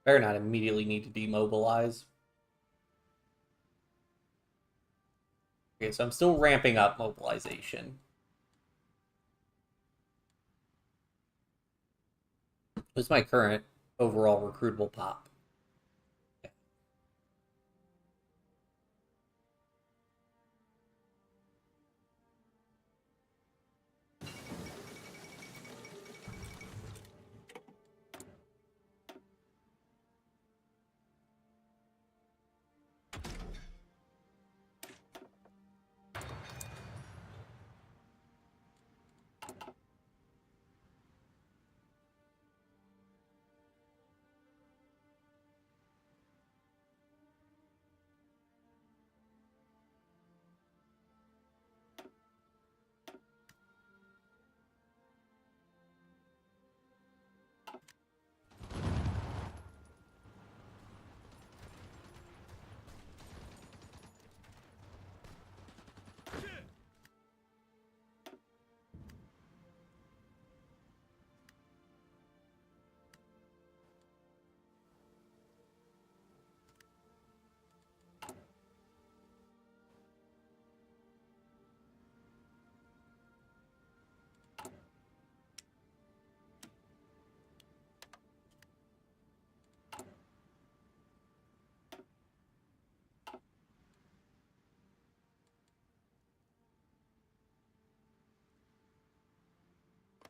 [SPEAKER 1] Better not immediately need to demobilize. Okay, so I'm still ramping up mobilization. What's my current overall recruitable pop.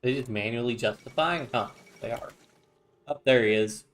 [SPEAKER 1] They just manually justifying? Huh, they are. Oh, there he is.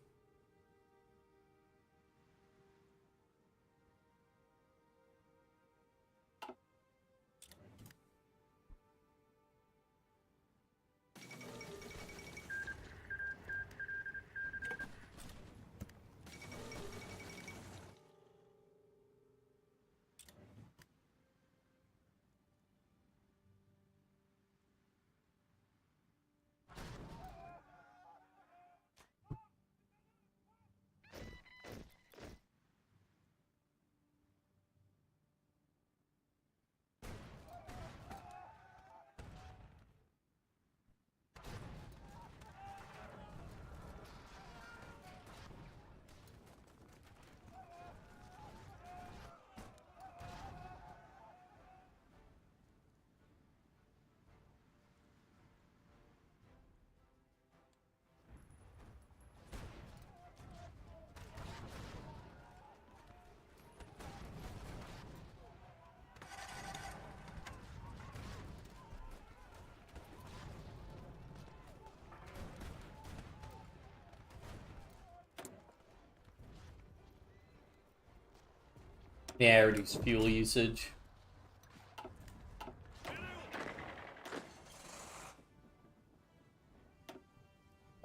[SPEAKER 1] Yeah, reduce fuel usage.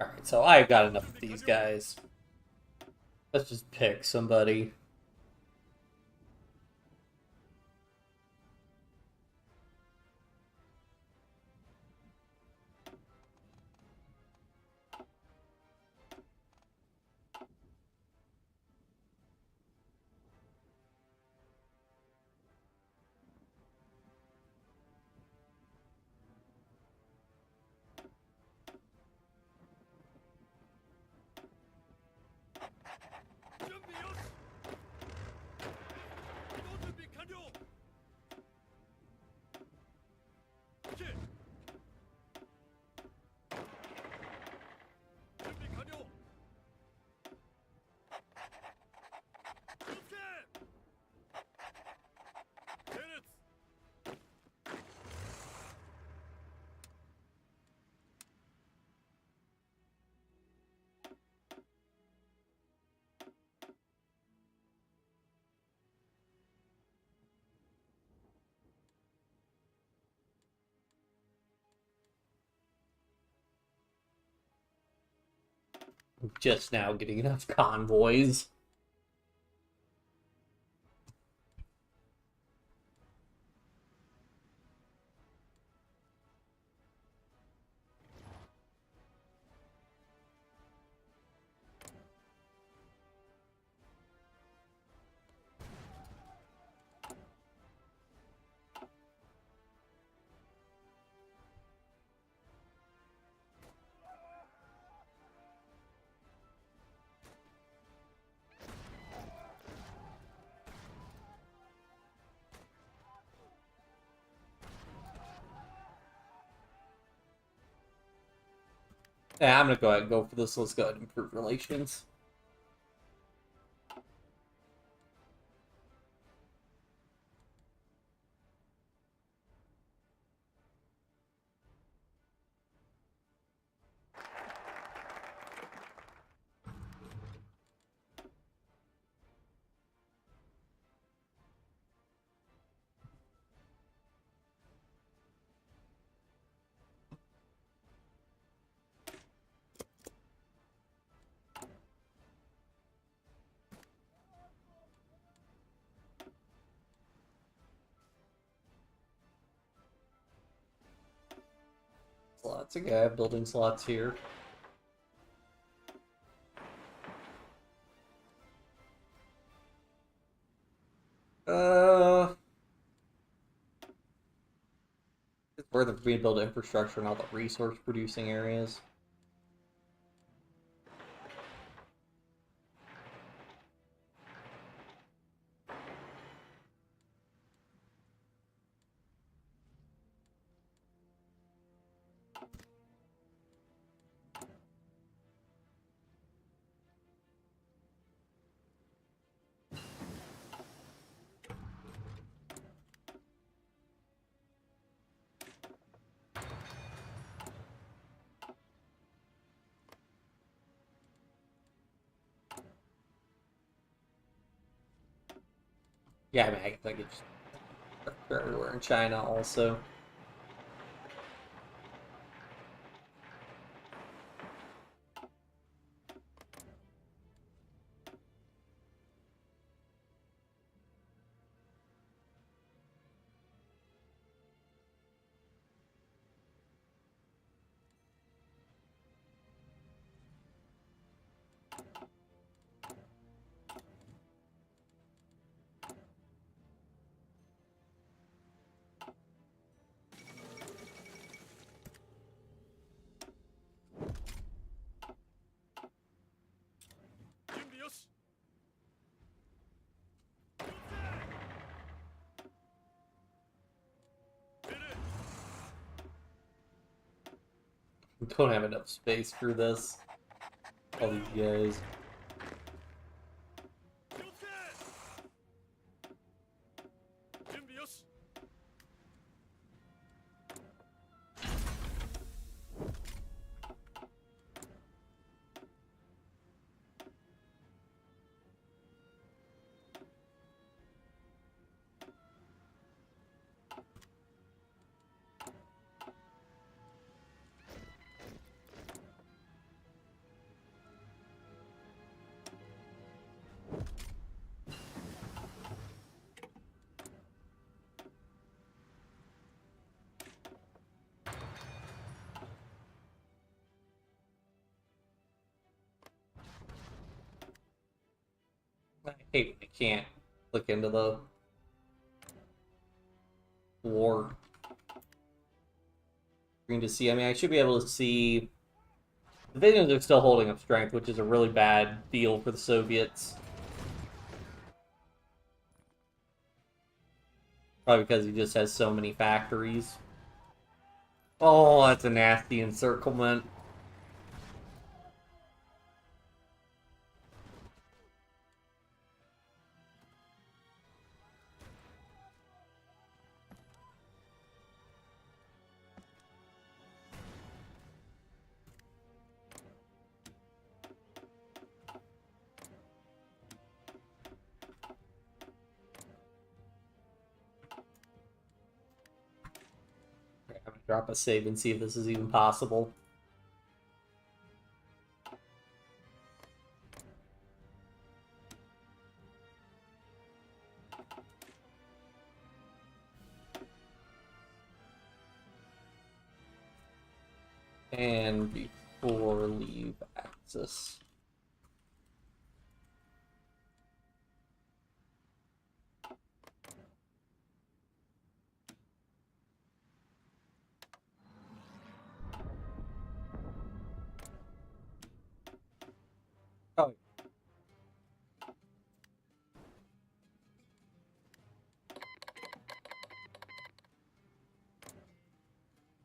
[SPEAKER 1] Alright, so I've got enough of these guys. Let's just pick somebody. I'm just now getting enough convoys. Yeah, I'm gonna go ahead and go for this. Let's go ahead and improve relations. Slots. Okay, I have building slots here. It's worth it for me to build infrastructure in all the resource producing areas. Yeah, I mean, I guess I could just they're everywhere in China also. We don't have enough space for this. All these guys. I hate when I can't look into the war screen to see. I mean, I should be able to see. The thing is, they're still holding up strength, which is a really bad deal for the Soviets. Probably because he just has so many factories. Oh, that's a nasty encirclement. I'm gonna drop a save and see if this is even possible. And before leave access. Oh,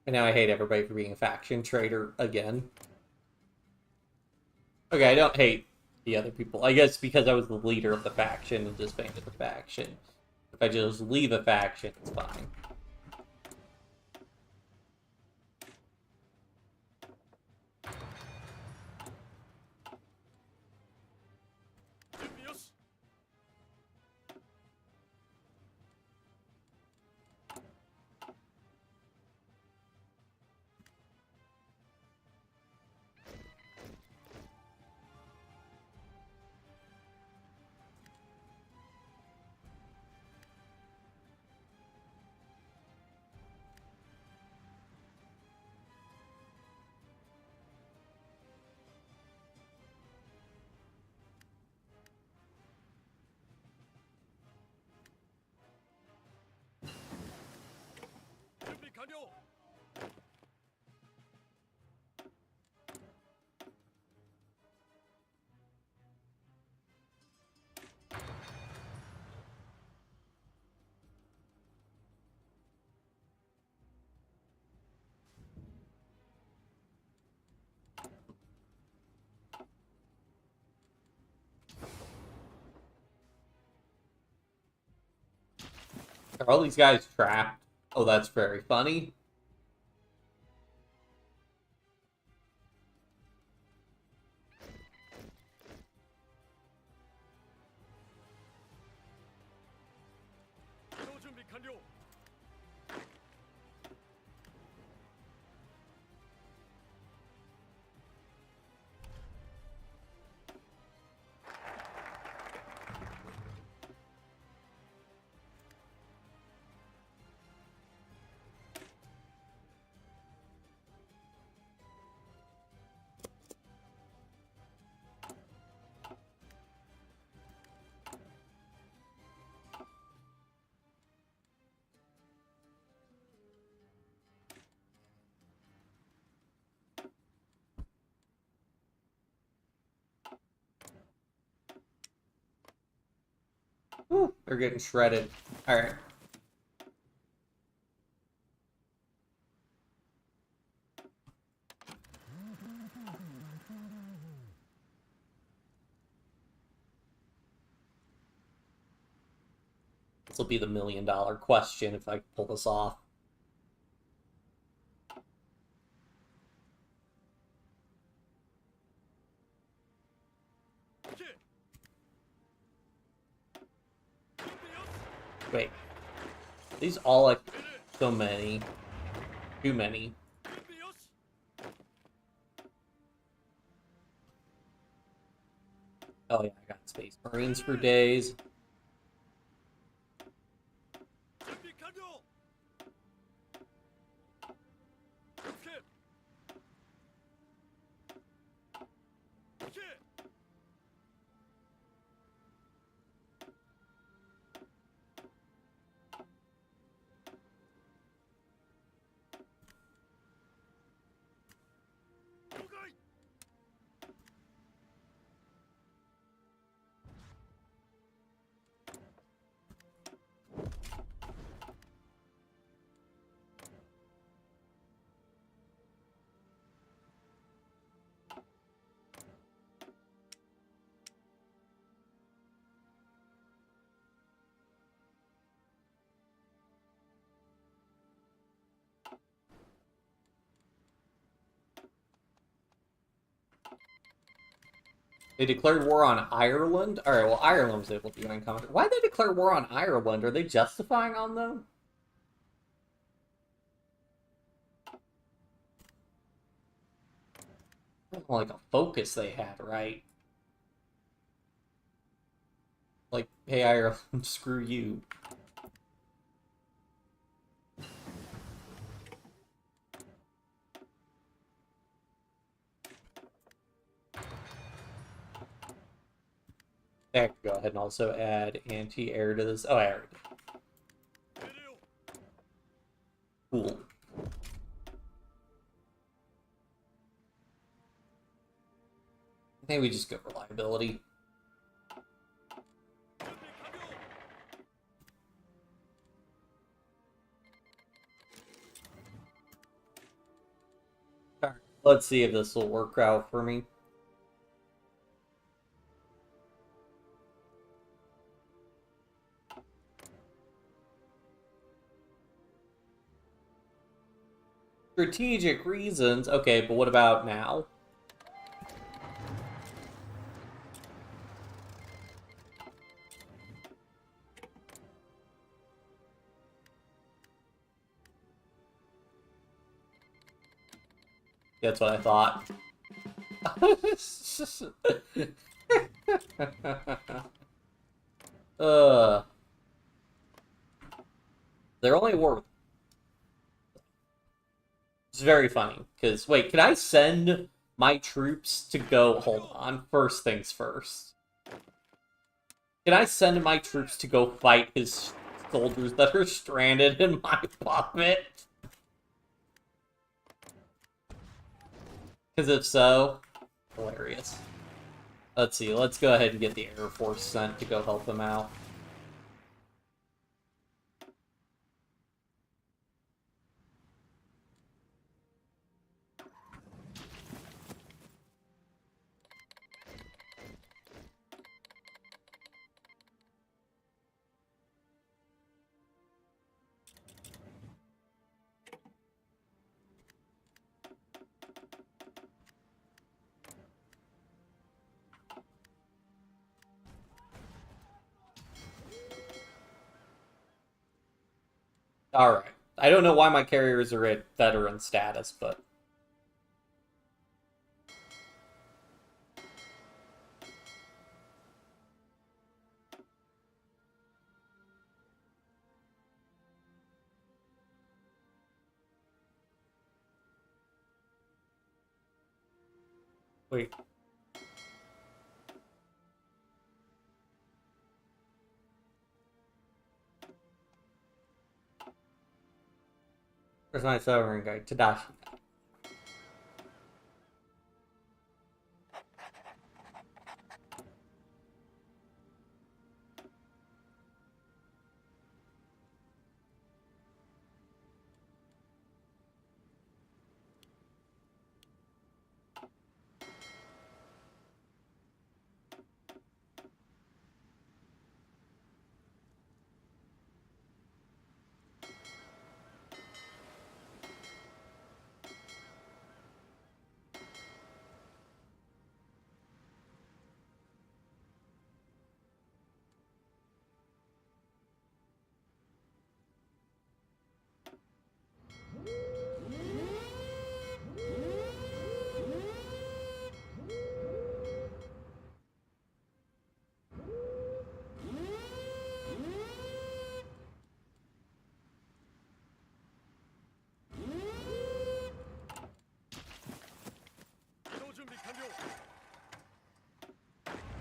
[SPEAKER 1] and now I hate everybody for being a faction traitor again. Okay, I don't hate the other people. I guess because I was the leader of the faction and disbanded the faction. If I just leave a faction, it's fine. Are all these guys trapped? Oh, that's very funny. Ooh, they're getting shredded. Alright. This will be the $1,000,000 question if I can pull this off. Wait. These all like so many. Too many. Oh yeah, I got Space Marines for days. They declared war on Ireland? Alright, well, Ireland was able to join combat. Why'd they declare war on Ireland? Are they justifying on them? Like a focus they had, right? Like, hey, Ireland, screw you. I could go ahead and also add anti-air to this. Oh, I already did. Cool. I think we just go reliability. Alright, let's see if this will work out for me. Strategic reasons. Okay, but what about now? That's what I thought. uh, they're only worth. It's very funny because wait, can I send my troops to go? Hold on. First things first. Can I send my troops to go fight his soldiers that are stranded in my puppet? Because if so, hilarious. Let's see. Let's go ahead and get the Air Force sent to go help them out. Alright. I don't know why my carriers are at veteran status, but... Wait. Where's my sovereign guy? Tadashi.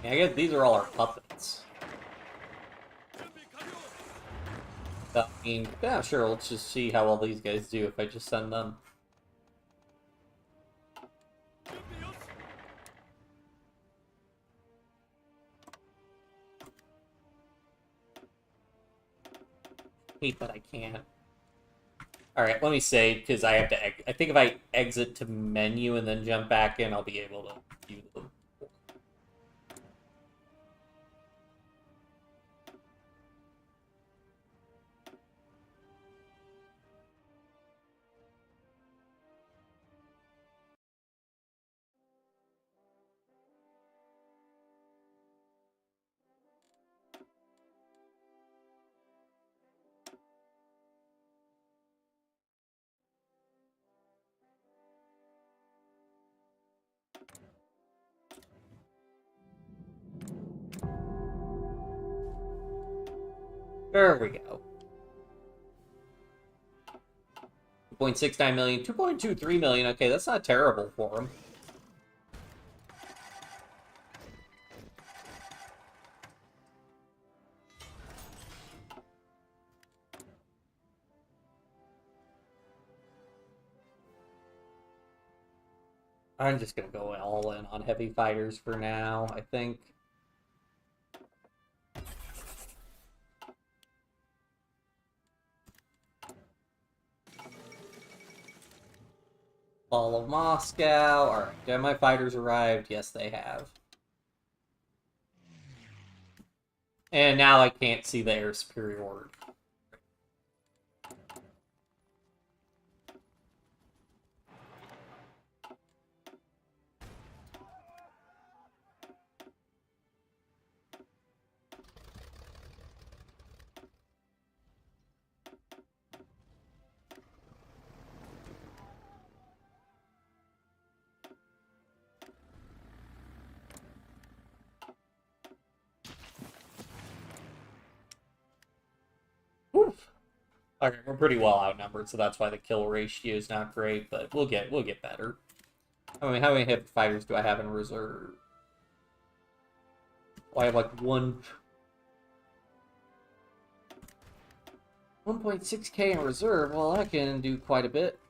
[SPEAKER 1] Yeah, I guess these are all our puppets. I mean, yeah, sure, let's just see how all these guys do if I just send them. Wait, but I can't. Alright, let me save, because I have to... I think if I exit to menu and then jump back in, I'll be able to view them. There we go. 2.69 million, 2.23 million. Okay, that's not terrible for him. I'm just gonna go all in on heavy fighters for now, I think. Fall of Moscow. Alright, have my fighters arrived? Yes, they have. And now I can't see the air superiority. Okay, we're pretty well outnumbered, so that's why the kill ratio is not great, but we'll get better. I mean, how many hip fighters do I have in reserve? Well, I have like 1.6k in reserve. Well, I can do quite a bit.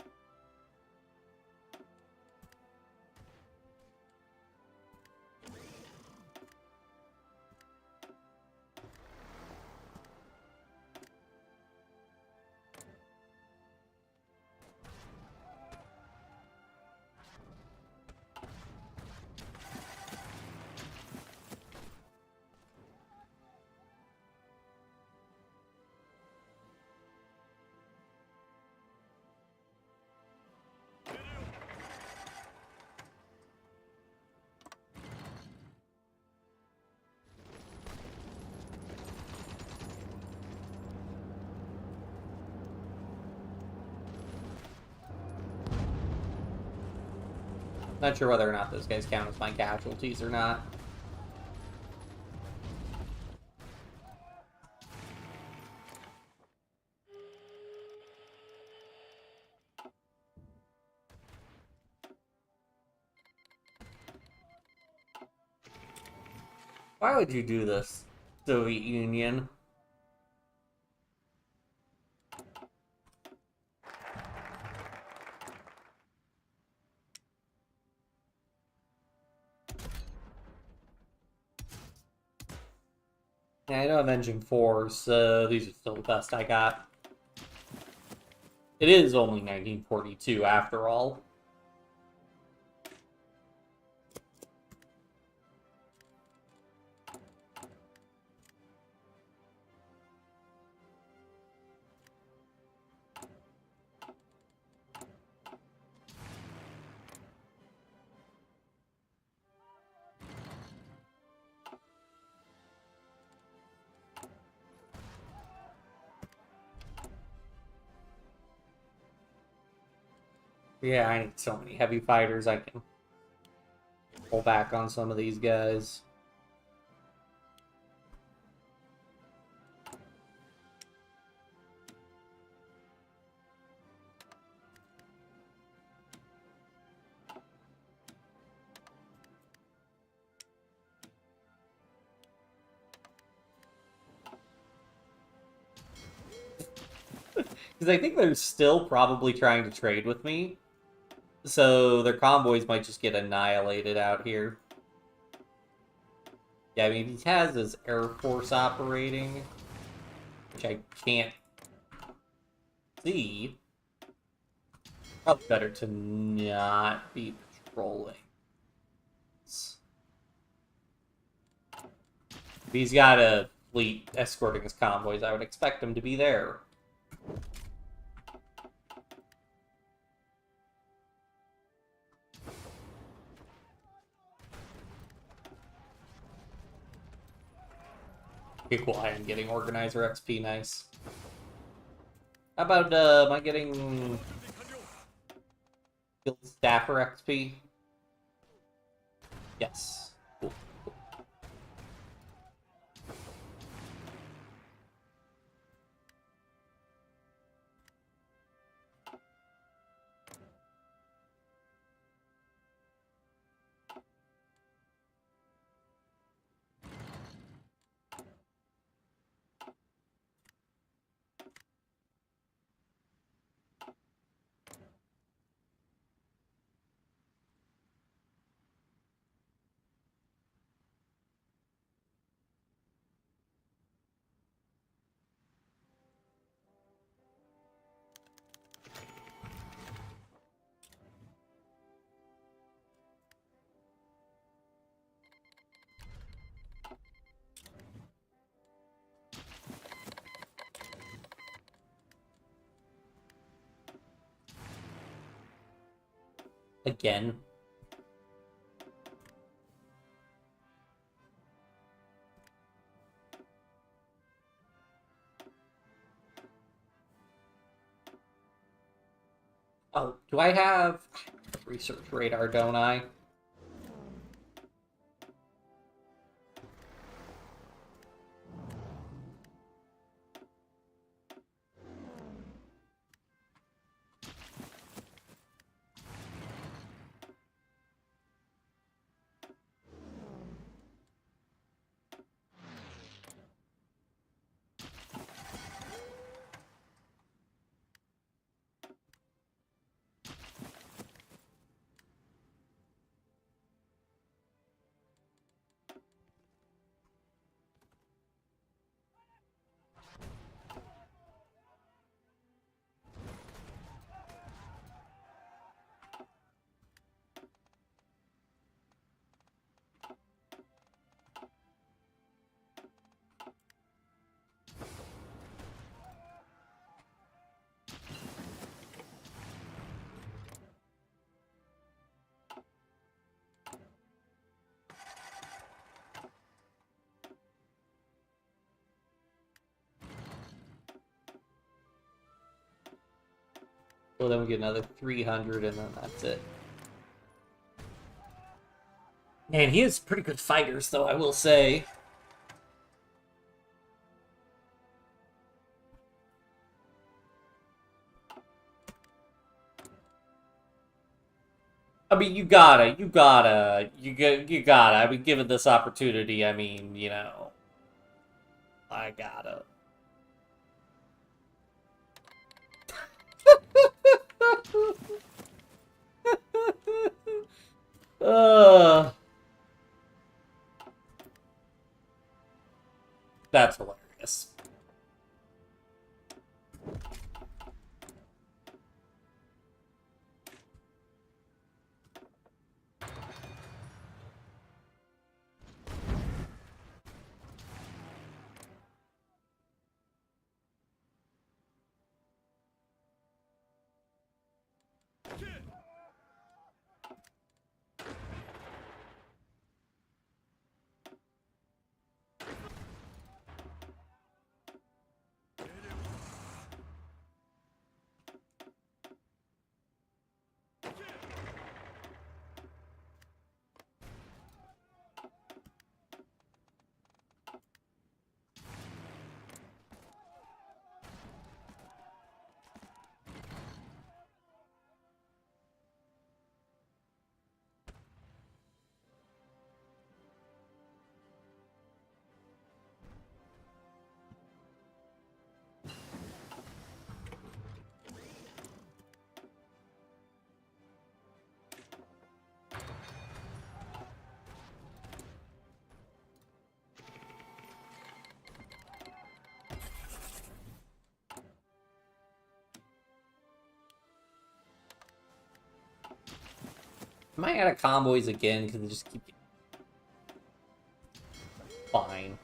[SPEAKER 1] Not sure whether or not those guys count as my casualties or not. Why would you do this, Soviet Union? Yeah, I know I'm engine 4, so these are still the best I got. It is only 1942 after all. Yeah, I need so many heavy fighters. I can pull back on some of these guys. Because I think they're still probably trying to trade with me. So their convoys might just get annihilated out here. Yeah, I mean, he has his Air Force operating, which I can't see. Probably better to not be patrolling. If he's got a fleet escorting his convoys, I would expect him to be there. Okay, cool. I am getting Organizer XP, nice. How about, am I getting Guild Staffer XP? Yes. Cool. Again. Oh, do I have research radar, don't I? So then we get another 300, and then that's it. Man, he has pretty good fighters, though, I will say. I mean, you gotta. I mean, given this opportunity, I mean, you know, I gotta. uh, that's hilarious. Am I out of combos again? Because they just keep getting fine.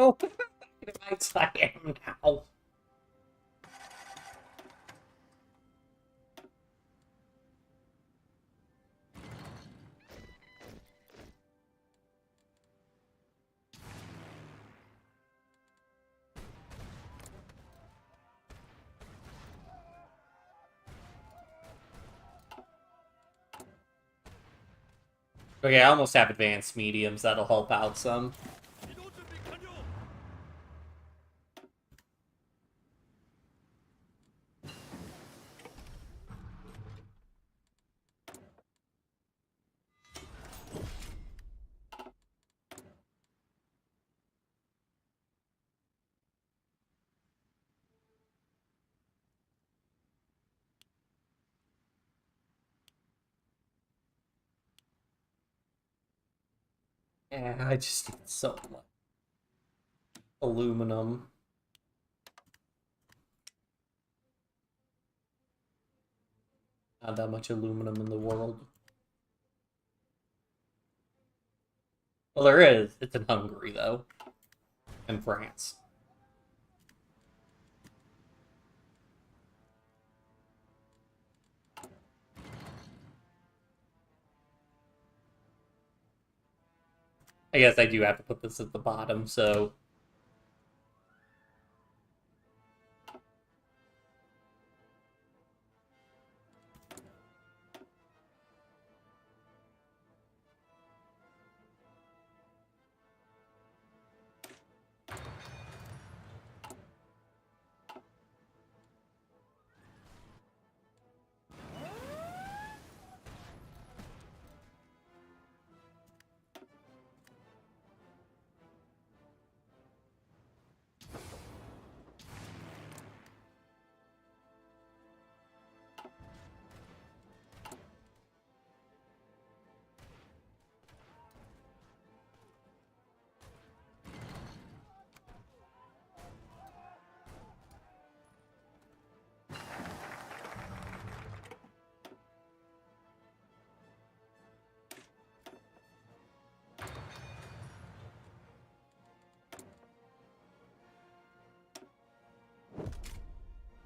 [SPEAKER 1] Oh, I am now. Okay, I almost have advanced mediums. That'll help out some. Yeah, I just need so much aluminum. Not that much aluminum in the world. Well, there is. It's in Hungary, though. And France. I guess I do have to put this at the bottom, so...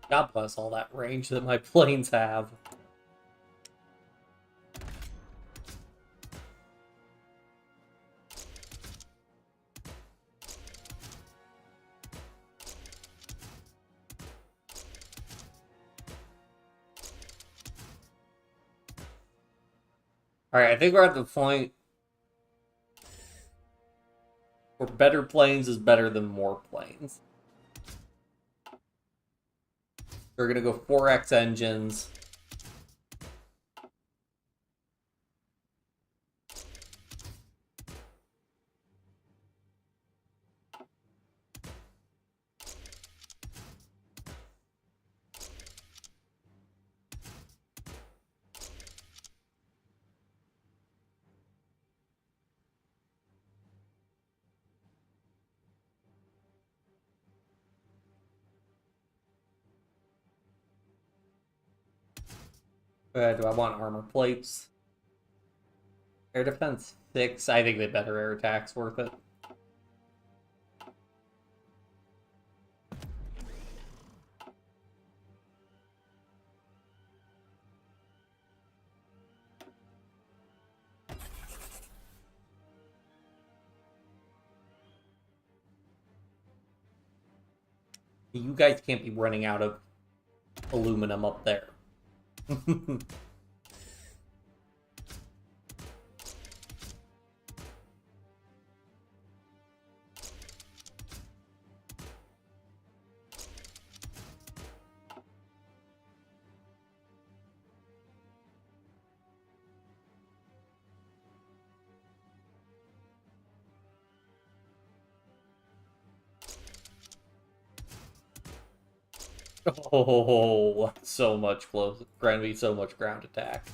[SPEAKER 1] God bless all that range that my planes have. Alright, I think we're at the point where better planes is better than more planes. We're gonna go 4x engines. Do I want armor plates? Air defense 6. I think the better air attack's worth it. You guys can't be running out of aluminum up there. Oh, so much close. Gonna be so much ground attack.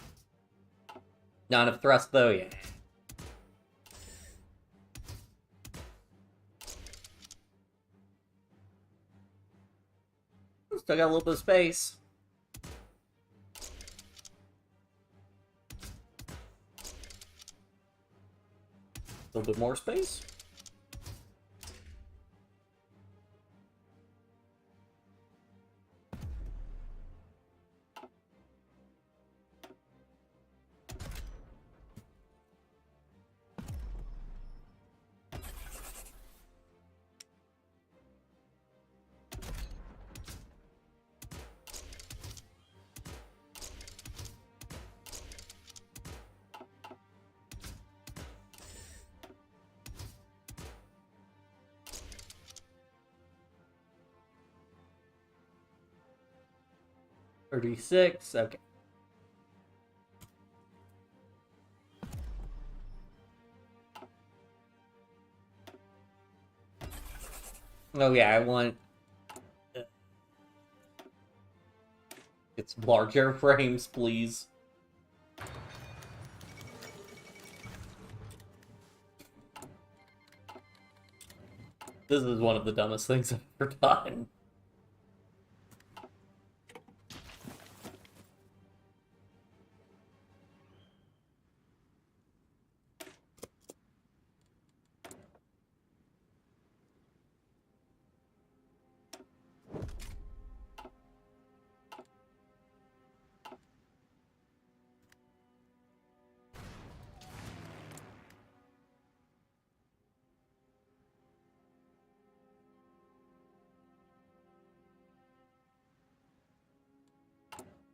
[SPEAKER 1] Not enough thrust though, yeah. Still got a little bit of space. A little bit more space. $36, okay. Oh yeah, I want it's larger frames, please. This is one of the dumbest things I've ever done.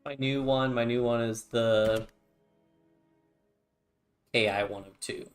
[SPEAKER 1] My new one is the KI-102.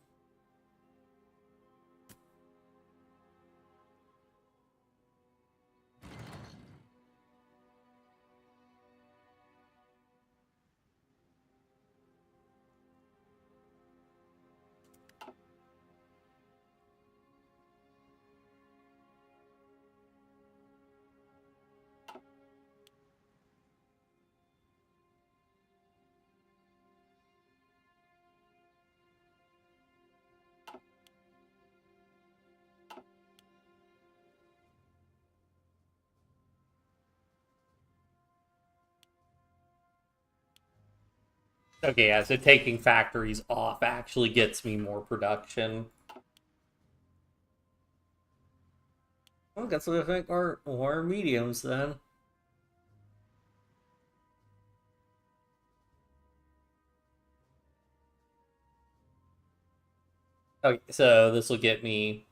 [SPEAKER 1] Okay, yeah, so taking factories off actually gets me more production. Well, I guess I think our mediums then. Okay, so this will get me.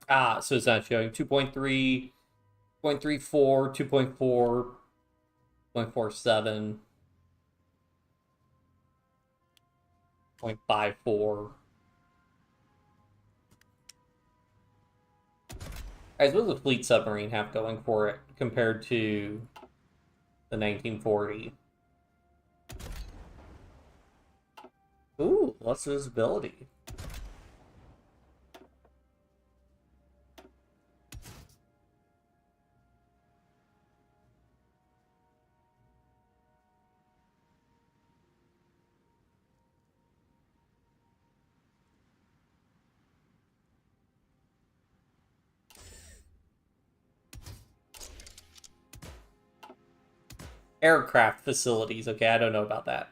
[SPEAKER 1] So it's not showing 2.3, 0.34, 2.4, 0.47, 0.54. I suppose the fleet submarine have going for it compared to the 1940. Ooh, less visibility. Aircraft facilities. Okay, I don't know about that.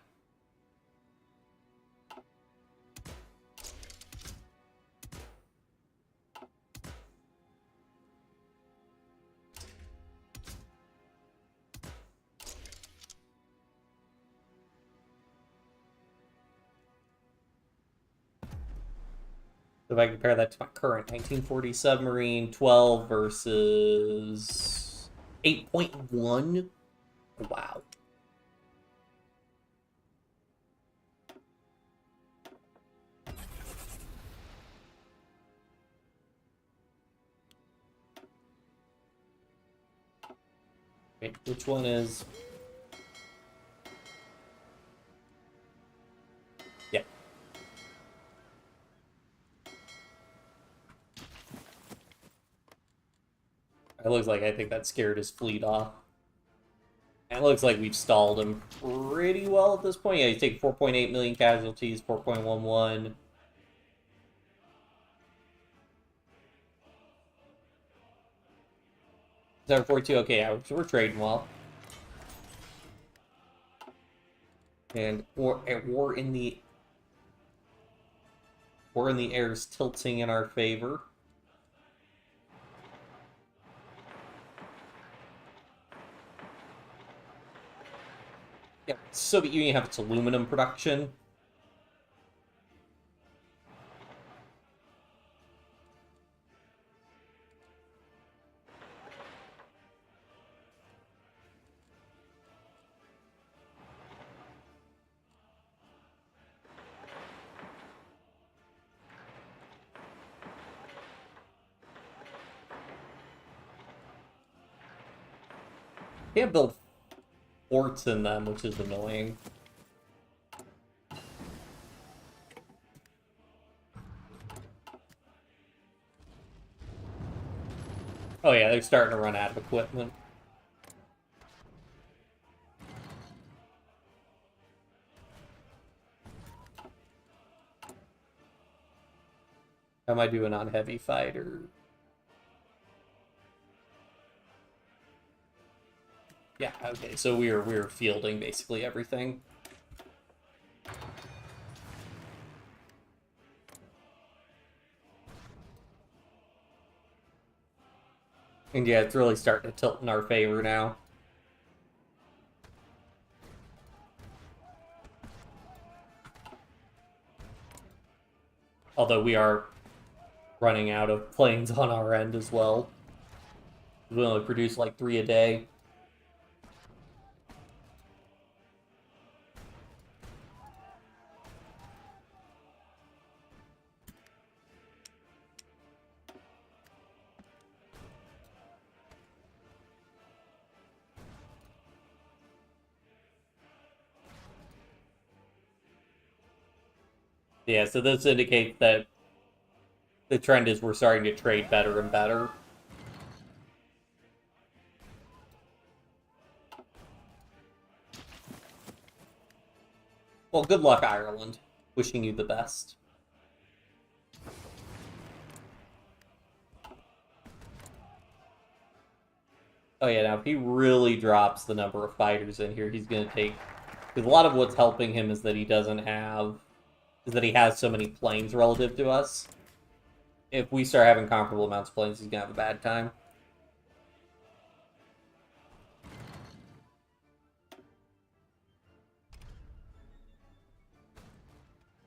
[SPEAKER 1] If I compare that to my current 1940 submarine, 12 versus 8.1. Wow. Wait, which one is... Yeah. It looks like I think that scared his fleet off. And it looks like we've stalled him pretty well at this point. Yeah, he's taking 4.8 million casualties, 4.11. Is that 42? Okay, yeah, so we're trading well. And we're in the air is tilting in our favor. Yeah, Soviet Union have its aluminum production. Can't build forts in them, which is annoying. Oh yeah, they're starting to run out of equipment. How am I doing on heavy fighter? Yeah, okay, so we're fielding basically everything. And yeah, it's really starting to tilt in our favor now. Although we are running out of planes on our end as well. We only produce like 3 a day. Yeah, so this indicates that the trend is we're starting to trade better and better. Well, good luck, Ireland. Wishing you the best. Oh yeah, now if he really drops the number of fighters in here, he's going to take... Because a lot of what's helping him is that he doesn't have... is that he has so many planes relative to us. If we start having comparable amounts of planes, he's going to have a bad time.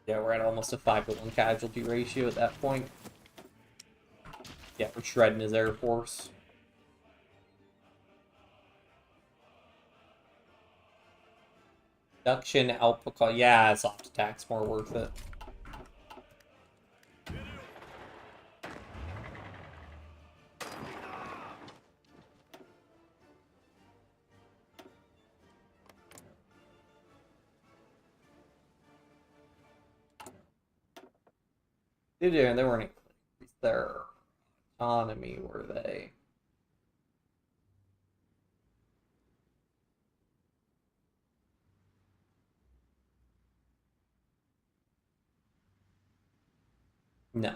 [SPEAKER 1] Yeah, we're at almost a 5-to-1 casualty ratio at that point. Yeah, we're shredding his Air Force. Production output call. Yeah, soft attack's more worth it. They weren't increase their autonomy, were they? No.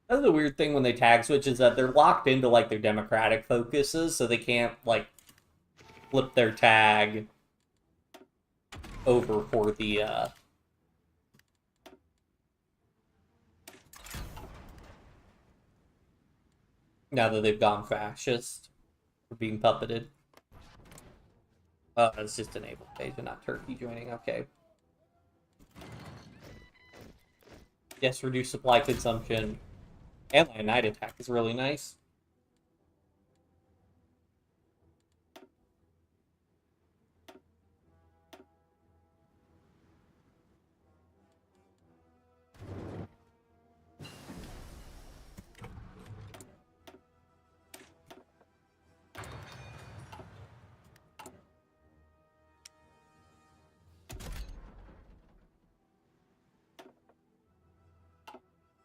[SPEAKER 1] That's the weird thing when they tag switch is that they're locked into like their democratic focuses, so they can't like flip their tag over for the now that they've gone fascist or being puppeted. Oh, it's just enabled page and not Turkey joining. Okay. Yes, reduce supply consumption. And like night attack is really nice.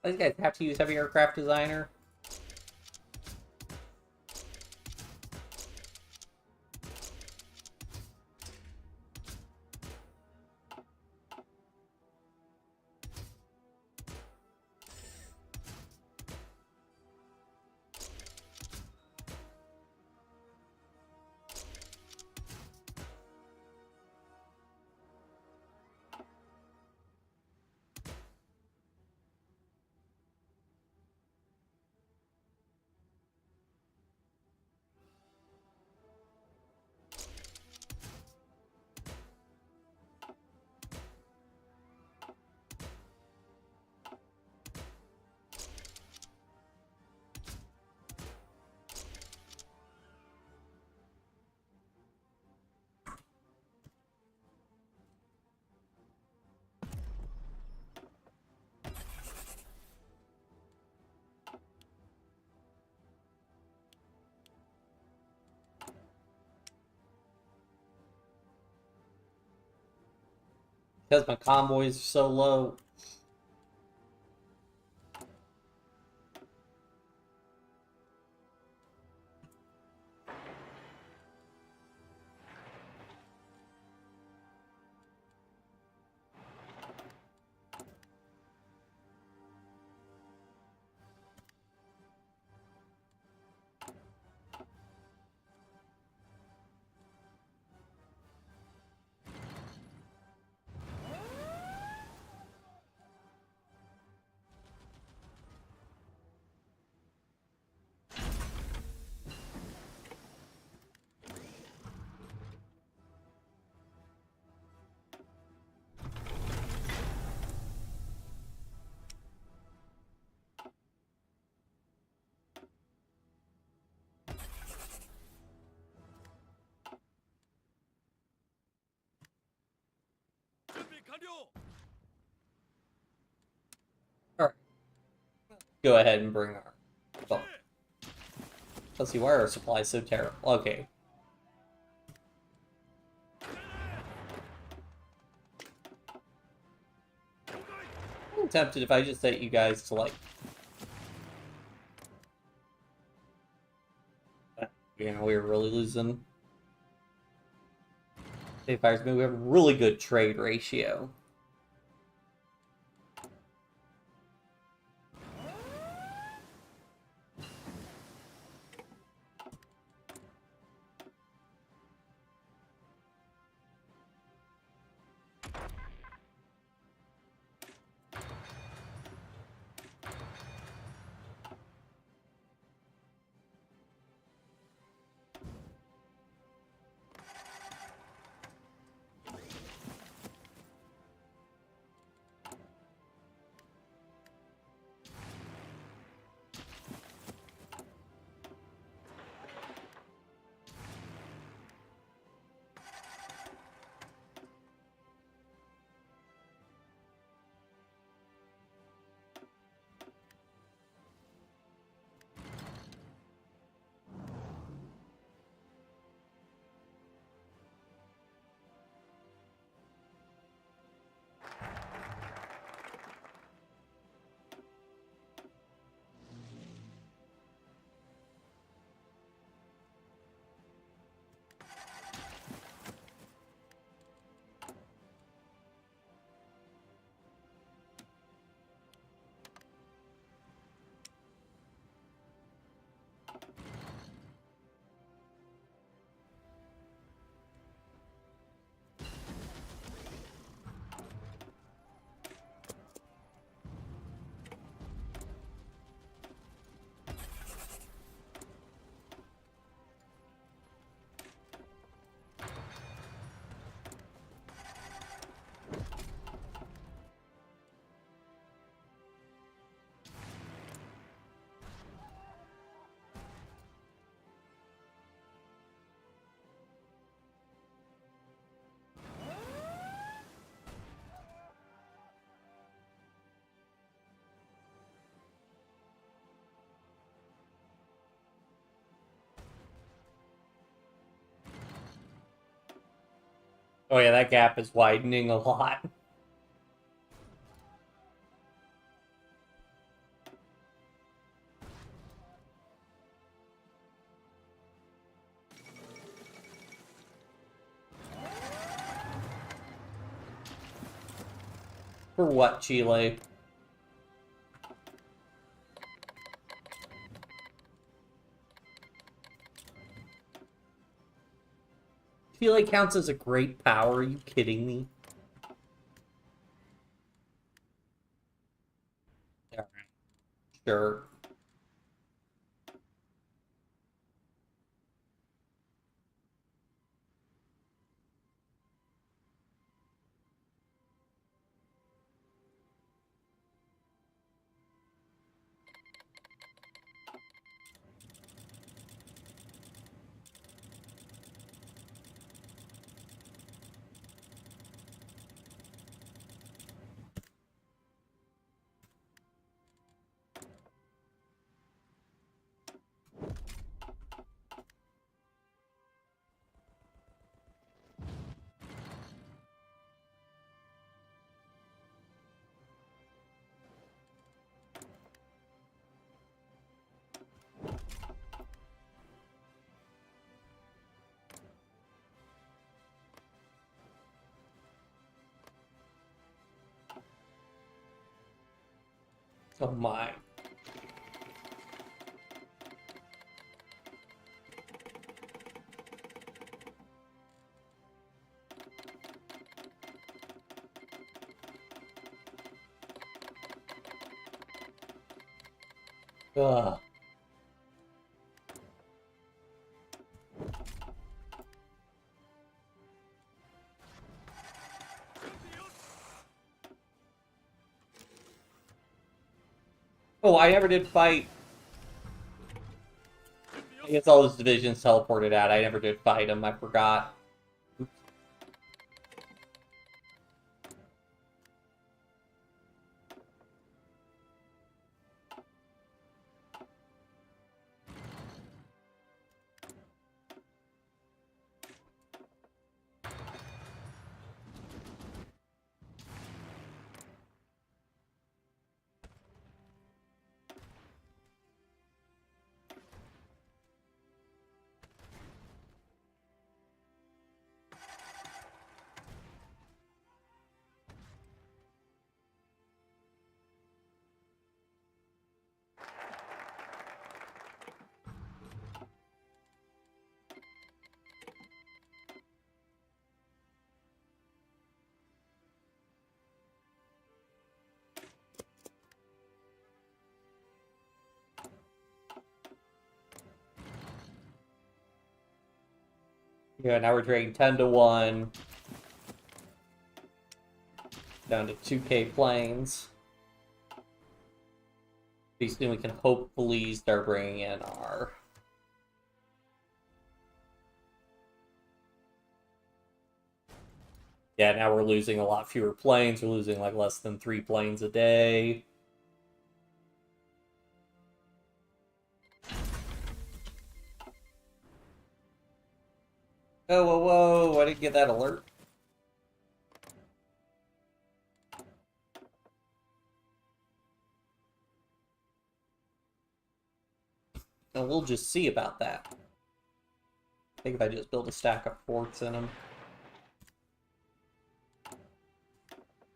[SPEAKER 1] These guys have to use heavy aircraft designer. Because my convoys are so low. Alright. Go ahead and bring our... Oh. Let's see, why are our supplies so terrible? Okay. I'm tempted if I just set you guys to, like... You know, we were really losing... They fires me. We have a really good trade ratio. Oh yeah, that gap is widening a lot. For what, Chile? Chile counts as a great power, are you kidding me? Alright, sure. Oh my. Ugh. Oh, I never did fight. I guess all those divisions teleported out. I never did fight them. I forgot. Yeah, now we're trading 10-1. Down to 2K planes. Pretty soon we can hopefully start bringing in our... Yeah, now we're losing a lot fewer planes. We're losing like less than 3 planes a day. Oh, whoa, whoa, I didn't get that alert. And we'll just see about that. I think if I just build a stack of forts in them,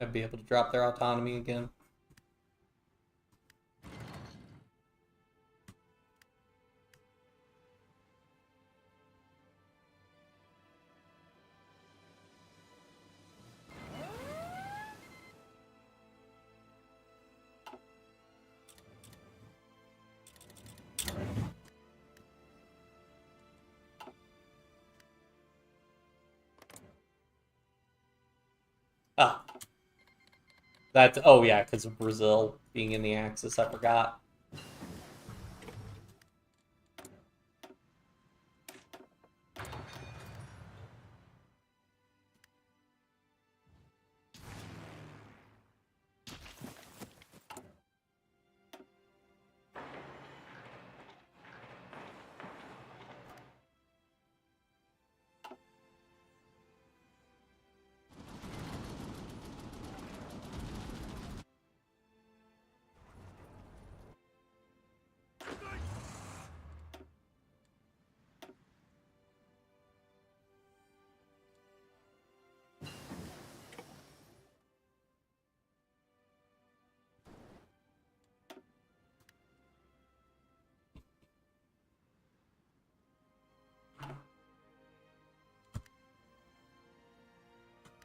[SPEAKER 1] I'd be able to drop their autonomy again. Ah, that's... Oh yeah, because of Brazil being in the Axis, I forgot.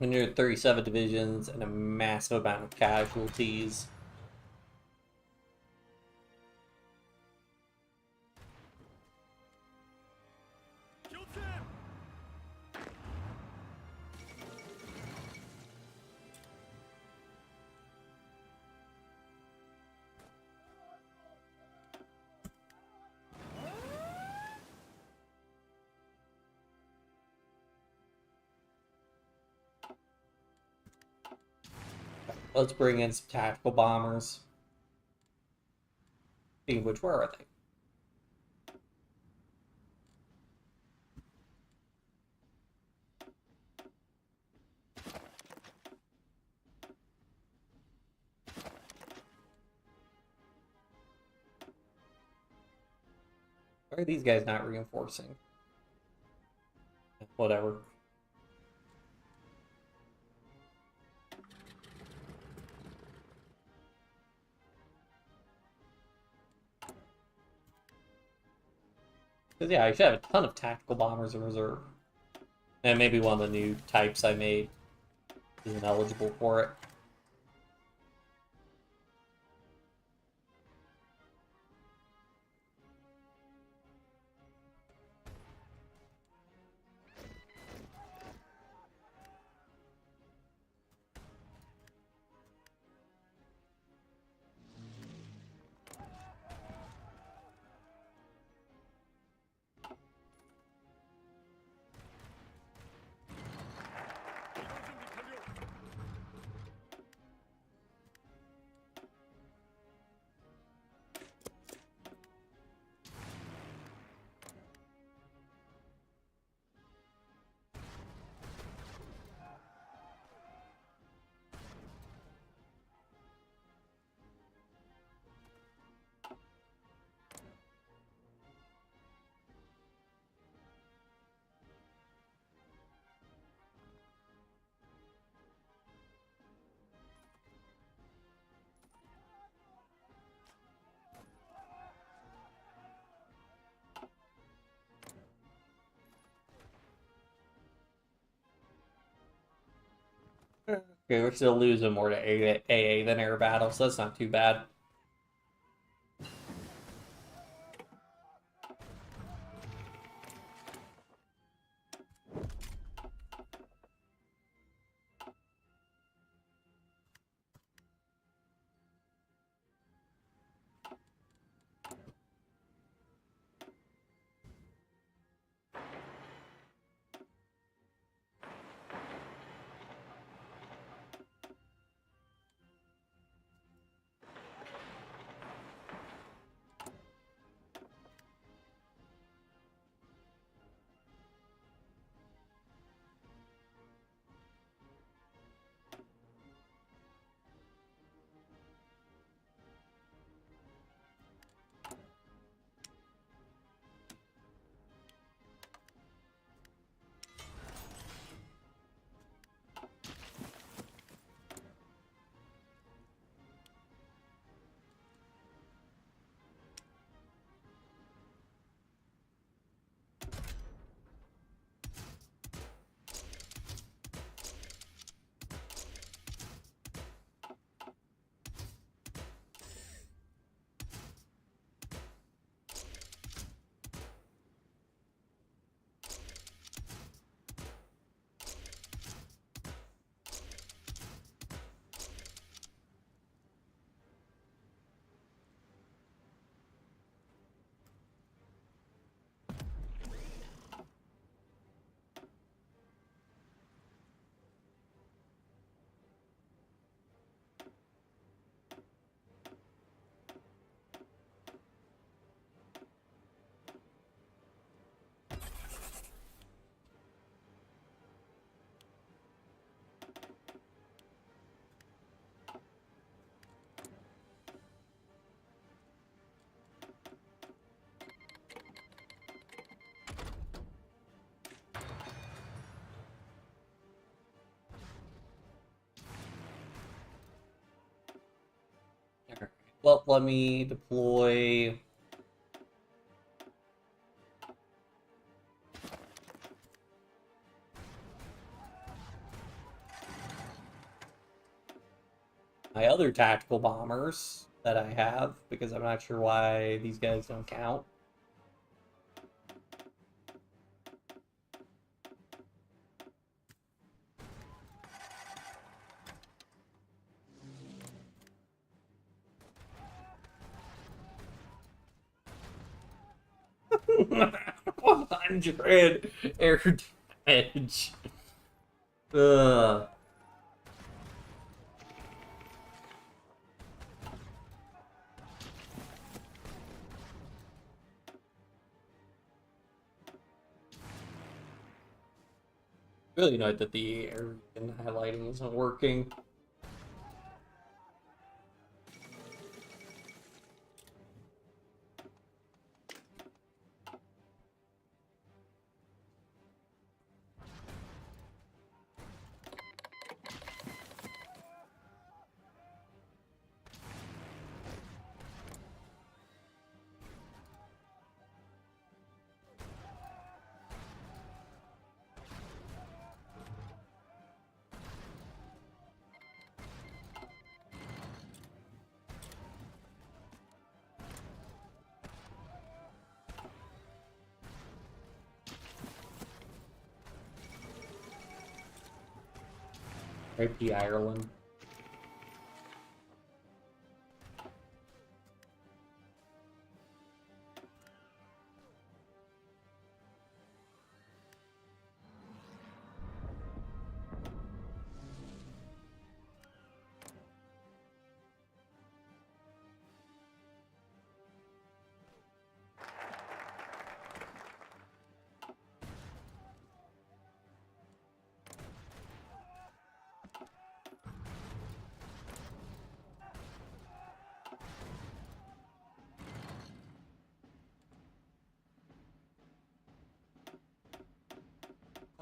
[SPEAKER 1] 137 divisions and a massive amount of casualties. Let's bring in some tactical bombers. Speaking of which, where are they? Why are these guys not reinforcing? Whatever. Because, yeah, I should have a ton of tactical bombers in reserve. And maybe one of the new types I made isn't eligible for it. Okay, we're still losing more to AA than air battle, so that's not too bad. Well, let me deploy. my other tactical bombers that I have, because I'm not sure why these guys don't count. One hundred air damage. Ugh. Really annoyed that the air highlighting isn't working. IP Ireland.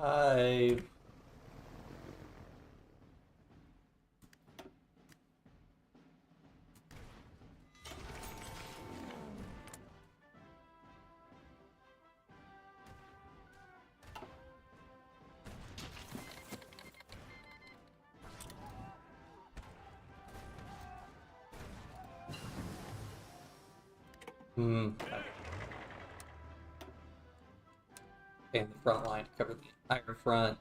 [SPEAKER 1] I and the front line to cover the entire front.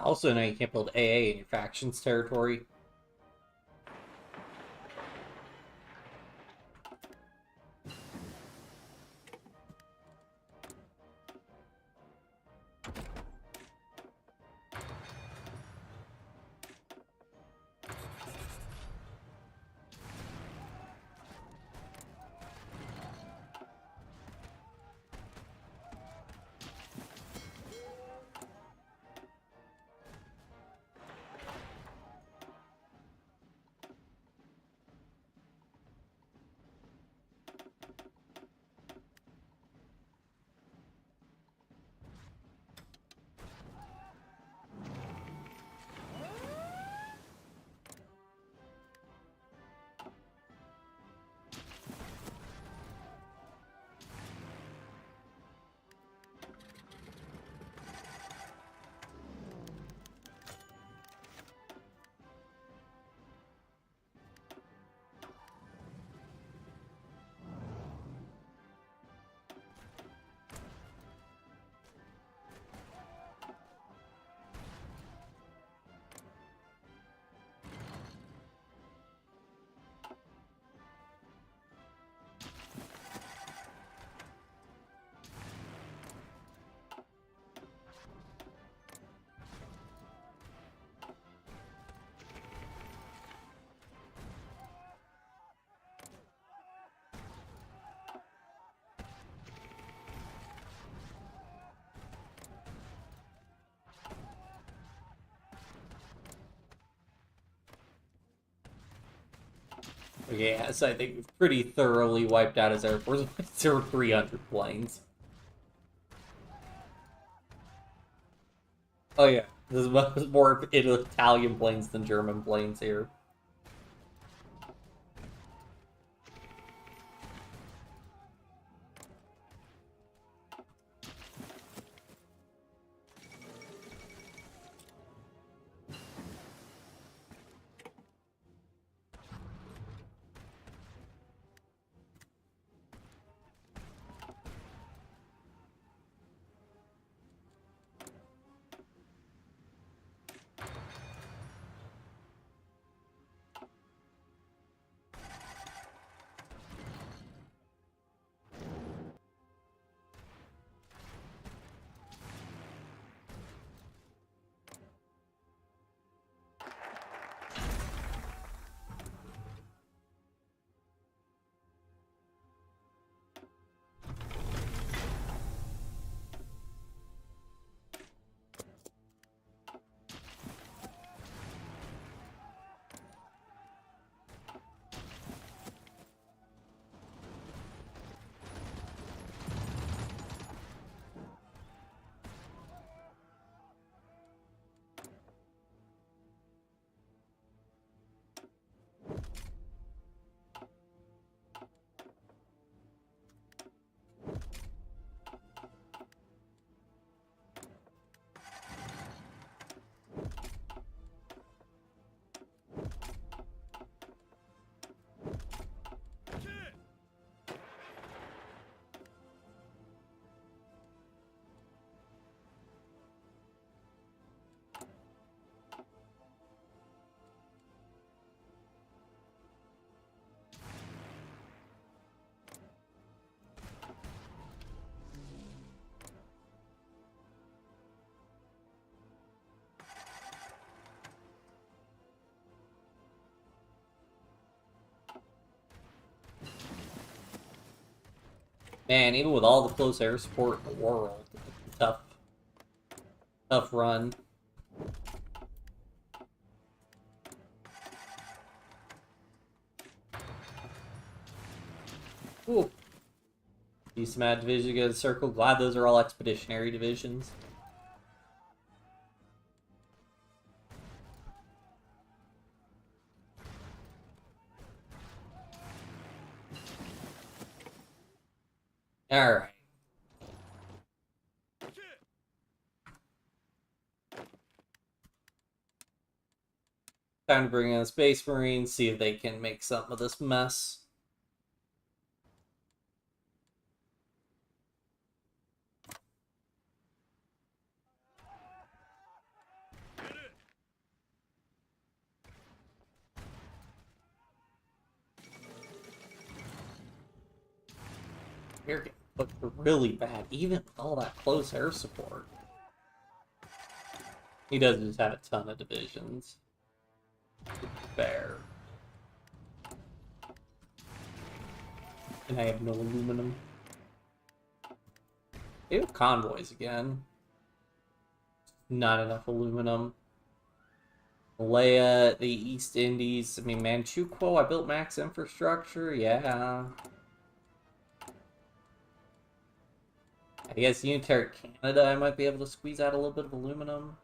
[SPEAKER 1] Also, now you can't build AA in your faction's territory. Yeah, so I think we've pretty thoroughly wiped out his Air Force. There were 300 planes. Oh yeah, there's more Italian planes than German planes here. Man, even with all the close air support in the world, it's a tough run. Ooh. Decent amount of division go to the circle. Glad those are all expeditionary divisions. Alright. Time to bring in the Space Marines, see if they can make something of this mess. You're getting looked really bad, even with all that close air support. He does just have a ton of divisions. Fair. And I have no aluminum. They have convoys again. Not enough aluminum. Malaya, the East Indies. I mean, Manchukuo, I built max infrastructure. Yeah. I guess Unitary Canada, I might be able to squeeze out a little bit of aluminum.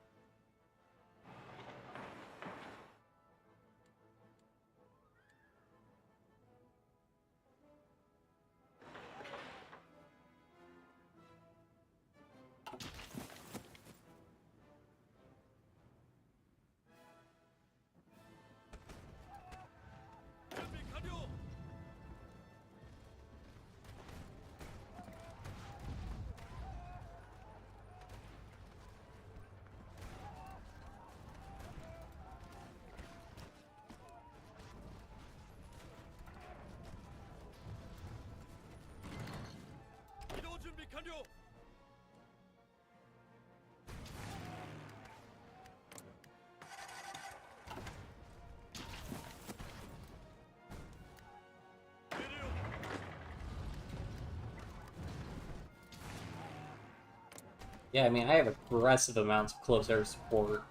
[SPEAKER 1] Yeah, I mean, I have aggressive amounts of close air support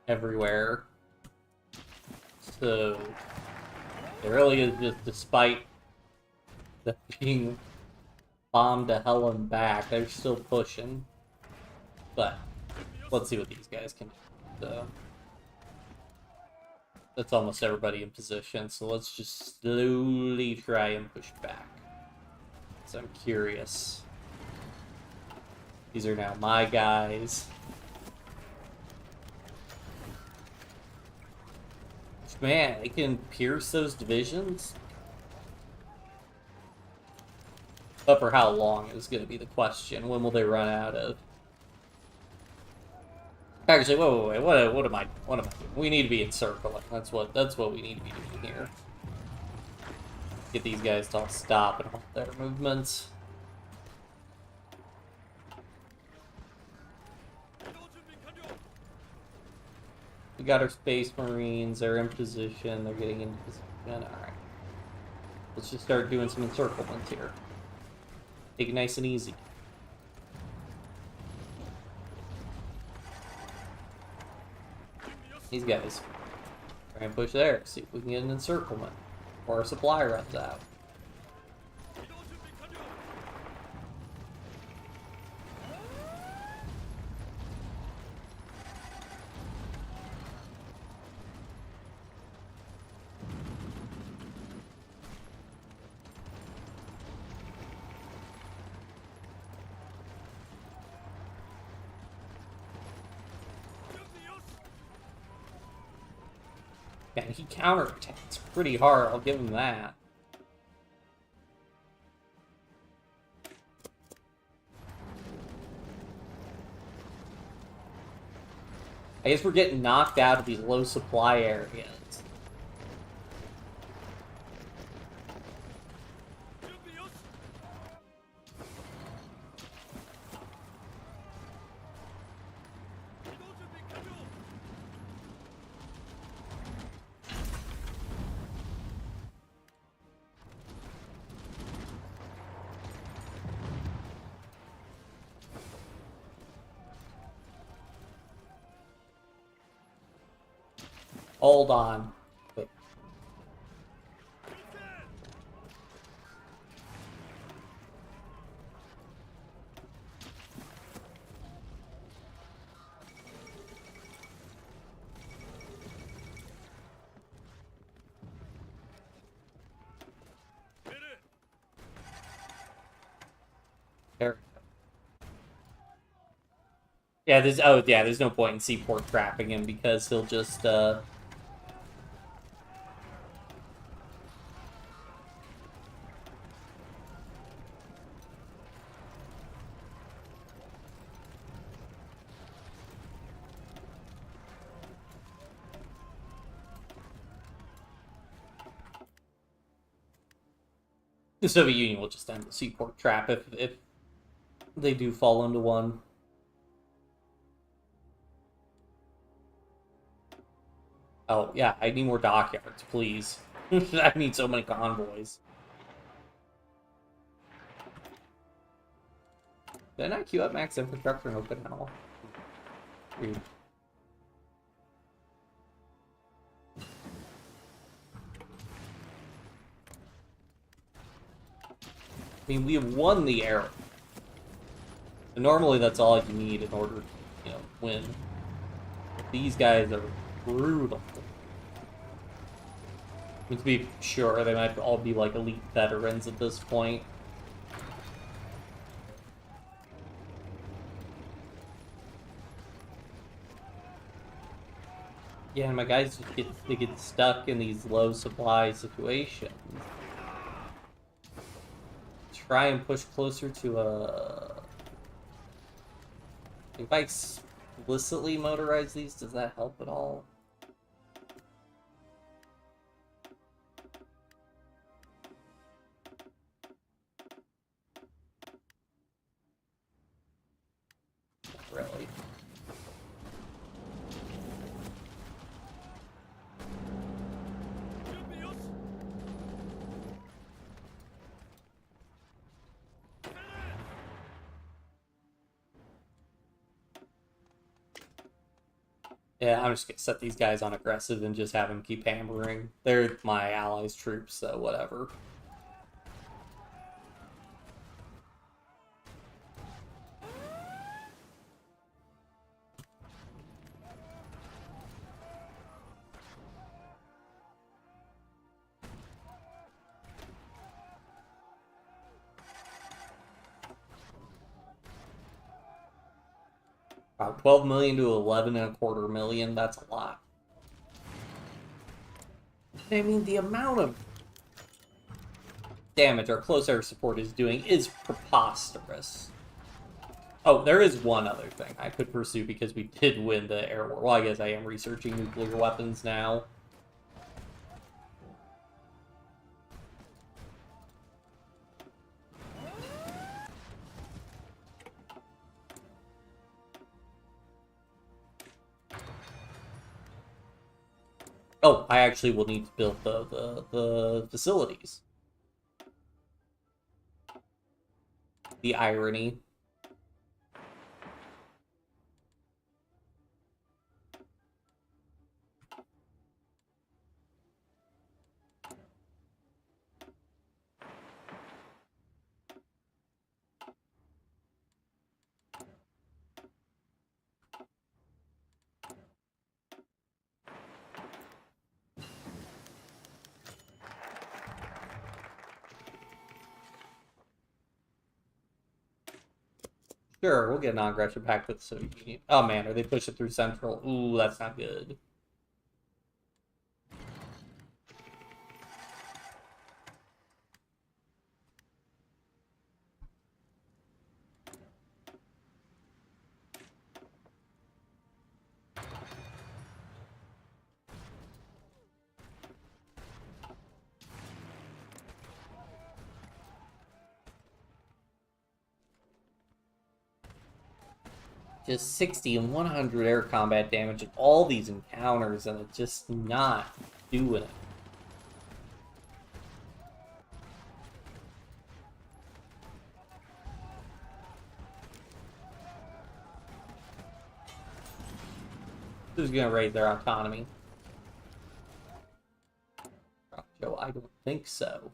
[SPEAKER 1] everywhere. So, It really is just, despite the being bombed to hell and back, they're still pushing. But let's see what these guys can do. So, that's almost everybody in position, so let's just slowly try and push back. So I'm curious. These are now my guys. Man, they can pierce those divisions? But for how long is going to be the question. When will they run out of? Actually, wait. What am I doing? We need to be encircling. That's what we need to be doing here. Get these guys to all stop and halt their movements. We got our Space Marines. They're in position. They're getting into position. Alright. Let's just start doing some encirclements here. Take it nice and easy. These guys. Try and push there. See if we can get an encirclement. Before our supply runs out. Yeah, he counterattacks pretty hard, I'll give him that. I guess we're getting knocked out of these low supply areas. Hold on. Wait. There. Yeah, there's no point in Seaport trapping him because he'll just the Soviet Union will just end the Seaport trap if they do fall into one. Oh, yeah, I need more dockyards, please. I need so many convoys. Did I not queue up max infrastructure and open hell? Weird. I mean, we have won the era. And normally that's all you need in order to, win. But these guys are brutal. I mean, to be sure, they might all be like elite veterans at this point. Yeah, and my guys just get stuck in these low supply situations. Try and push closer to a... If I explicitly motorize these, does that help at all? Not really. Yeah, I'm just gonna set these guys on aggressive and just have them keep hammering. They're my allies' troops, so whatever. Wow, 12 million to 11.25 million, that's a lot. I mean, the amount of damage our close air support is doing is preposterous. Oh, there is one other thing I could pursue because we did win the air war. Well, I guess I am researching nuclear weapons now. Oh, I actually will need to build the facilities. The irony. Sure, we'll get a non-aggression pact with the Soviet Union. Oh man, are they pushing through Central? Ooh, that's not good. Just 60 and 100 air combat damage in all these encounters, and it's just not doing it. Who's gonna raid their autonomy? Joe, I don't think so.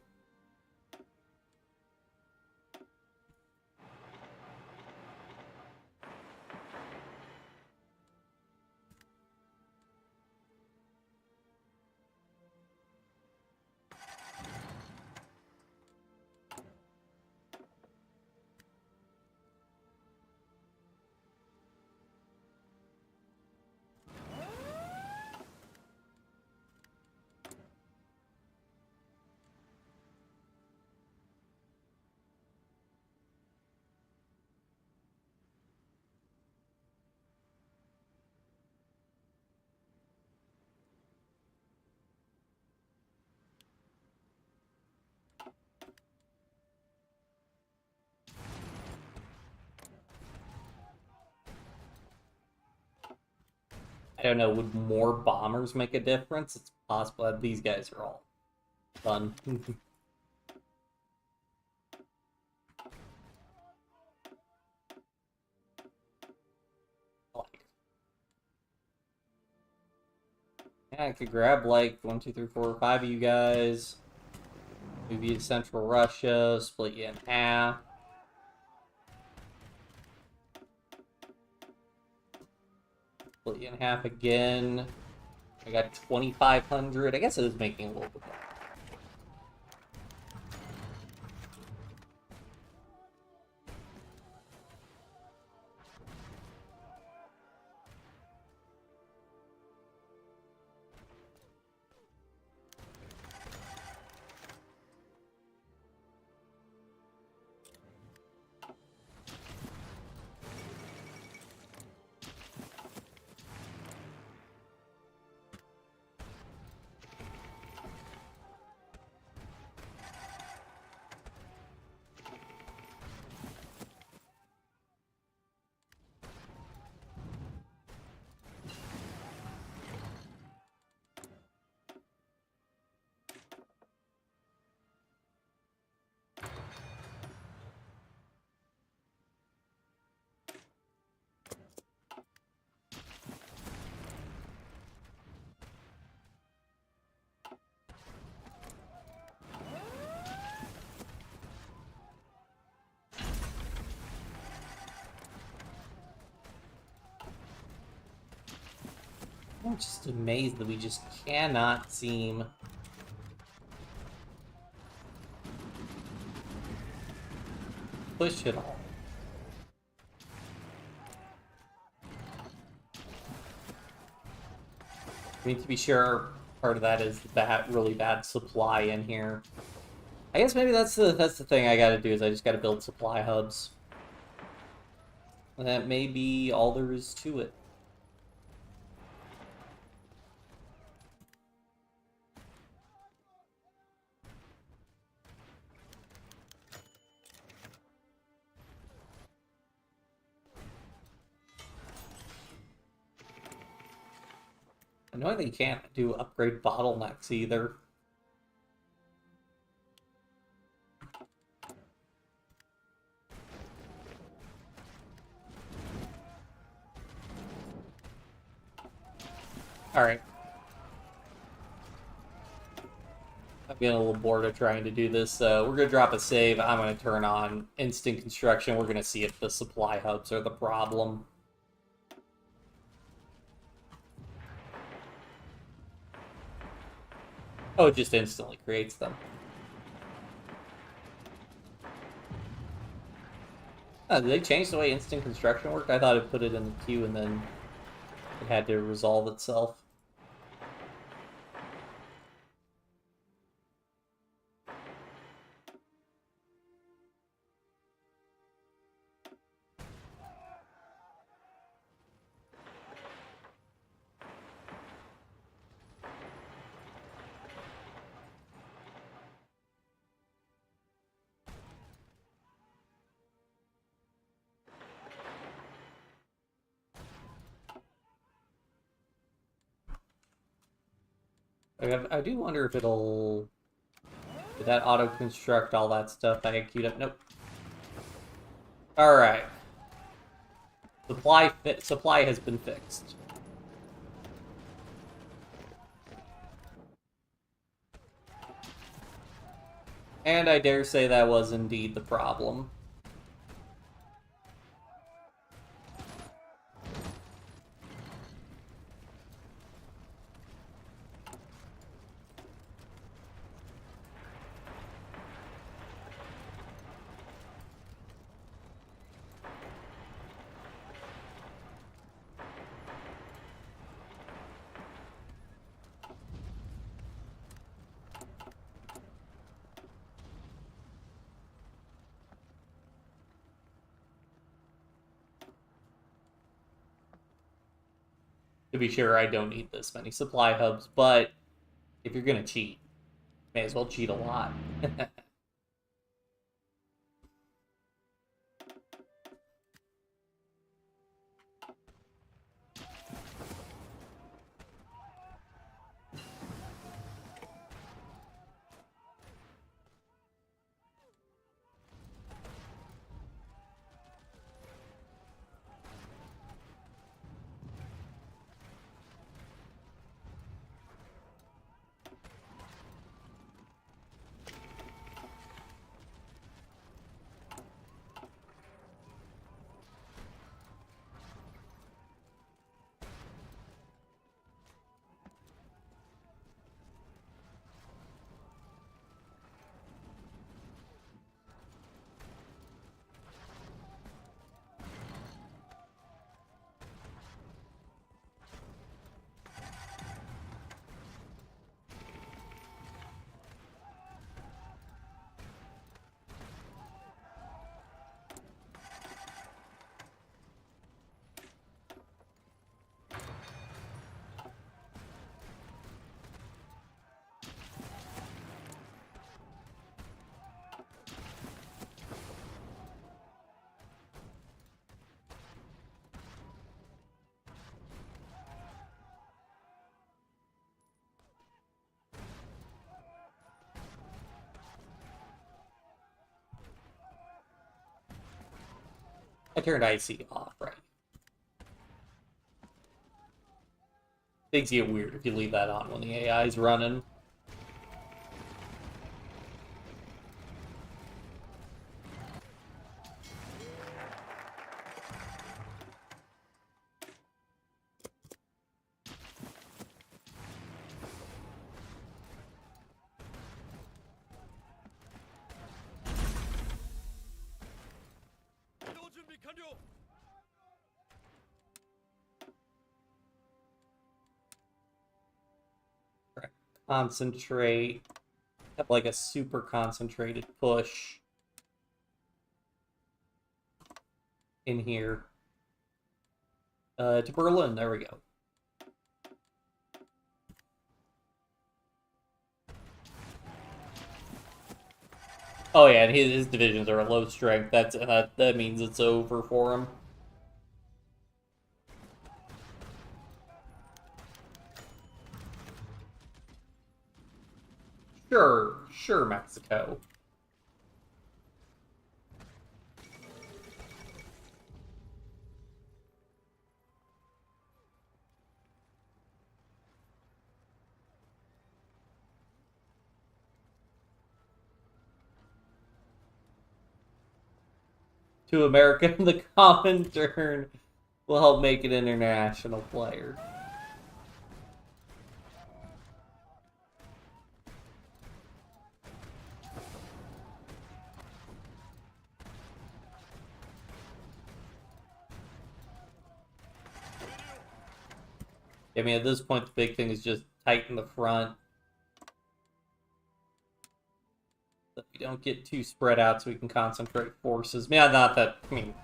[SPEAKER 1] I don't know, would more bombers make a difference? It's possible that these guys are all done. Yeah, I could grab like 1, 2, 3, 4, 5 of you guys. Move you to Central Russia, split you in half. Split you in half again. I got 2,500. I guess it is making a little bit more. I'm just amazed that we just cannot seem... push it all. I mean, to be sure, part of that is that really bad supply in here. I guess maybe that's the thing I gotta do, is I just gotta build supply hubs. And that may be all there is to it. I know they can't do upgrade bottlenecks either. Alright. I'm getting a little bored of trying to do this, so we're going to drop a save. I'm going to turn on instant construction. We're going to see if the supply hubs are the problem. Oh, it just instantly creates them. Oh, did they change the way instant construction worked? I thought it put it in the queue and then it had to resolve itself. I do wonder if it'll... Did that auto-construct all that stuff I had queued up? Nope. Alright. Supply has been fixed. And I dare say that was indeed the problem. To be sure, I don't need this many supply hubs, but if you're gonna cheat, may as well cheat a lot. I turned IC off, right? Things get weird if you leave that on when the AI is running. concentrate, have like a super concentrated push in here to Berlin. There we go. Oh yeah, and his divisions are at low strength. That means it's over for him. Sure, Mexico. To America in the common turn will help make an international player. I mean, at this point, the big thing is just tighten the front. So we don't get too spread out so we can concentrate forces. Yeah, not that, I mean,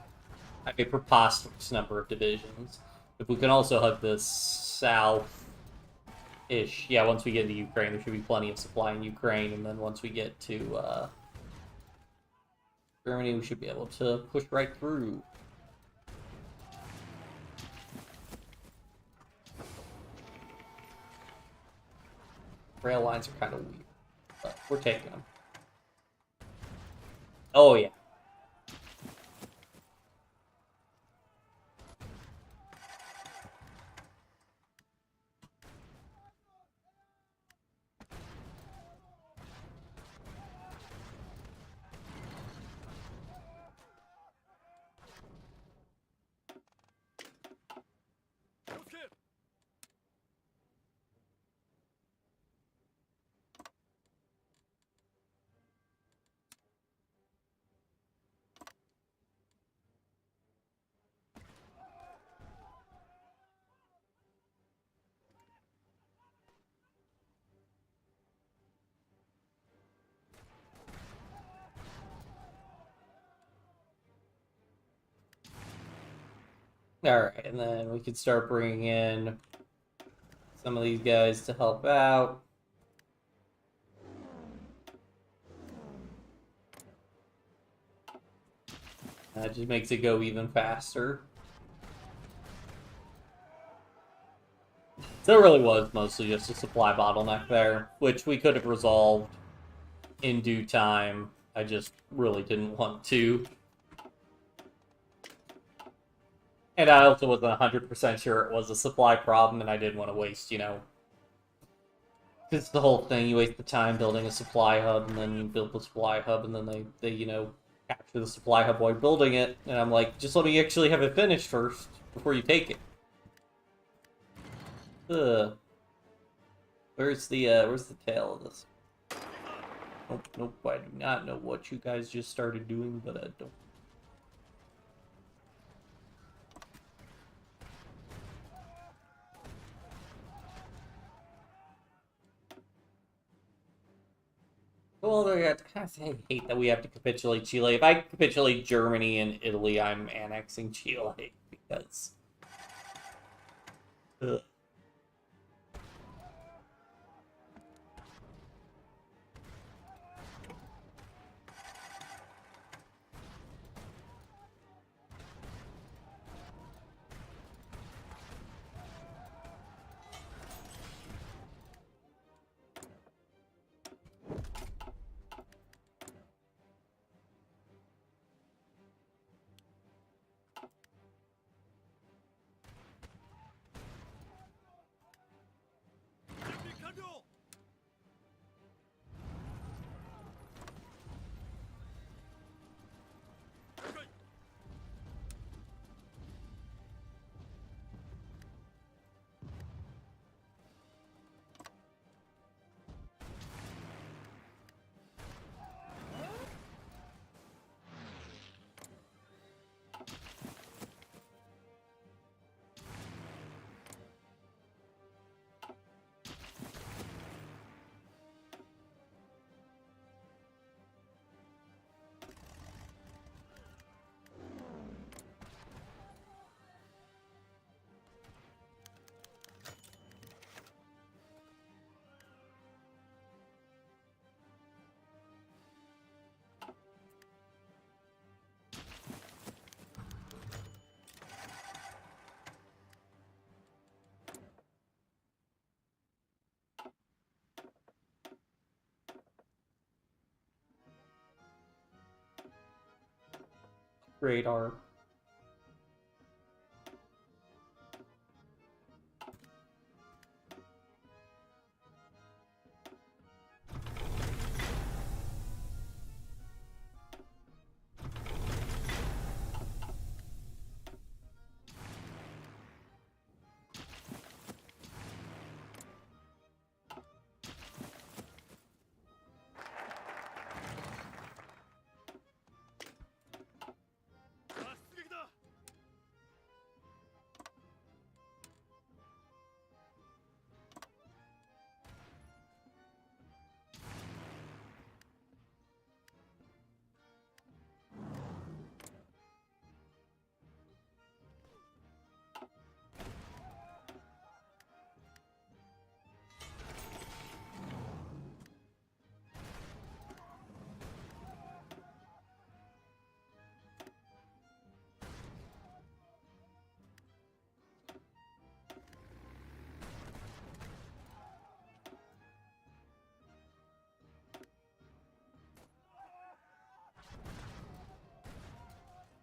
[SPEAKER 1] a preposterous number of divisions. If we can also hug the south-ish, yeah, once we get into Ukraine, there should be plenty of supply in Ukraine, and then once we get to Germany, we should be able to push right through. Rail lines are kind of weird, but we're taking them. Oh, yeah. Alright, and then we can start bringing in some of these guys to help out. That just makes it go even faster. So it really was mostly just a supply bottleneck there, which we could have resolved in due time. I just really didn't want to. And I also wasn't 100% sure it was a supply problem, and I didn't want to waste, because the whole thing, you waste the time building a supply hub, and then you build the supply hub, and then they capture the supply hub while building it, and I'm like, just let me actually have it finished first, before you take it. Ugh. Where's the tail of this? Nope, I do not know what you guys just started doing, but I don't. Well, I hate that we have to capitulate Chile. If I capitulate Germany and Italy, I'm annexing Chile, because... Ugh. radar.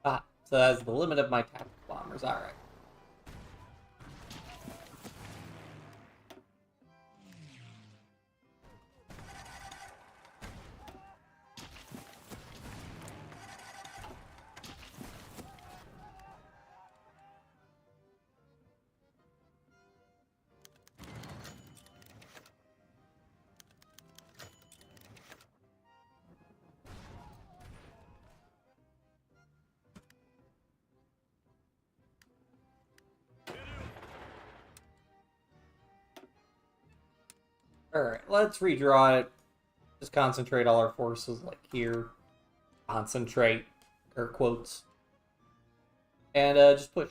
[SPEAKER 1] Ah, so that's the limit of my tactical bombers. Alright. Alright, let's redraw it. Just concentrate all our forces, like here. Concentrate, air quotes. And just push.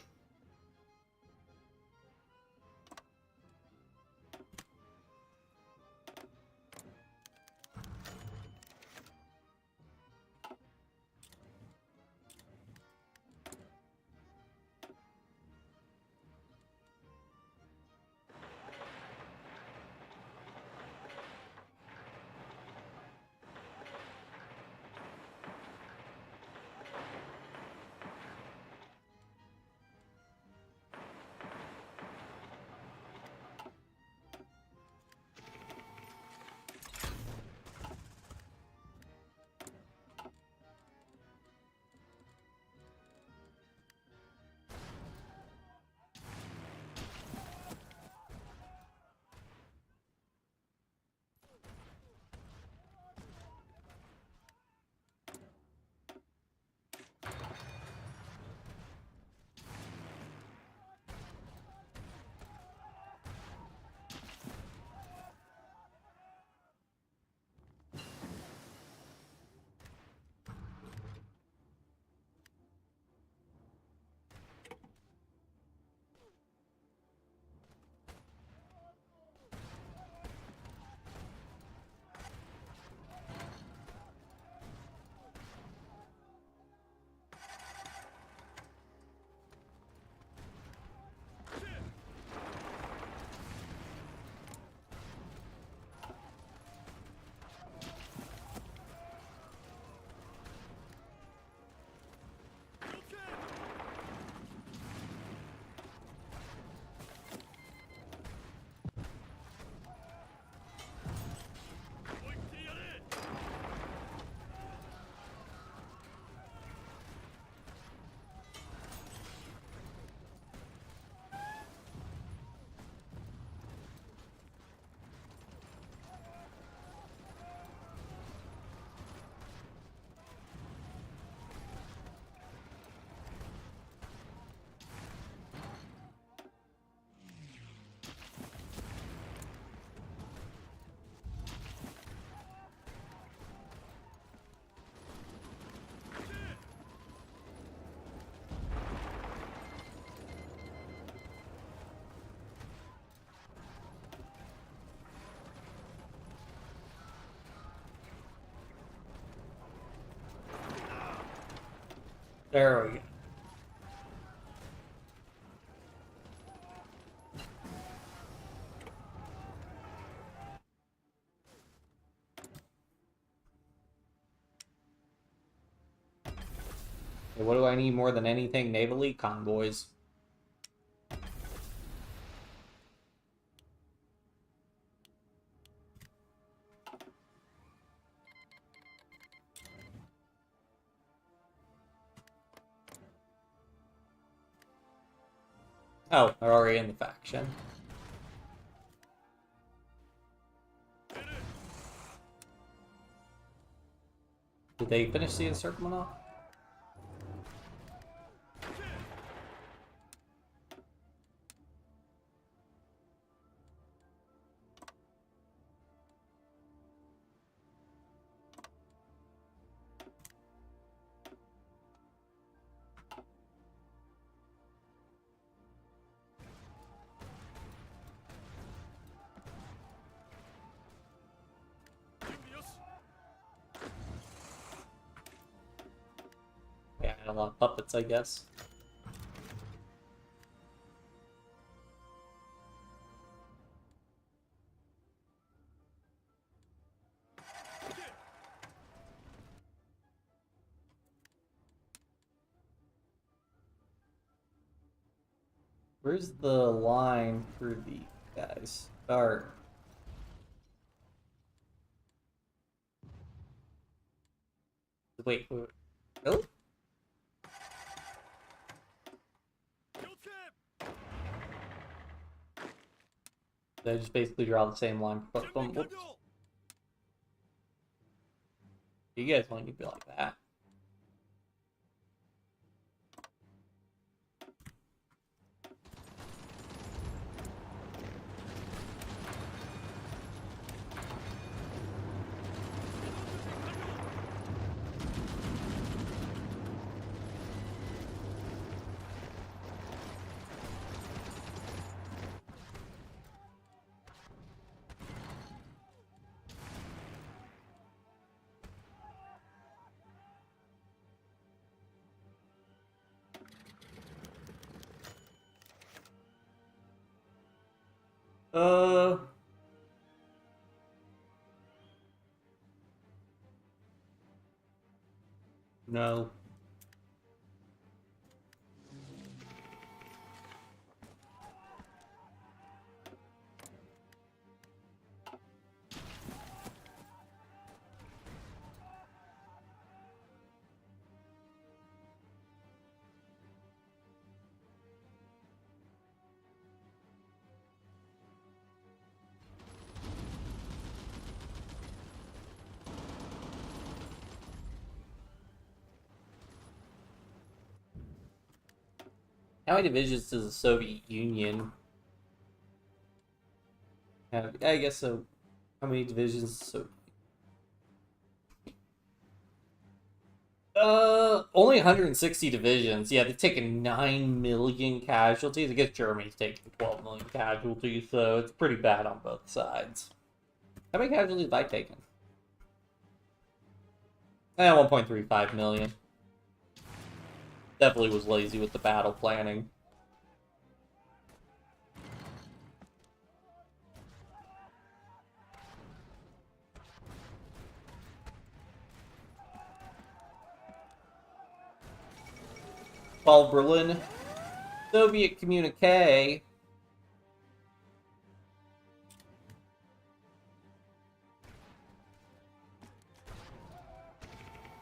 [SPEAKER 1] There we go. What do I need more than anything? Naval Elite convoys. Oh, they're already in the faction. Did they finish the encirclement off? Yeah, I had a lot of puppets, I guess. Where's the line for the guys? Start. Wait, really? They just basically draw the same line for both of them. Whoops. You guys want to be like that? No. How many divisions does the Soviet Union have? I guess so. How many divisions? So, only 160 divisions. Yeah, they've taken 9 million casualties. I guess Germany's taken 12 million casualties, so it's pretty bad on both sides. How many casualties have I taken? 1.35 million. Definitely was lazy with the battle planning. Fall Berlin. Soviet communique.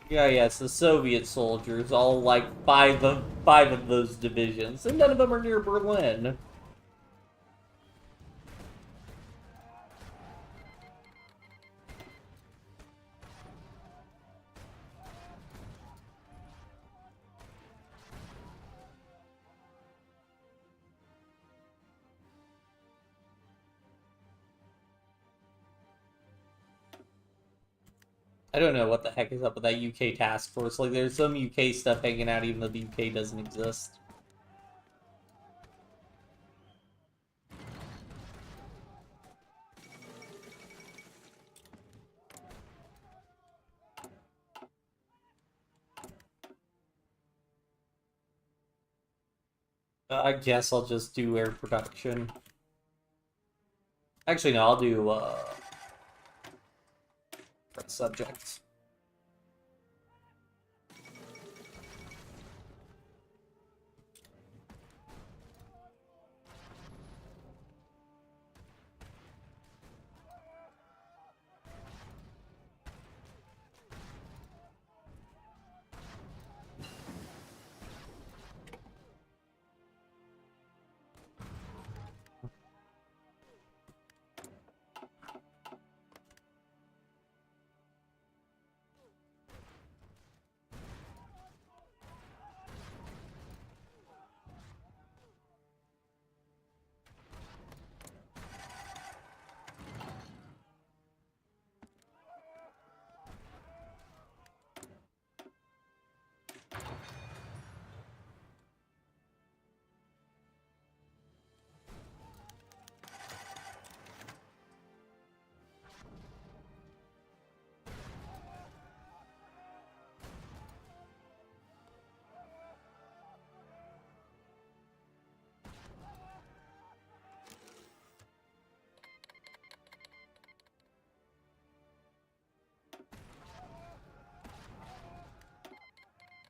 [SPEAKER 1] Yeah, yes, the Soviet soldiers, all like five of those divisions, and none of them are near Berlin. I don't know what the heck is up with that UK task force. Like, there's some UK stuff hanging out even though the UK doesn't exist. I guess I'll just do air production. Actually, no, I'll do, subjects.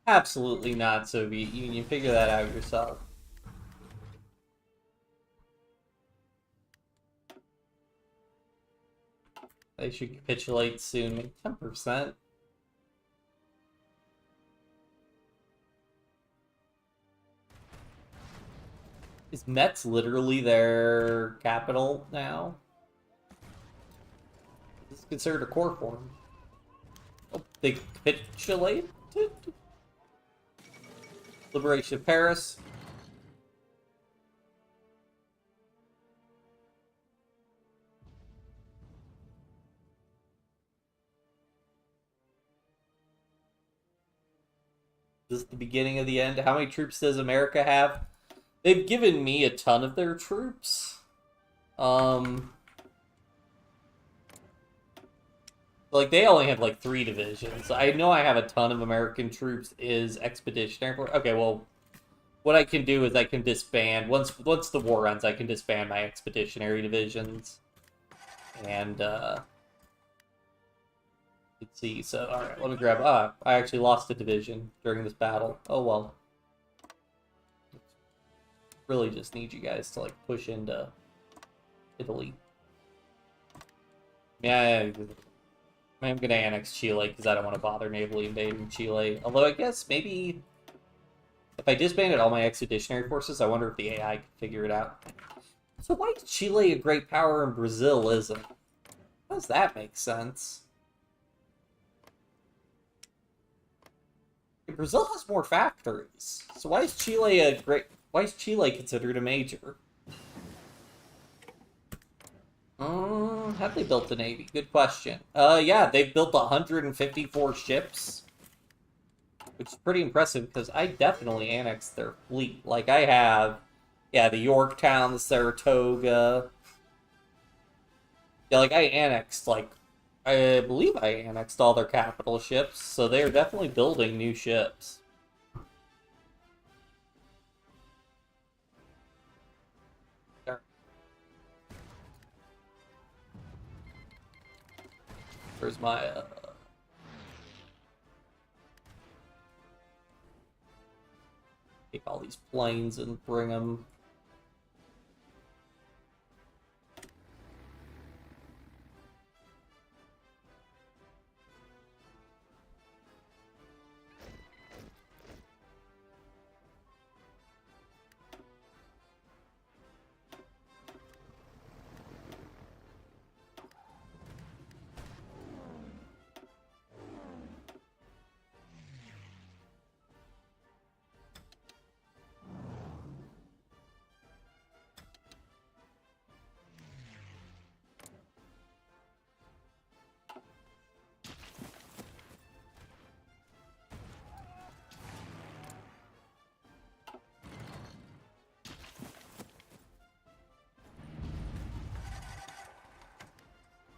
[SPEAKER 1] Absolutely not, Soviet Union. Figure that out yourself. They should capitulate soon. Maybe 10%. Is Metz literally their capital now? This is considered a core form. Oh, they capitulated? Liberation of Paris. This is the beginning of the end. How many troops does America have? They've given me a ton of their troops. Like, they only have, like, 3 divisions. I know I have a ton of American troops is expeditionary. Okay, well, what I can do is I can disband. Once the war ends, I can disband my expeditionary divisions. And, let's see. So, alright, let me grab... I actually lost a division during this battle. Oh, well. Really just need you guys to, like, push into Italy. Yeah, I'm gonna annex Chile because I don't want to bother navally invading Chile. Although I guess maybe if I disbanded all my expeditionary forces, I wonder if the AI could figure it out. So why is Chile a great power and Brazil isn't? How does that make sense? Brazil has more factories. So why is Chile a great... Why is Chile considered a major? Have they built the Navy? Good question. Yeah, they've built 154 ships. Which is pretty impressive, because I definitely annexed their fleet. Like, I have... Yeah, the Yorktown, the Saratoga... Yeah, like, I annexed, like... I believe I annexed all their capital ships, so they're definitely building new ships. Where's my, take all these planes and bring them...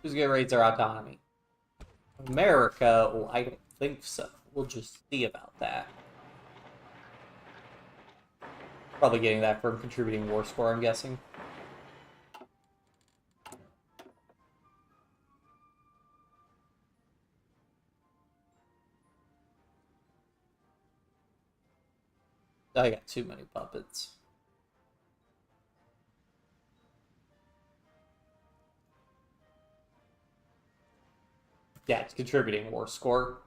[SPEAKER 1] Who's gonna raise their autonomy? America? Well, I don't think so. We'll just see about that. Probably getting that from contributing war score, I'm guessing. I got too many puppets. Yeah, it's contributing war score.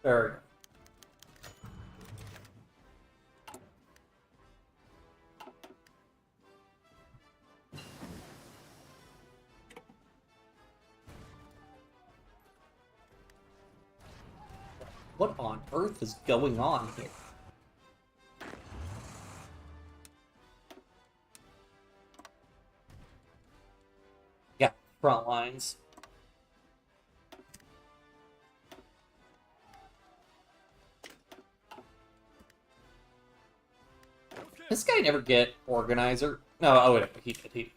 [SPEAKER 1] Very good. What on earth is going on here? Yeah, front lines. This guy never get organizer. No, oh wait, he did. Okay.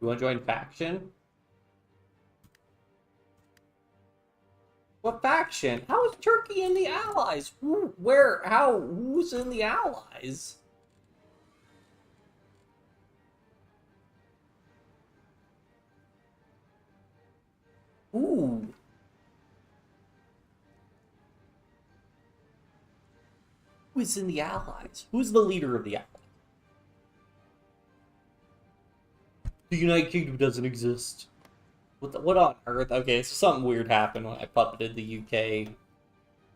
[SPEAKER 1] You want to join faction? What faction? How is Turkey in the Allies? Who, where, how, who's in the Allies? Ooh. Who is in the Allies? Who's the leader of the Allies? The United Kingdom doesn't exist. What on earth? Okay, so something weird happened when I puppeted the UK.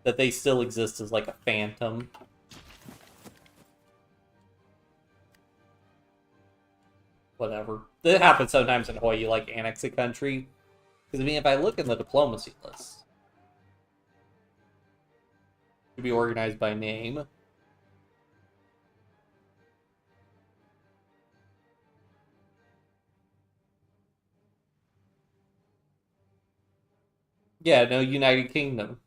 [SPEAKER 1] That they still exist as like a phantom. Whatever. It happens sometimes in Hawaii, you like annex a country. Because I mean, if I look in the diplomacy list, it should be organized by name. Yeah, no United Kingdom.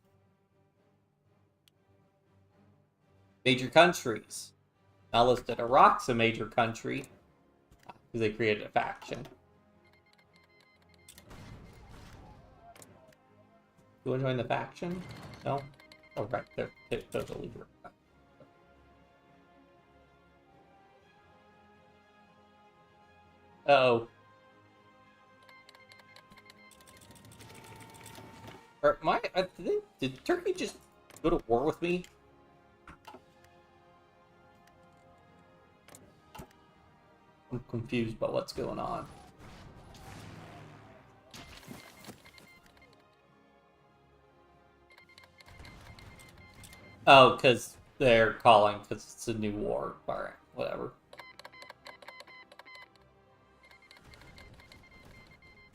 [SPEAKER 1] Major countries. Not listed. Iraq's a major country. Because they created a faction. You want to join the faction? No? Oh, right. They're the leader. Uh-oh. Did Turkey just go to war with me? I'm confused about what's going on. Oh, because they're calling because it's a new war. Alright, whatever.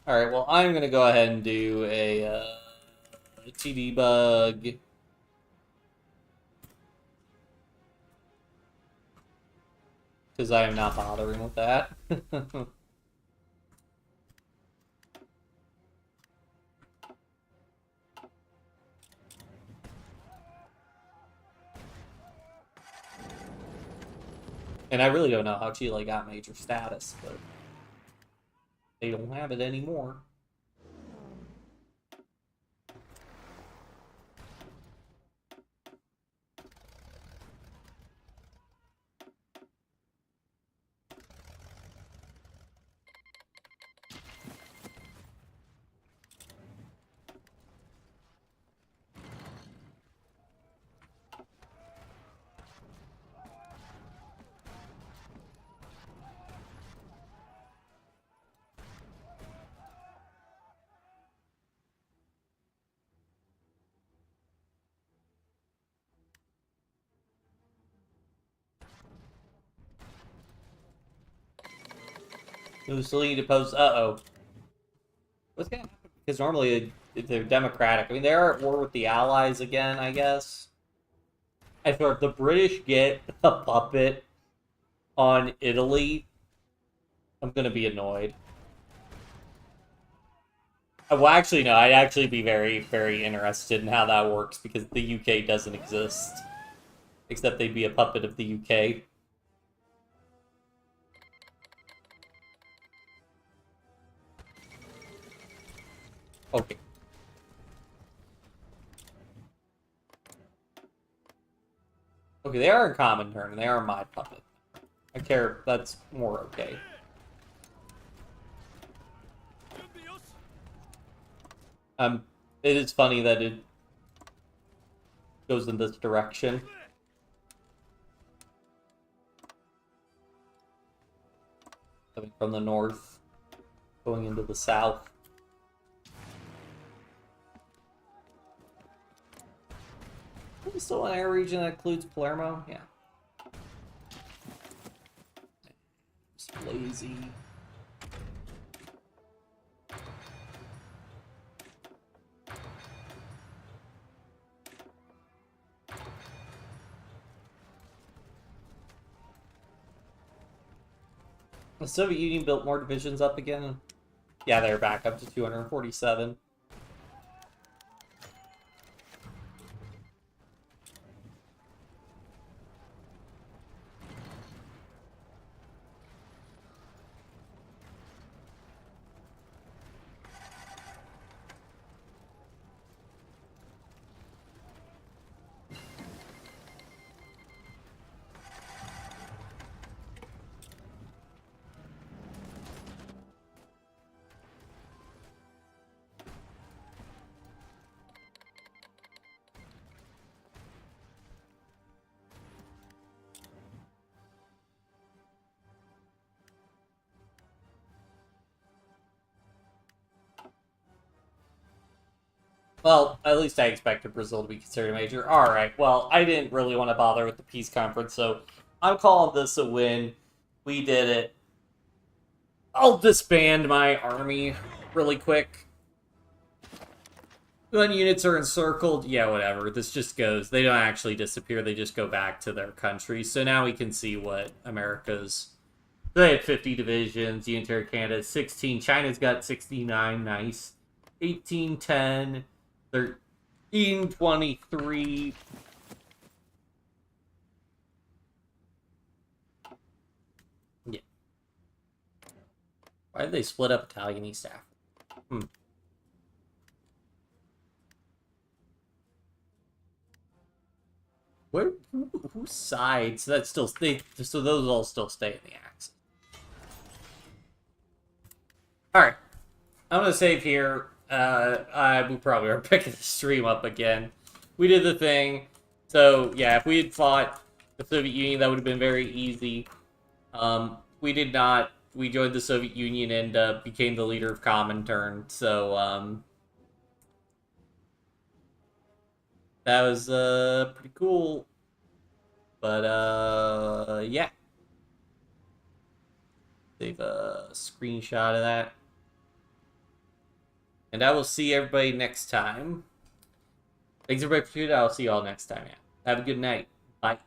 [SPEAKER 1] Alright, well, I'm going to go ahead and do a TD bug. Because I am not bothering with that. And I really don't know how Chile got major status, but they don't have it anymore. Mussolini deposed. Uh-oh. What's gonna happen? Because normally they're democratic. I mean, they're at war with the Allies again, I guess. I feel if the British get a puppet on Italy, I'm gonna be annoyed. Well, actually, no. I'd actually be very, very interested in how that works because the UK doesn't exist. Except they'd be a puppet of the UK. Okay. Okay, they are a common turn, and they are my puppet. I care. That's more okay. It is funny that it goes in this direction. Coming from the north, going into the south. Are we still in an area region that includes Palermo? Yeah. Just lazy. The Soviet Union built more divisions up again. Yeah, they're back up to 247. Well, at least I expected Brazil to be considered a major. Alright, well, I didn't really want to bother with the peace conference, so I'm calling this a win. We did it. I'll disband my army really quick. When units are encircled, yeah, whatever. This just goes. They don't actually disappear. They just go back to their country. So now we can see what America's. They had 50 divisions. Unitary Canada 16. China's got 69. Nice. 18, 10, 13, 23. Yeah. Why did they split up Italian East Africa? Whose sides? That still so those all still stay in the axis. All right, I'm gonna save here. We probably are picking the stream up again. We did the thing. So yeah, if we had fought the Soviet Union, that would have been very easy. We did not. We joined the Soviet Union and became the leader of Comintern. So that was pretty cool. But yeah. Save a screenshot of that. And I will see everybody next time. Thanks everybody for tuning in. I'll see you all next time. Yeah. Have a good night. Bye.